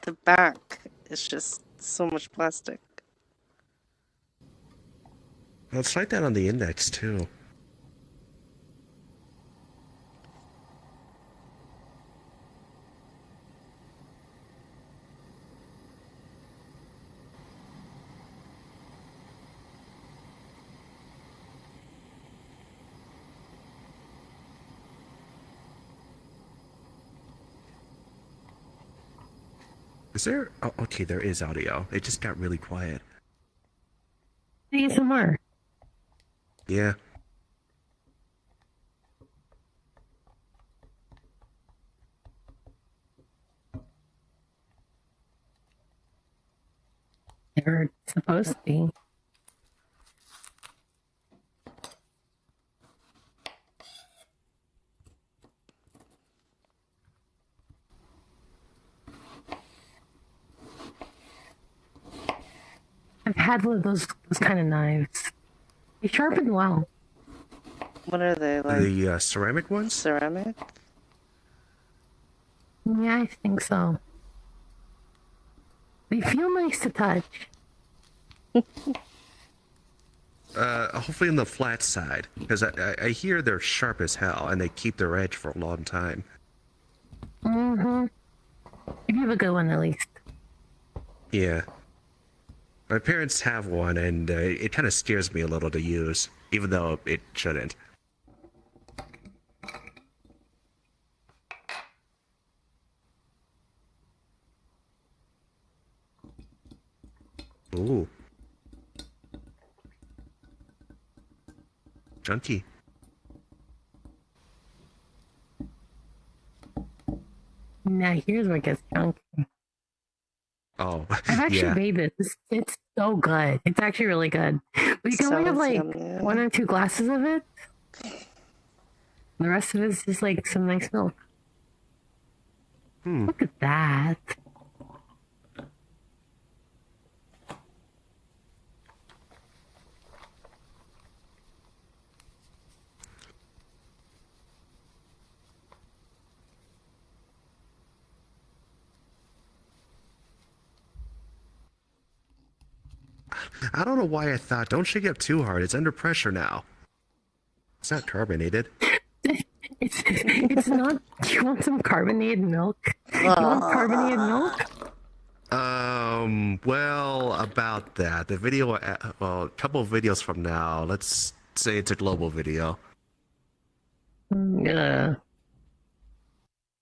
the back is just so much plastic. Well, it's like that on the Index, too. Is there? Oh, okay, there is audio. It just got really quiet. ASMR. Yeah. They're supposed to be. I've had one of those kind of knives. They sharpen well. What are they, like? The ceramic ones? Ceramic? Yeah, I think so. They feel nice to touch. Hopefully on the flat side, because I hear they're sharp as hell and they keep their edge for a long time. Mm-hmm. You have a good one at least. Yeah. My parents have one, and it kind of scares me a little to use, even though it shouldn't. Ooh. Junky. Now here's what gets chunky. Oh, I've actually yeah. made this. It's so good. It's actually really good. But you can only have like 1 or 2 glasses of it. The rest of it is just like some nice milk. Look at that. I don't know why I thought, don't shake it up too hard. It's under pressure now. It's not carbonated. It's not. You want some carbonated milk? You want carbonated milk? Well, about that. The video, well, a couple of videos from now, let's say it's a global video. Yeah.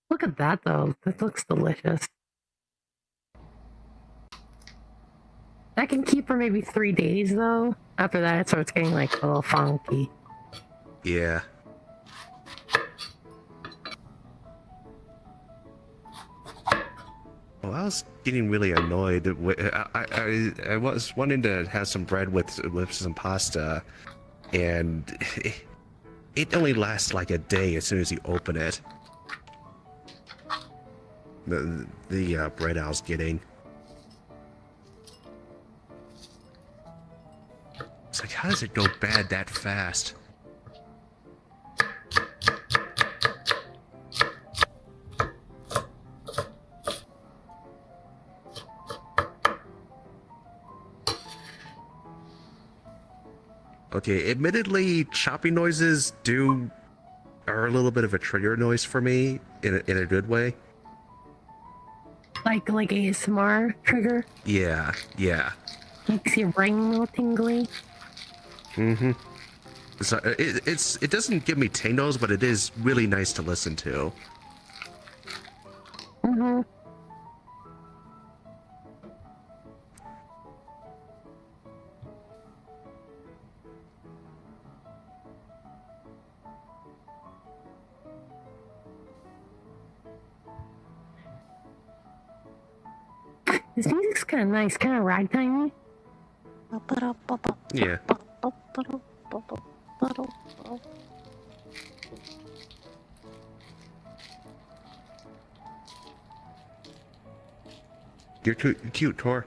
Look at that though. This looks delicious. That can keep for maybe 3 days though. After that, it starts getting like a little funky. Yeah. Well, I was getting really annoyed. I was wanting to have some bread with some pasta, and it only lasts like a day as soon as you open it. The bread I was getting. It's like, how does it go bad that fast? Okay, admittedly, chopping noises are a little bit of a trigger noise for me in a good way. Like ASMR trigger. Yeah, yeah. Makes your brain all tingly. Mm-hmm. So it doesn't give me tingles, but it is really nice to listen to. Mm-hmm. This music's kind of nice, kind of ragtimey. Yeah. You're too cute, Tor.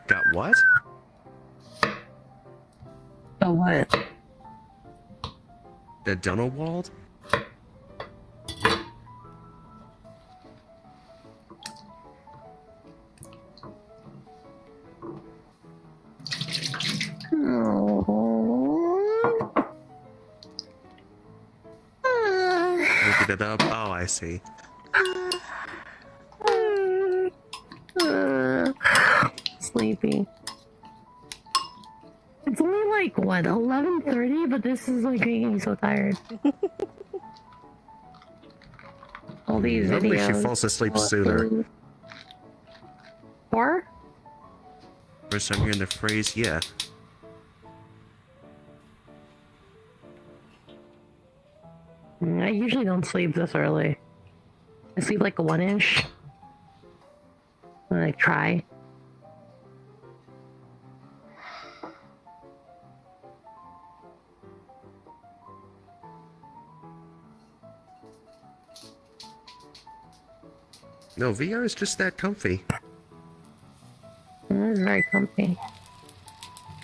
Got what? The what? The Dunelwald? Looking it up. Oh, I see. Sleepy. It's only like what, 11:30, but this is like making me so tired. All these Normally videos. she falls asleep sooner. Or? First time hearing the phrase, yeah. I usually don't sleep this early. I sleep like a 1-ish. When I try. No, VR is just that comfy. It is very comfy.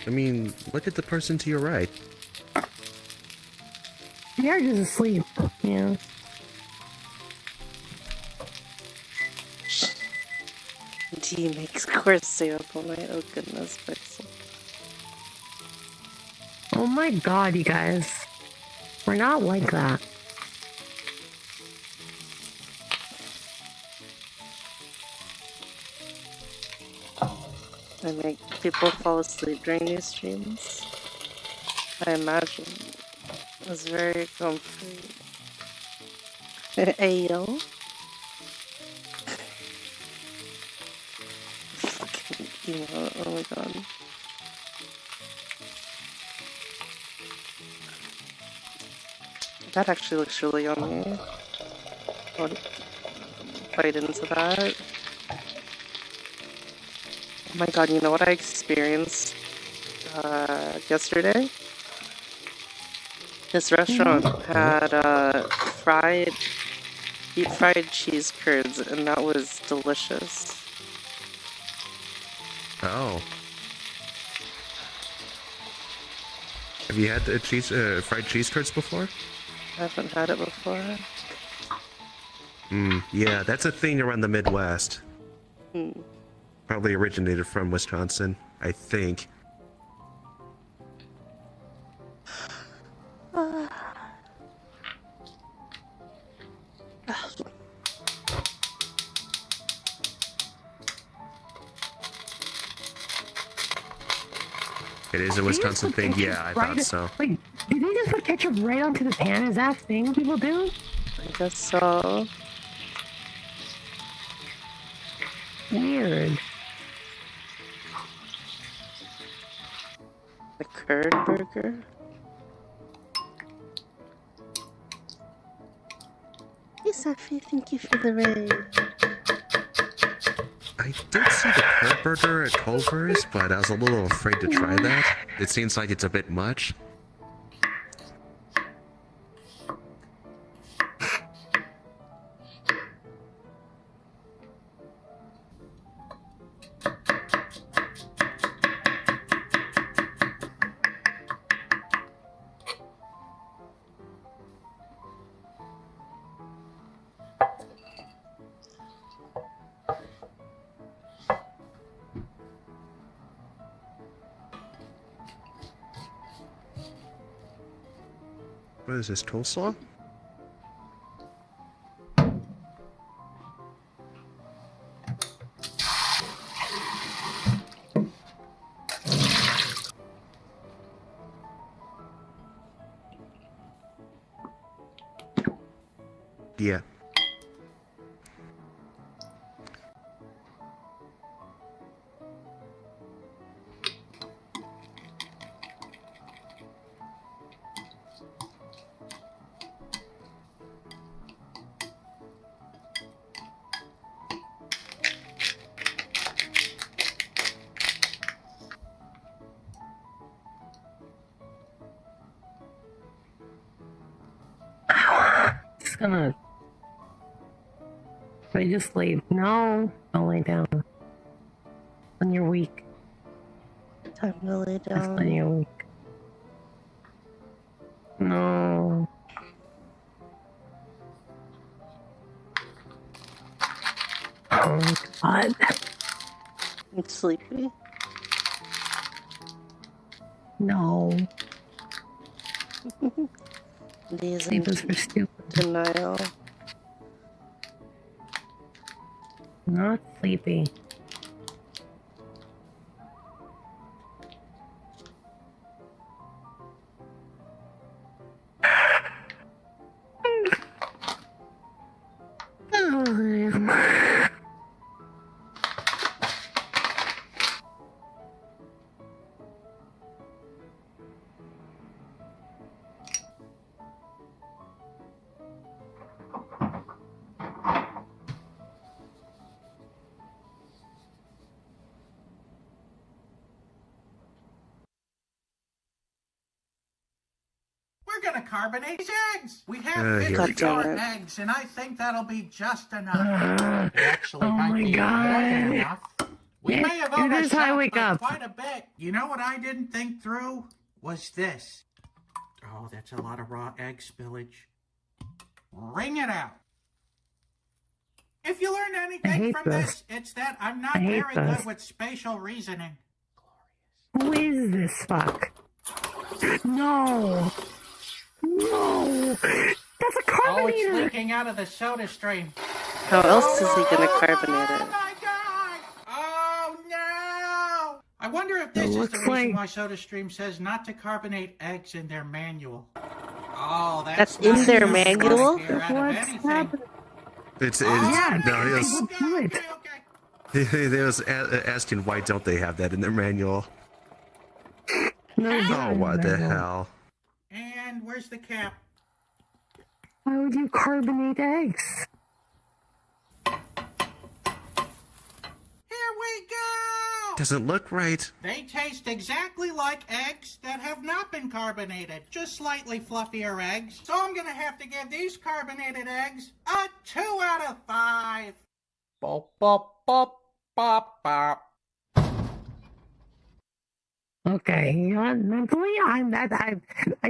I mean, look at the person to your right. You're just asleep, yeah. D makes course sample night. Oh goodness, Pixel. Oh my god, you guys. We're not like that. I make people fall asleep during these streams. I imagine. It's very comfy. Ayo. Fucking emo. Oh my god. That actually looks really yummy. I would bite into that. Oh my god, you know what I experienced yesterday? This restaurant had deep fried cheese curds, and that was delicious. Oh. Have you had the fried cheese curds before? I haven't had it before. Yeah, that's a thing around the Midwest. Hmm. Probably originated from Wisconsin, I think. It is a Wisconsin thing? Yeah, I thought so. Wait, did they just put ketchup right onto the pan? Is that a thing people do? I guess so. Weird. The curd burger? Hey Safi, thank you for the raid. I did see the curd burger at Culver's, but I was a little afraid to try that. It seems like it's a bit much. What is this, coleslaw? Yeah. Just gonna. Should I just lay? No, don't lay down. When you're weak. Time to lay Just down. when you're weak. No. Oh my god. I'm sleepy. No. These Sleep is for stupid. denial. Not sleepy. We're gonna carbonate these eggs. We have here 50 we go. jar eggs, and I think that'll be just enough. Actually, Oh might my be God. more than enough. We Yeah, may have it is how I overshot wake by up. quite a bit. You know what I didn't think through was this. Oh, that's a lot of raw egg spillage. Wring it out. If you learn anything from this, it's that I'm not very good with spatial reasoning. Who is this fuck? No! No! That's a carbonator! Oh, it's leaking out of the soda stream. How else is he gonna carbonate it? Oh no! I wonder if this is the reason why SodaStream says not to carbonate eggs in their manual. Oh, That's in their manual? It's Yeah, no, do it. he was asking why don't they have that in their manual? No, Oh, what the hell? And where's the cap? Why would you carbonate eggs? Here we go! Doesn't look right. They taste exactly like eggs that have not been carbonated, just slightly fluffier eggs. So I'm gonna have to give these carbonated eggs a 2 out of 5. Bop, bop, bop, bop, bop. Okay, you know what? Mentally, I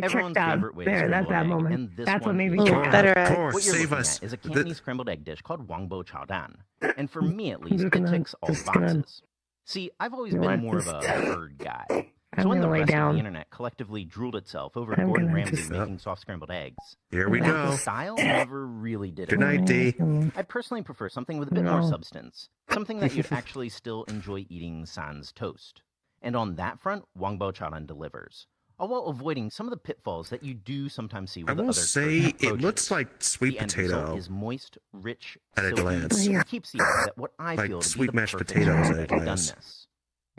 checked out. There, that's that moment. That's what made me check out. Better Of egg. course, What you're save looking us. at is a Cantonese scrambled egg dish called Wangbo Chaodan. And for me at least, just it gonna- ticks all just gonna- boxes. See, I've always You know been what, more of a just- bird guy. I'm So when the gonna lay rest of down. the internet collectively drooled itself over I'm Gordon gonna Ramsay just- making soft scrambled eggs, Here we that go. style never really did it. Good night, D. I personally prefer something with a bit more No. substance, something that you'd actually still enjoy eating sans toast. And on that front, Wangbo Chaodan delivers, all while avoiding some of the pitfalls that you do sometimes see with I will other say curtain it approaches. looks like sweet The end result potato is moist, rich, at a silky, glance. and keeps the eggs at what I Like feel to sweet be the mashed perfect potatoes level at of a glance. doneness.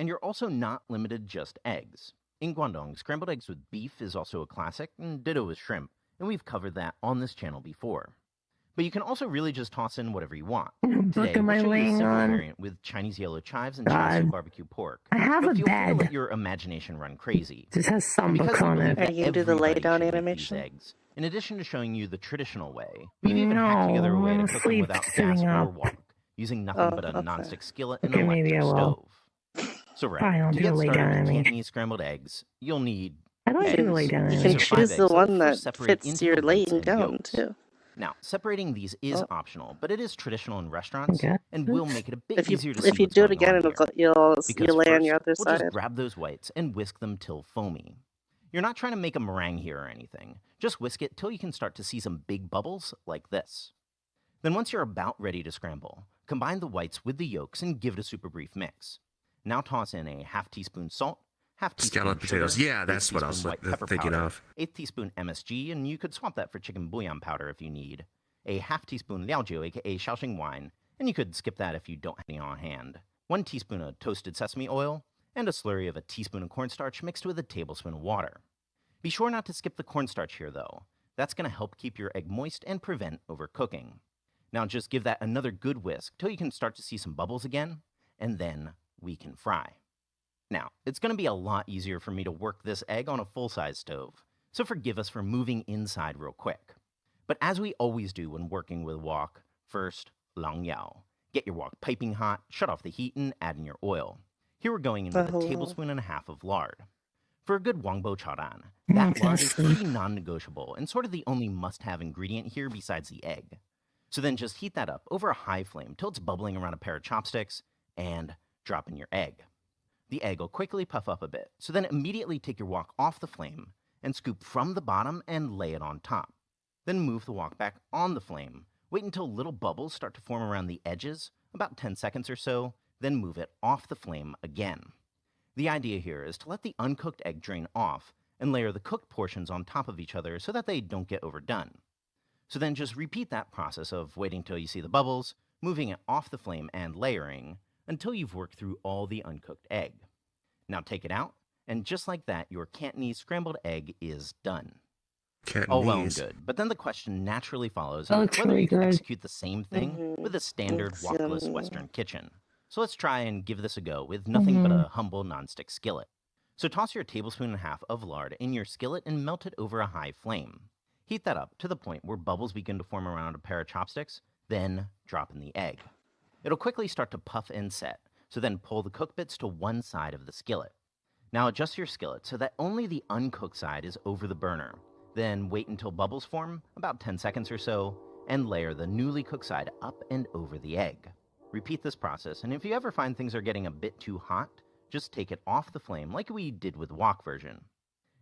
And you're also not limited just eggs. In Guangdong, scrambled eggs with beef is also a classic, and ditto with shrimp, and we've covered that on this channel before. But you can also really just toss in whatever you want. Today, am I we'll show you a laying simple on? variant with Chinese yellow chives and God. Chinese barbecue pork. I have but a feel free to bed. let your imagination run crazy. Just has some Because book we on believe it. that Are you gonna do the everybody lay down should eat these animation? eggs. In addition to showing you the traditional way, we've even hacked together a way No, to I'm cook them asleep, without gas sitting or up. wok, using nothing Oh, but a okay. nonstick skillet Okay, and maybe electric I will. stove. So Fine, I'll to do get the lay started down with animation. Cantonese scrambled eggs, you'll need I don't do the lay eggs. down You These can are animation. five choose the eggs one that that separate fits into your the whites laying and down yolks. too. Now, separating these is Oh. optional, but it is traditional in restaurants Okay. and will make it a bit If you easier to see if you what's do it going again, on it'll here. go, you'll Because lay on first, your other we'll side. just grab those whites and whisk them till foamy. You're not trying to make a meringue here or anything. Just whisk it till you can start to see some big bubbles like this. Then once you're about ready to scramble, combine the whites with the yolks and give it a super brief mix. Now toss in a half teaspoon salt, half teaspoon Scalloped potatoes. sugar, Yeah, that's what I was teaspoon white pepper thinking powder, of. 1/8 teaspoon MSG, and you could swap that for chicken bouillon powder if you need. A half teaspoon liaojiu, aka Shaoxing wine, and you could skip that if you don't have any on hand. 1 teaspoon of toasted sesame oil, and a slurry of a teaspoon of cornstarch mixed with a tablespoon of water. Be sure not to skip the cornstarch here though. That's going to help keep your egg moist and prevent overcooking. Now just give that another good whisk till you can start to see some bubbles again, and then we can fry. Now, it's going to be a lot easier for me to work this egg on a full-size stove, so forgive us for moving inside real quick. But as we always do when working with wok, first, lang yao. Get your wok piping hot, shut off the heat, and add in your oil. Here we're going in with a tablespoon and a half of lard. For a good Wangbo Chaodan, that lard is pretty non-negotiable and sort of the only must-have ingredient here besides the egg. So then just heat that up over a high flame till it's bubbling around a pair of chopsticks, and drop in your egg. The egg will quickly puff up a bit, so then immediately take your wok off the flame and scoop from the bottom and lay it on top. Then move the wok back on the flame. Wait until little bubbles start to form around the edges, about 10 seconds or so, then move it off the flame again. The idea here is to let the uncooked egg drain off and layer the cooked portions on top of each other so that they don't get overdone. So then just repeat that process of waiting till you see the bubbles, moving it off the flame and layering until you've worked through all the uncooked egg. Now take it out, and just like that, your Cantonese scrambled egg is done. All well and Cantonese. good, but then the question naturally follows That on looks whether really you can good. execute the same thing with a standard Looks wokless yummy. Western kitchen. So let's try and give this a go with nothing but a humble nonstick skillet. So toss your tablespoon and a half of lard in your skillet and melt it over a high flame. Heat that up to the point where bubbles begin to form around a pair of chopsticks, then drop in the egg. It'll quickly start to puff and set, so then pull the cooked bits to one side of the skillet. Now adjust your skillet so that only the uncooked side is over the burner. Then wait until bubbles form, about 10 seconds or so, and layer the newly cooked side up and over the egg. Repeat this process, and if you ever find things are getting a bit too hot, just take it off the flame like we did with the wok version.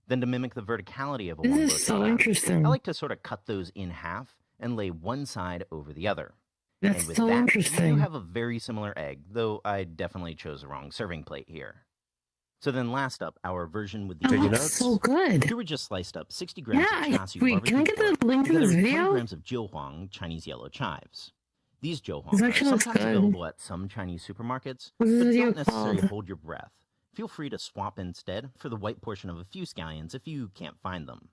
Then to mimic the verticality of a wombo This is so interesting. I like to sort of cut those in half and lay one side over the other. That's and with so that, interesting. you have a very similar egg, though I definitely chose the wrong serving plate here. So then last up, our version with the That looks so good. You were just sliced up 60 grams Yeah, of chassis wait, can I get the link to together this with video? 20 grams of jiuhuang, Chinese yellow chives. These jiuhuang This are actually looks sometimes good. available at some Chinese supermarkets, What's this but video don't necessarily called? hold your breath. Feel free to swap instead for the white portion of a few scallions if you can't find them.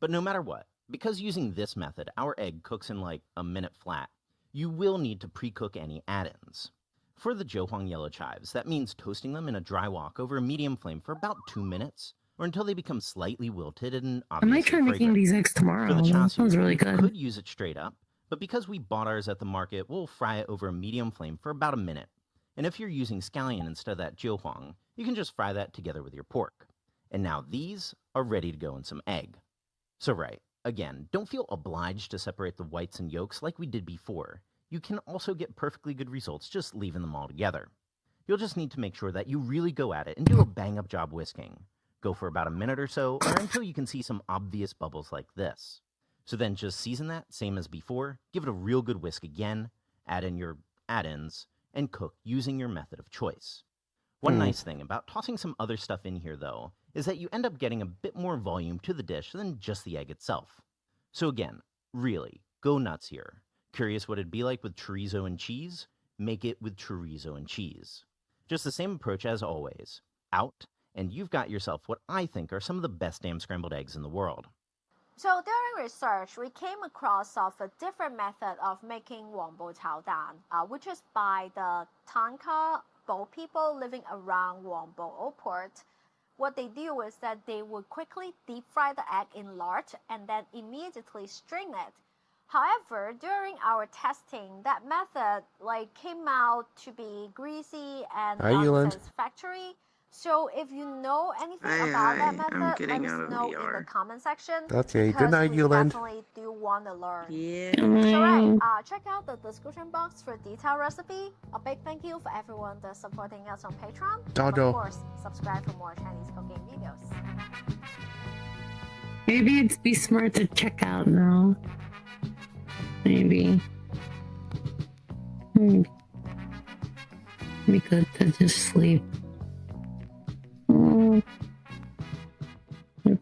But no matter what, because using this method, our egg cooks in like a minute flat, you will need to pre-cook any add-ins. For the jiuhuang yellow chives, that means toasting them in a dry wok over a medium flame for about 2 minutes, or until they become slightly wilted and I obviously might try making fragrant. these eggs tomorrow. For the That chassis, sounds really you good. could use it straight up, but because we bought ours at the market, we'll fry it over a medium flame for about a minute. And if you're using scallion instead of that jiuhuang, you can just fry that together with your pork. And now these are ready to go in some egg. So right, again, don't feel obliged to separate the whites and yolks like we did before. You can also get perfectly good results just leaving them all together. You'll just need to make sure that you really go at it and do a bang-up job whisking. Go for about a minute or so, or until you can see some obvious bubbles like this. So then just season that, same as before, give it a real good whisk again, add in your add-ins, and cook using your method of choice. One nice thing about tossing some other stuff in here, though, is that you end up getting a bit more volume to the dish than just the egg itself. So again, really, go nuts here. Curious what it'd be like with chorizo and cheese? Make it with chorizo and cheese. Just the same approach as always. Out, and you've got yourself what I think are some of the best damn scrambled eggs in the world. So during research, we came across of a different method of making Wangbo Chao Dan, which is by the Tanka Bo people living around Wangbo Old Port. What they do is that they would quickly deep fry the egg in lard and then immediately strain it. However, during our testing, that method came out to be greasy and unsatisfactory. So if you know anything about that method, let us know in the comment section. Okay, because good night, we Yuland. definitely do want to learn. Yeah. So right, check out the description box for detailed recipe. A big thank you for everyone that's supporting us on Patreon. And Dodo. of course, subscribe for more Chinese cooking videos. Maybe it'd be smart to check out now. Maybe. Be good to just sleep. You're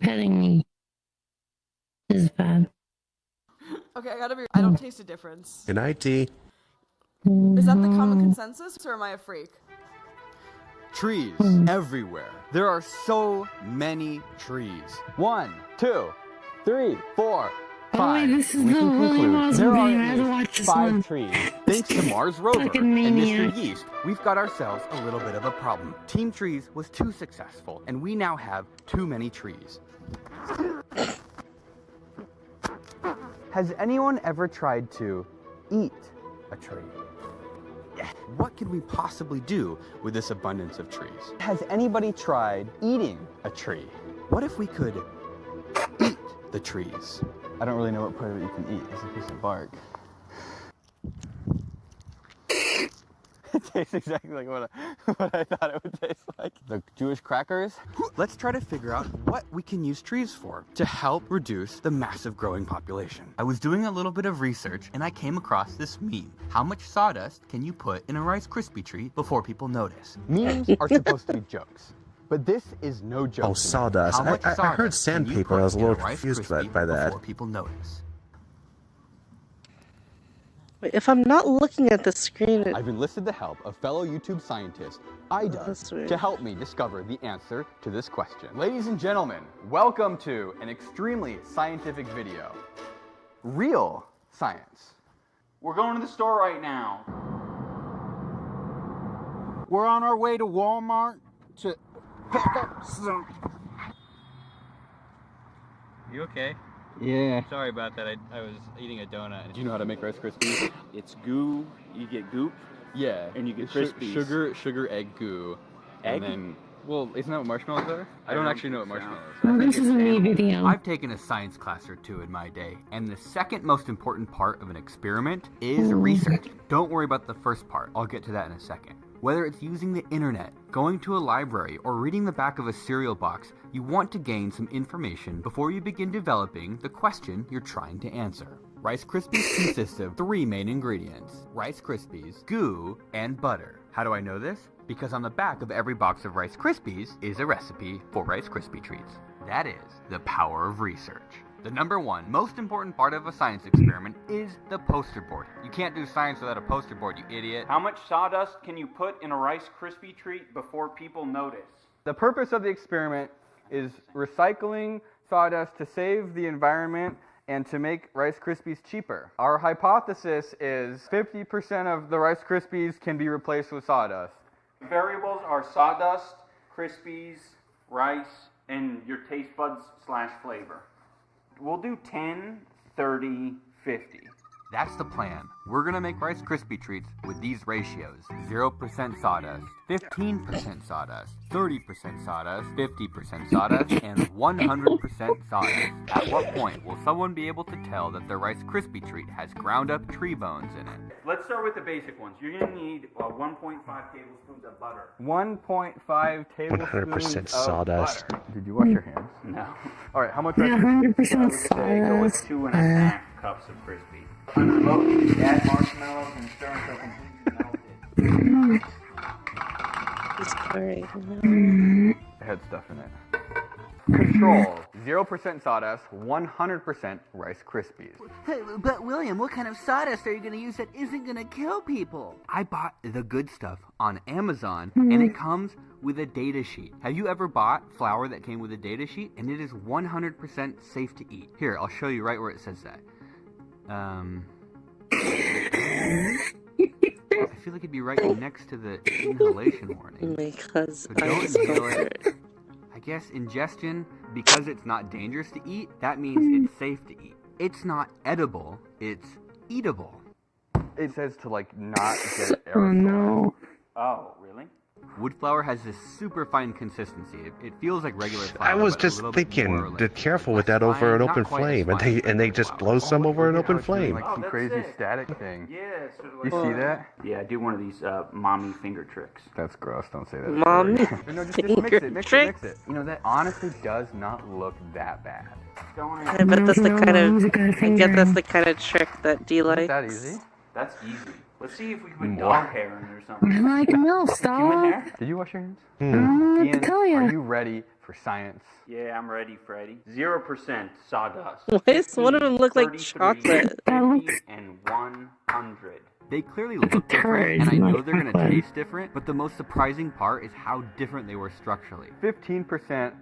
petting me. This is bad. Okay, I don't taste a difference. Good night, T. Is that the common consensus, or am I a freak? Trees everywhere. There are so many trees. 1, 2, 3, 4, 5. Oh, wait, this is We the can really conclude awesome there are video. I at had to least watch this 5 one. trees. Thanks to Mars rover Fucking and maniac. Mr. Yeast, we've got ourselves a little bit of a problem. Team Trees was too successful, and we now have too many trees. Has anyone ever tried to eat a tree? What could we possibly do with this abundance of trees? Has anybody tried eating a tree? What if we could eat the trees? I don't really know what part of it you can eat. It's a piece of bark. It tastes exactly like what I thought it would taste like. The Jewish crackers. Let's try to figure out what we can use trees for to help reduce the massive growing population. I was doing a little bit of research and I came across this meme. How much sawdust can you put in a Rice Krispie treat before people notice? Memes are supposed to be jokes. But this is no joke. Oh, sawdust. How much I heard sawdust can you sandpaper. I was a put in little Rice confused Krispie by that. before people notice? Wait, if I'm not looking at the screen, I've enlisted the help of fellow YouTube scientist Ida to help me discover the answer to this question. Ladies and gentlemen, welcome to an extremely scientific video. Real science. We're going to the store right now. We're on our way to Walmart to pick up some. You okay? Yeah. Sorry about that. I was eating a donut. Do you know how to make Rice Krispies? It's goo. You get goop. Yeah. And you get Su- Krispies. Sugar, egg goo. Egg? And then Well, isn't that what marshmallows are? I don't actually know what marshmallows Oh, are. this is a me video. I've taken a science class or two in my day, and the second most important part of an experiment is research. Don't worry about the first part. I'll get to that in a second. Whether it's using the internet, going to a library, or reading the back of a cereal box, you want to gain some information before you begin developing the question you're trying to answer. Rice Krispies consist of 3 main ingredients: Rice Krispies, goo, and butter. How do I know this? Because on the back of every box of Rice Krispies is a recipe for Rice Krispie treats. That is the power of research. The number one most important part of a science experiment is the poster board. You can't do science without a poster board, you idiot. How much sawdust can you put in a Rice Krispie treat before people notice? The purpose of the experiment is recycling sawdust to save the environment and to make Rice Krispies cheaper. Our hypothesis is 50% of the Rice Krispies can be replaced with sawdust. Variables are sawdust, Krispies, rice, and your taste buds / flavor. We'll do 10, 30, 50. That's the plan. We're gonna make Rice Krispie treats with these ratios: 0% sawdust, 15% sawdust, 30% sawdust, 50% sawdust, and 100% sawdust. At what point will someone be able to tell that the Rice Krispie treat has ground up tree bones in it? Let's start with the basic ones. You're gonna need 1.5 tablespoons of butter. 1.5 tablespoons 100% of sawdust. butter. Did you wash your hands? No. All right, how much? Yeah, 100% Go with sawdust. 2.5 cups of Krispy. Unload, add marshmallows, and stir until completely melted. It's great. It had stuff in it. Control: 0% sawdust, 100% Rice Krispies. Hey, but William, what kind of sawdust are you going to use that isn't going to kill people? I bought the good stuff on Amazon, and it comes with a data sheet. Have you ever bought flour that came with a data sheet? And it is 100% safe to eat. Here, I'll show you right where it says that. I feel like it'd be right next to the inhalation warning. Because So don't inhale it. I guess ingestion, because it's not dangerous to eat, that means it's safe to eat. It's not edible, it's eatable. It says to not get aerosol. Oh no. Oh, really? Wood flour has this super fine consistency. It feels like regular flour. I was but a just little bit more, thinking, be careful with that over an open flame, and they just blow some over an open flame. Like some crazy static thing. Yeah, sort of You see that? Yeah, do one of these mommy finger tricks. That's gross. Don't say that. Mommy No, just mix it. Mix it. You know, that honestly does not look that bad. I bet that's the kind of. I get that's the kind of trick that D likes. Isn't that easy? That's easy. Let's see if we can put dog hair in there or something. I like milk, stop. Human hair? Did you wash your hands? I don't know what to Ian, tell you. are you ready for science? Yeah, I'm ready, Freddy. 0% sawdust. Why does one of them look like 33, chocolate? 50, and 100. They clearly look different, and I know they're going to taste different, but the most surprising part is how different they were structurally. 15%,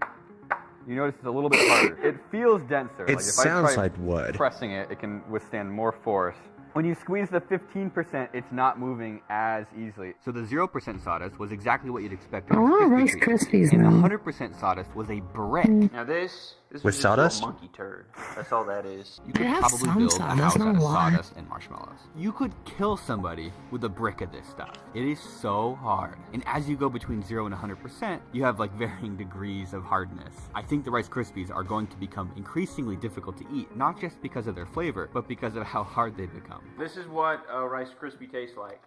you notice it's a little bit harder. It feels denser. It if sounds I try like wood. Pressing it, it can withstand more force. When you squeeze the 15%, it's not moving as easily. So the 0% sawdust was exactly what you'd expect. I want Rice Krispies And the now. 100% sawdust was a brick. Now this With was just sawdust? a little monkey turd. That's all that is. You could It has probably some build a sawdust, house not out of a lot. sawdust and marshmallows. You could kill somebody with a brick of this stuff. It is so hard. And as you go between 0 and 100%, you have varying degrees of hardness. I think the Rice Krispies are going to become increasingly difficult to eat, not just because of their flavor, but because of how hard they become. This is what a Rice Krispie tastes like.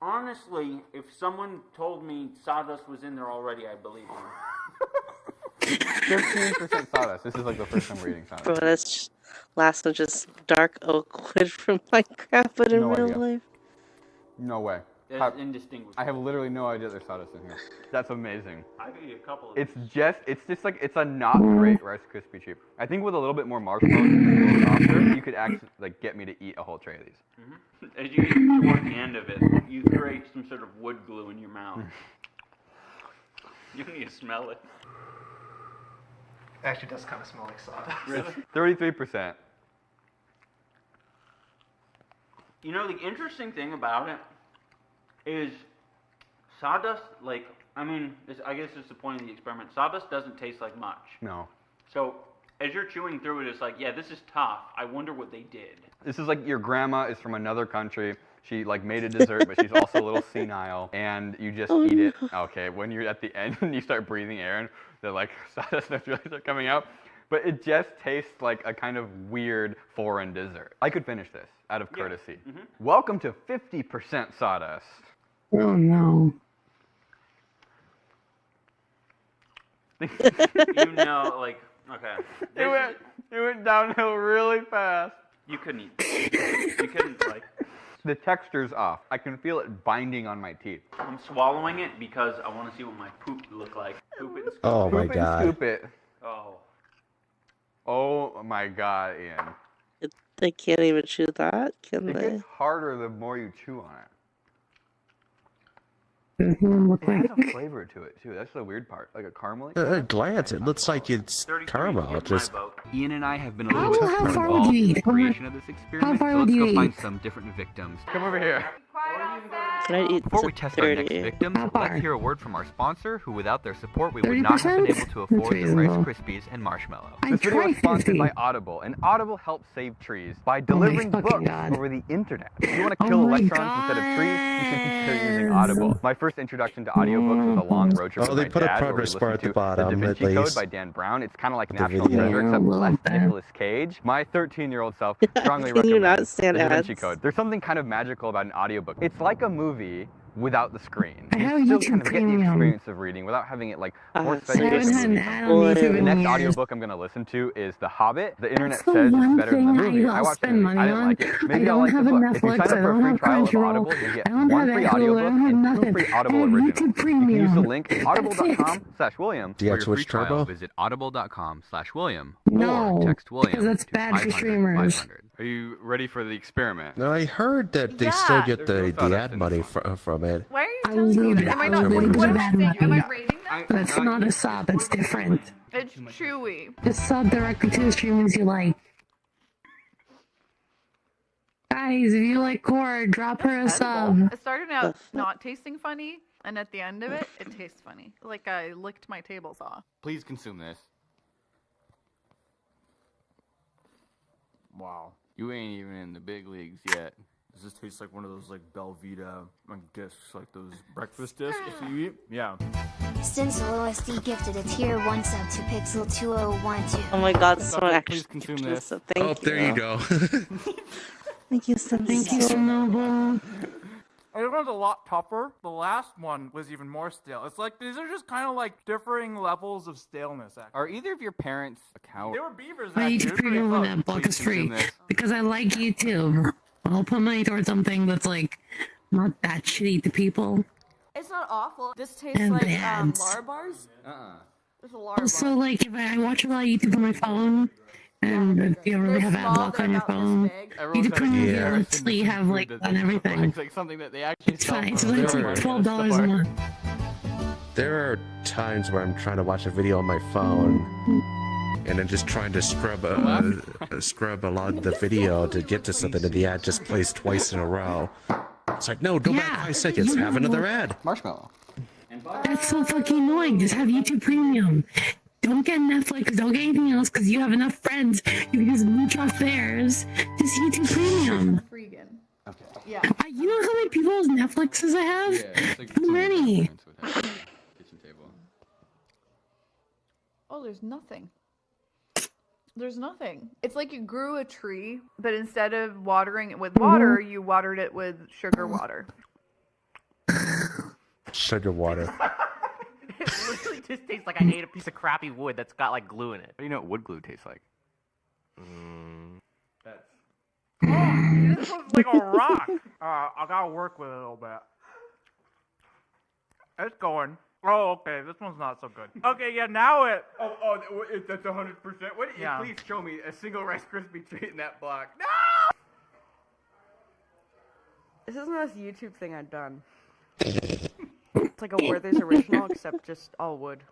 Honestly, if someone told me sawdust was in there already, I'd believe them. 15% sawdust. This is the first time we're eating sawdust. Bro, that's last one just dark oak wood from Minecraft, but in No real idea. life. No way. It's indistinguishable. I have literally no idea there's sawdust in here. That's amazing. I could eat a couple of It's a not great Rice Krispie treat. I think with a little bit more marshmallows and a little softer, you could actually get me to eat a whole tray of these. Mm-hmm. As you get toward the end of it, you create some sort of wood glue in your mouth. You need to smell it. Actually, does kind of smell like sawdust. Really? 33%. You know, the interesting thing about it is sawdust, I guess it's the point of the experiment. Sawdust doesn't taste like much. No. So As you're chewing through it, it's like, yeah, this is tough. I wonder what they did. This is like your grandma is from another country. She like made a dessert, but she's also a little senile, and you just eat it. Okay, when you're at the end and you start breathing air, and the like sawdust notes really start coming out. But it just tastes like a kind of weird foreign dessert. I could finish this out of courtesy. Yeah. Welcome to 50% sawdust. Oh no. You know, like, okay. It went downhill really fast. You couldn't eat. You couldn't, like. The texture's off. I can feel it binding on my teeth. I'm swallowing it because I want to see what my poop look like. Poop it and scoop Oh it. my Poop and god. scoop it. Oh. Oh my god, Ian. They can't even chew that, can It they? gets harder the more you chew on it. Does he look It like has a flavor to it too. That's the weird part. Like a caramel. At a glance, it looks like it's caramel. Just Ian and I have been a How- little how bit far involved would you in eat? the creation of this experiment. far So would let's you go find eat? some different victims. Come over here. Can I eat Before to we test our next 30? victims, How far? let's hear a word from our sponsor, who without their support we would not have been 30%? able to afford the Rice reasonable. Krispies and Marshmallow. I'd This video try is sponsored 50. by Audible, and Audible helps save trees by delivering fucking books God. over the internet. If you want to Oh kill my electrons instead of trees, you should consider using Audible. My first introduction to audiobooks was a long road trip Oh, with they my put a dad, where we progress bar listened at the to bottom, The Da at Vinci Code least. by Dan Brown. It's kind of like The National video. Treasure, except love less that. Nicolas Cage. My 13-year-old self strongly Can you recommends not stand The Da Vinci ads? Code. There's something kind of magical about an audiobook. It's like a movie without the screen. I have You still YouTube kind of get the Premium. experience of reading without having it like force so fed I you haven't like a had an movie. ad on Boy. YouTube The in next years. audiobook I'm going to listen to is The Hobbit. The internet That's the says it's one better than the thing movie. I'll watched the spend movie. money I didn't on. like it. I Maybe I'll don't like have the a book. If you Netflix, sign up I for a don't free have trial of Crunchyroll, Audible, you get I don't one have free Hulu, I audiobook don't have and two nothing. free I Audible have originals. YouTube You can Premium. use the link That's it. audible.com/William Do you have for your free Twitch trial. Turbo? Visit audible.com/William No, or text William because that's to bad for 500 streamers. 500. Are you ready for the experiment? No, I heard that they still Yeah. get There's no the sawdust ad in money this one. from it. Why are you I telling me would- that? Am I I not? would What give am I that saying? Am I money. rating that? That's not a sub, that's different. It's chewy. Just sub directly to the streamers you like. Guys, if you like Core, drop her a sub. It started out not tasting funny, and at the end of it, it tastes funny. Like I licked my table saw. Please consume this. Wow. You ain't even in the big leagues yet. Does this taste like one of those like Belvita discs, like those breakfast discs if you eat? Yeah. Stencil OSD gifted a tier 1 sub to Pixel 2012. Oh my god, someone Please actually consume gifted this. us, so thank Oh, you. there you go. Thank you so much. Thank you, Noble. It was a lot tougher. The last one was even more stale. It's like these are just kind of like differing levels of staleness. Actually, Are either of your parents a cow? they were beavers. My Actually. It YouTube was pretty Premium when close. that book is free. consume this. Because I like YouTube. I'll put money towards something that's like not that shitty to people. It's not awful. This tastes And like bad. Lara bars. It's a Lara Also, bar. like, if I watch a lot of YouTube on my phone, and if you ever They're have ad small, block they're on your about this phone, big. YouTube Premium Yeah. lets you have, like, on everything. It's like something that they actually It's sell fine. It's for like There are- $12 a month. There are times where I'm trying to watch a video on my phone, and I'm just trying to scrub a lot of the video to get to something, and the ad just plays twice in a row. It's like, no, go back 5 seconds, you have know- another ad. Marshmallow. That's so fucking annoying. Just have YouTube Premium. Don't get Netflix. Don't get anything else because you have enough friends. You can just mooch off theirs. Just YouTube Premium. Freegan. Okay. Yeah. You know how many people's Netflixes I have? it's like Too many. Kitchen table. Oh, there's nothing. There's nothing. It's like you grew a tree, but instead of watering it with water, you watered it with sugar water. Sugar water. It literally just tastes like I ate a piece of crappy wood that's got like glue in it. What do you know what wood glue tastes like? That's. Oh, this looks like a rock. I gotta work with it a little bit. It's going. Oh, okay. This one's not so good. Okay, yeah. Now it. That's 100%. What? Yeah. Please show me a single Rice Krispie treat in that block. No! This is the most YouTube thing I've done. It's like a Werther's original, except just all wood.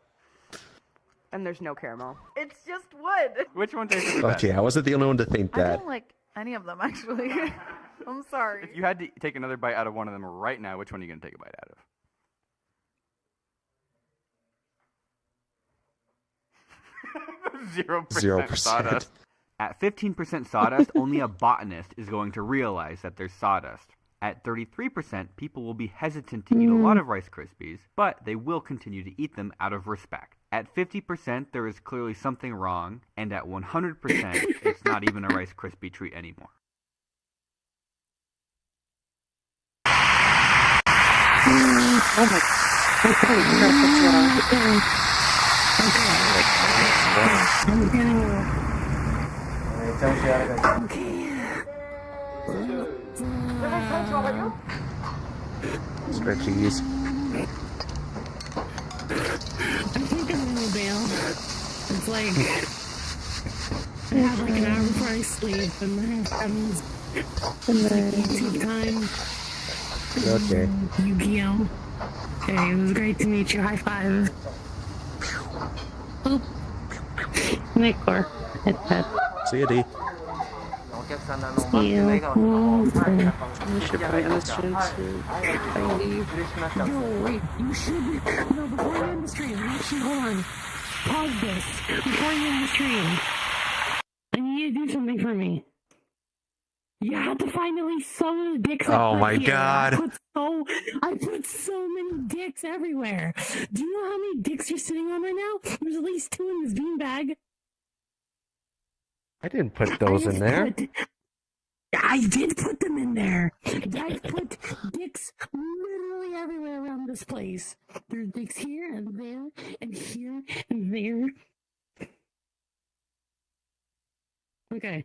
And there's no caramel. It's just wood. Which one tastes the best? Okay, I wasn't the only one to think I that. don't like any of them, actually. I'm sorry. If you had to take another bite out of one of them right now, which one are you going to take a bite out of? 0% 0%. sawdust. At 15% sawdust, only a botanist is going to realize that there's sawdust. At 33%, people will be hesitant to eat a lot of Rice Krispies, but they will continue to eat them out of respect. At 50%, there is clearly something wrong, and at 100%, it's not even a Rice Krispie treat anymore. Oh my holy crap, I'm getting Stretchies. I think I'm gonna bail. It's like I have like an hour before I sleep, and then like YouTube time. Okay. Yu-Gi-Oh. Okay, it was great to meet you. High five. Boop. Nickor. Hit that. See you, D. See you. You should probably end the stream too. Yo, wait, you should. No, before you end the stream, actually, hold on. Pause this. Before you end the stream, I need you to do something for me. You have to find at least some of the dicks. Oh my here. God. I put so many dicks everywhere. Do you know how many dicks you're sitting on right now? There's at least 2 in this beanbag. I didn't put those in there. I did put them in there. I put dicks literally everywhere around this place. There's dicks here and there and here and there. Okay.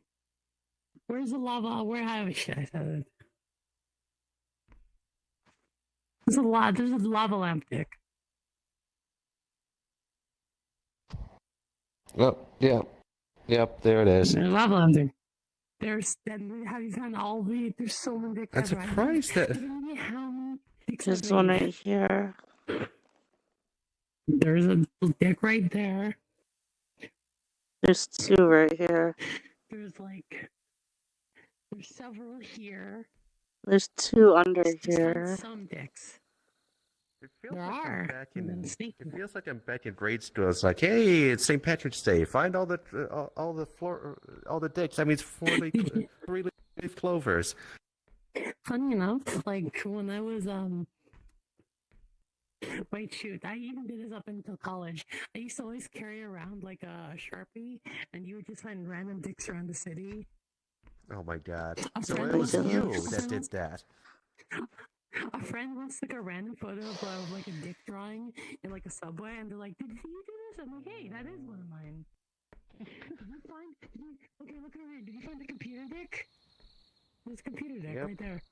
Where's the lava? Where have I shit? I said it. There's a lot. There's a lava lamp dick. Oh, yeah. Yep, there it is. There's a lava lamp dick. There's. Have you found all the? There's so many dicks. I'm surprised that. There's one right here. There's a dick right there. There's 2 right here. There's several here. There's 2 under Just here. find some dicks. It feels There like are. I'm back in. It feels like I'm back in grade school. It's like, hey, it's St. Patrick's Day. Find all the dicks. That means 3-leaf clovers. Funny enough, like when I was wait, shoot, I even did this up until college. I used to always carry around like a Sharpie, and you would just find random dicks around the city. Oh my God! A So friend it was once- you that did that. A friend once took a random photo of like a dick drawing in like a subway, and they're like, "Did you do this?" I'm like, "Hey, that is one of mine." Okay, look over here. Did you find the computer dick? There's a computer dick right there.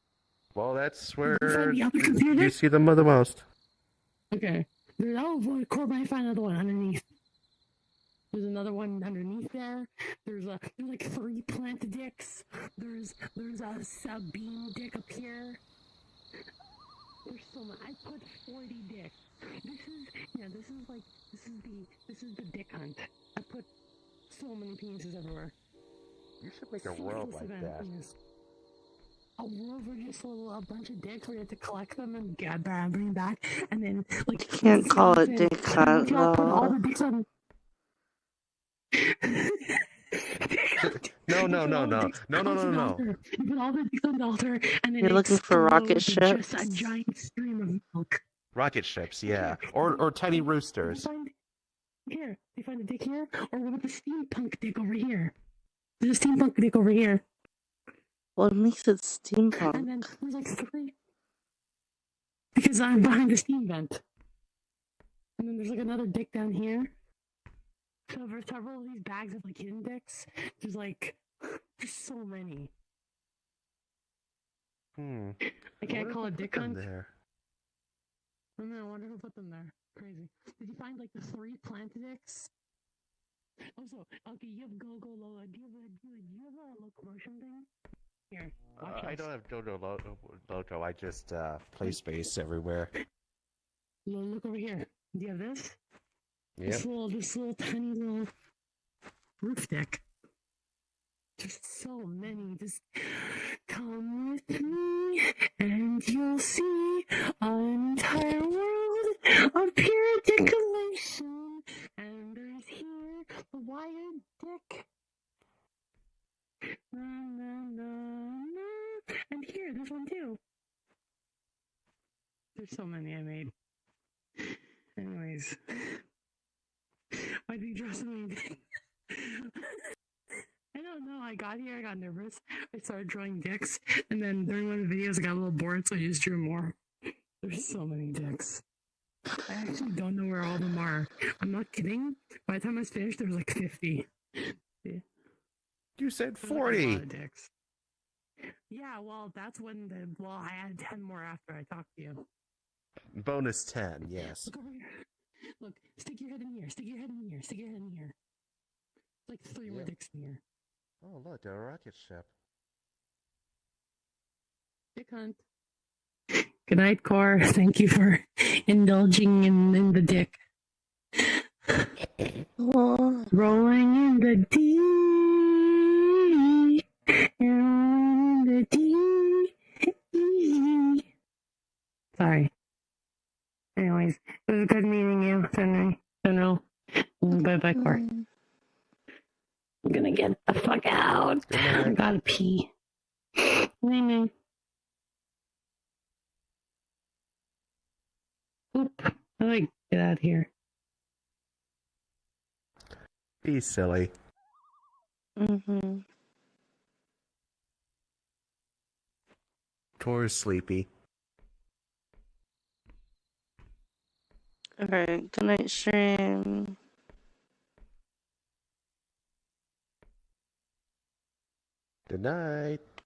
Well, that's where find the other computer you dick? see them the most. Okay. There's Corbin, I found another one underneath. There's another one underneath there. There's like 3 plant dicks. There's a sub-bean dick up here. There's so much. I put 40 dicks. This is the dick hunt. I put so many penises everywhere. You should make a world like that. A world where just a bunch of dicks where you have to collect them and bring them back, and then like You can't call it dick hunt put all though. the dicks on. No. You put all the dicks on the altar, and then You're it looking for rocket explodes with ships? just a giant stream of milk. Rocket ships, yeah, or tiny roosters. Here, you find the dick here, or what about the steampunk dick over here? There's a steampunk dick over here. What makes it And steampunk? then there's like 3. Because I'm behind the steam vent. And then there's like another dick down here. So over several of these bags of like hidden dicks, there's so many. I can't call it dick hunt. There. I don't know, I wonder who put them there. Crazy. Did you find like the 3 plant dicks? Also, okay, you have go low. Do you have a locomotion thing? Here, watch I this. don't have JoJo logo. I just play space everywhere. Look over here. Do you have this? Yep. This little tiny little roof deck. There's so many. Just come with me, and you'll see an entire world of pure decolation. And there's here the And here, there's one too. There's so many I made. Anyways. Why did you draw so many dicks? I don't know. I got here, I got nervous. I started drawing dicks, and then during one of the videos, I got a little bored, so I just drew more. There's so many dicks. I actually don't know where all of them are. I'm not kidding. By the time I was finished, there was like 50. Yeah. You said There's like a 40. lot of dicks. Yeah, well, that's when I had 10 more after I talked to you. Bonus 10, yes. Look over here. Look, stick your head in here, stick your head in here, stick your head in here. Like 3 more dicks in here. Oh, look, a rocket ship. Dick hunt. Good night, Core. Thank you for indulging in the dick. Rolling in the deep. In the deep. Sorry. Anyways, it was good meeting you, General. Bye-bye, Core. I'm gonna get the fuck out. I gotta pee. Night-night. Oop. How do I get out of here? Be silly. Mm-hmm. Tor's sleepy. Okay, good night, stream. Good night.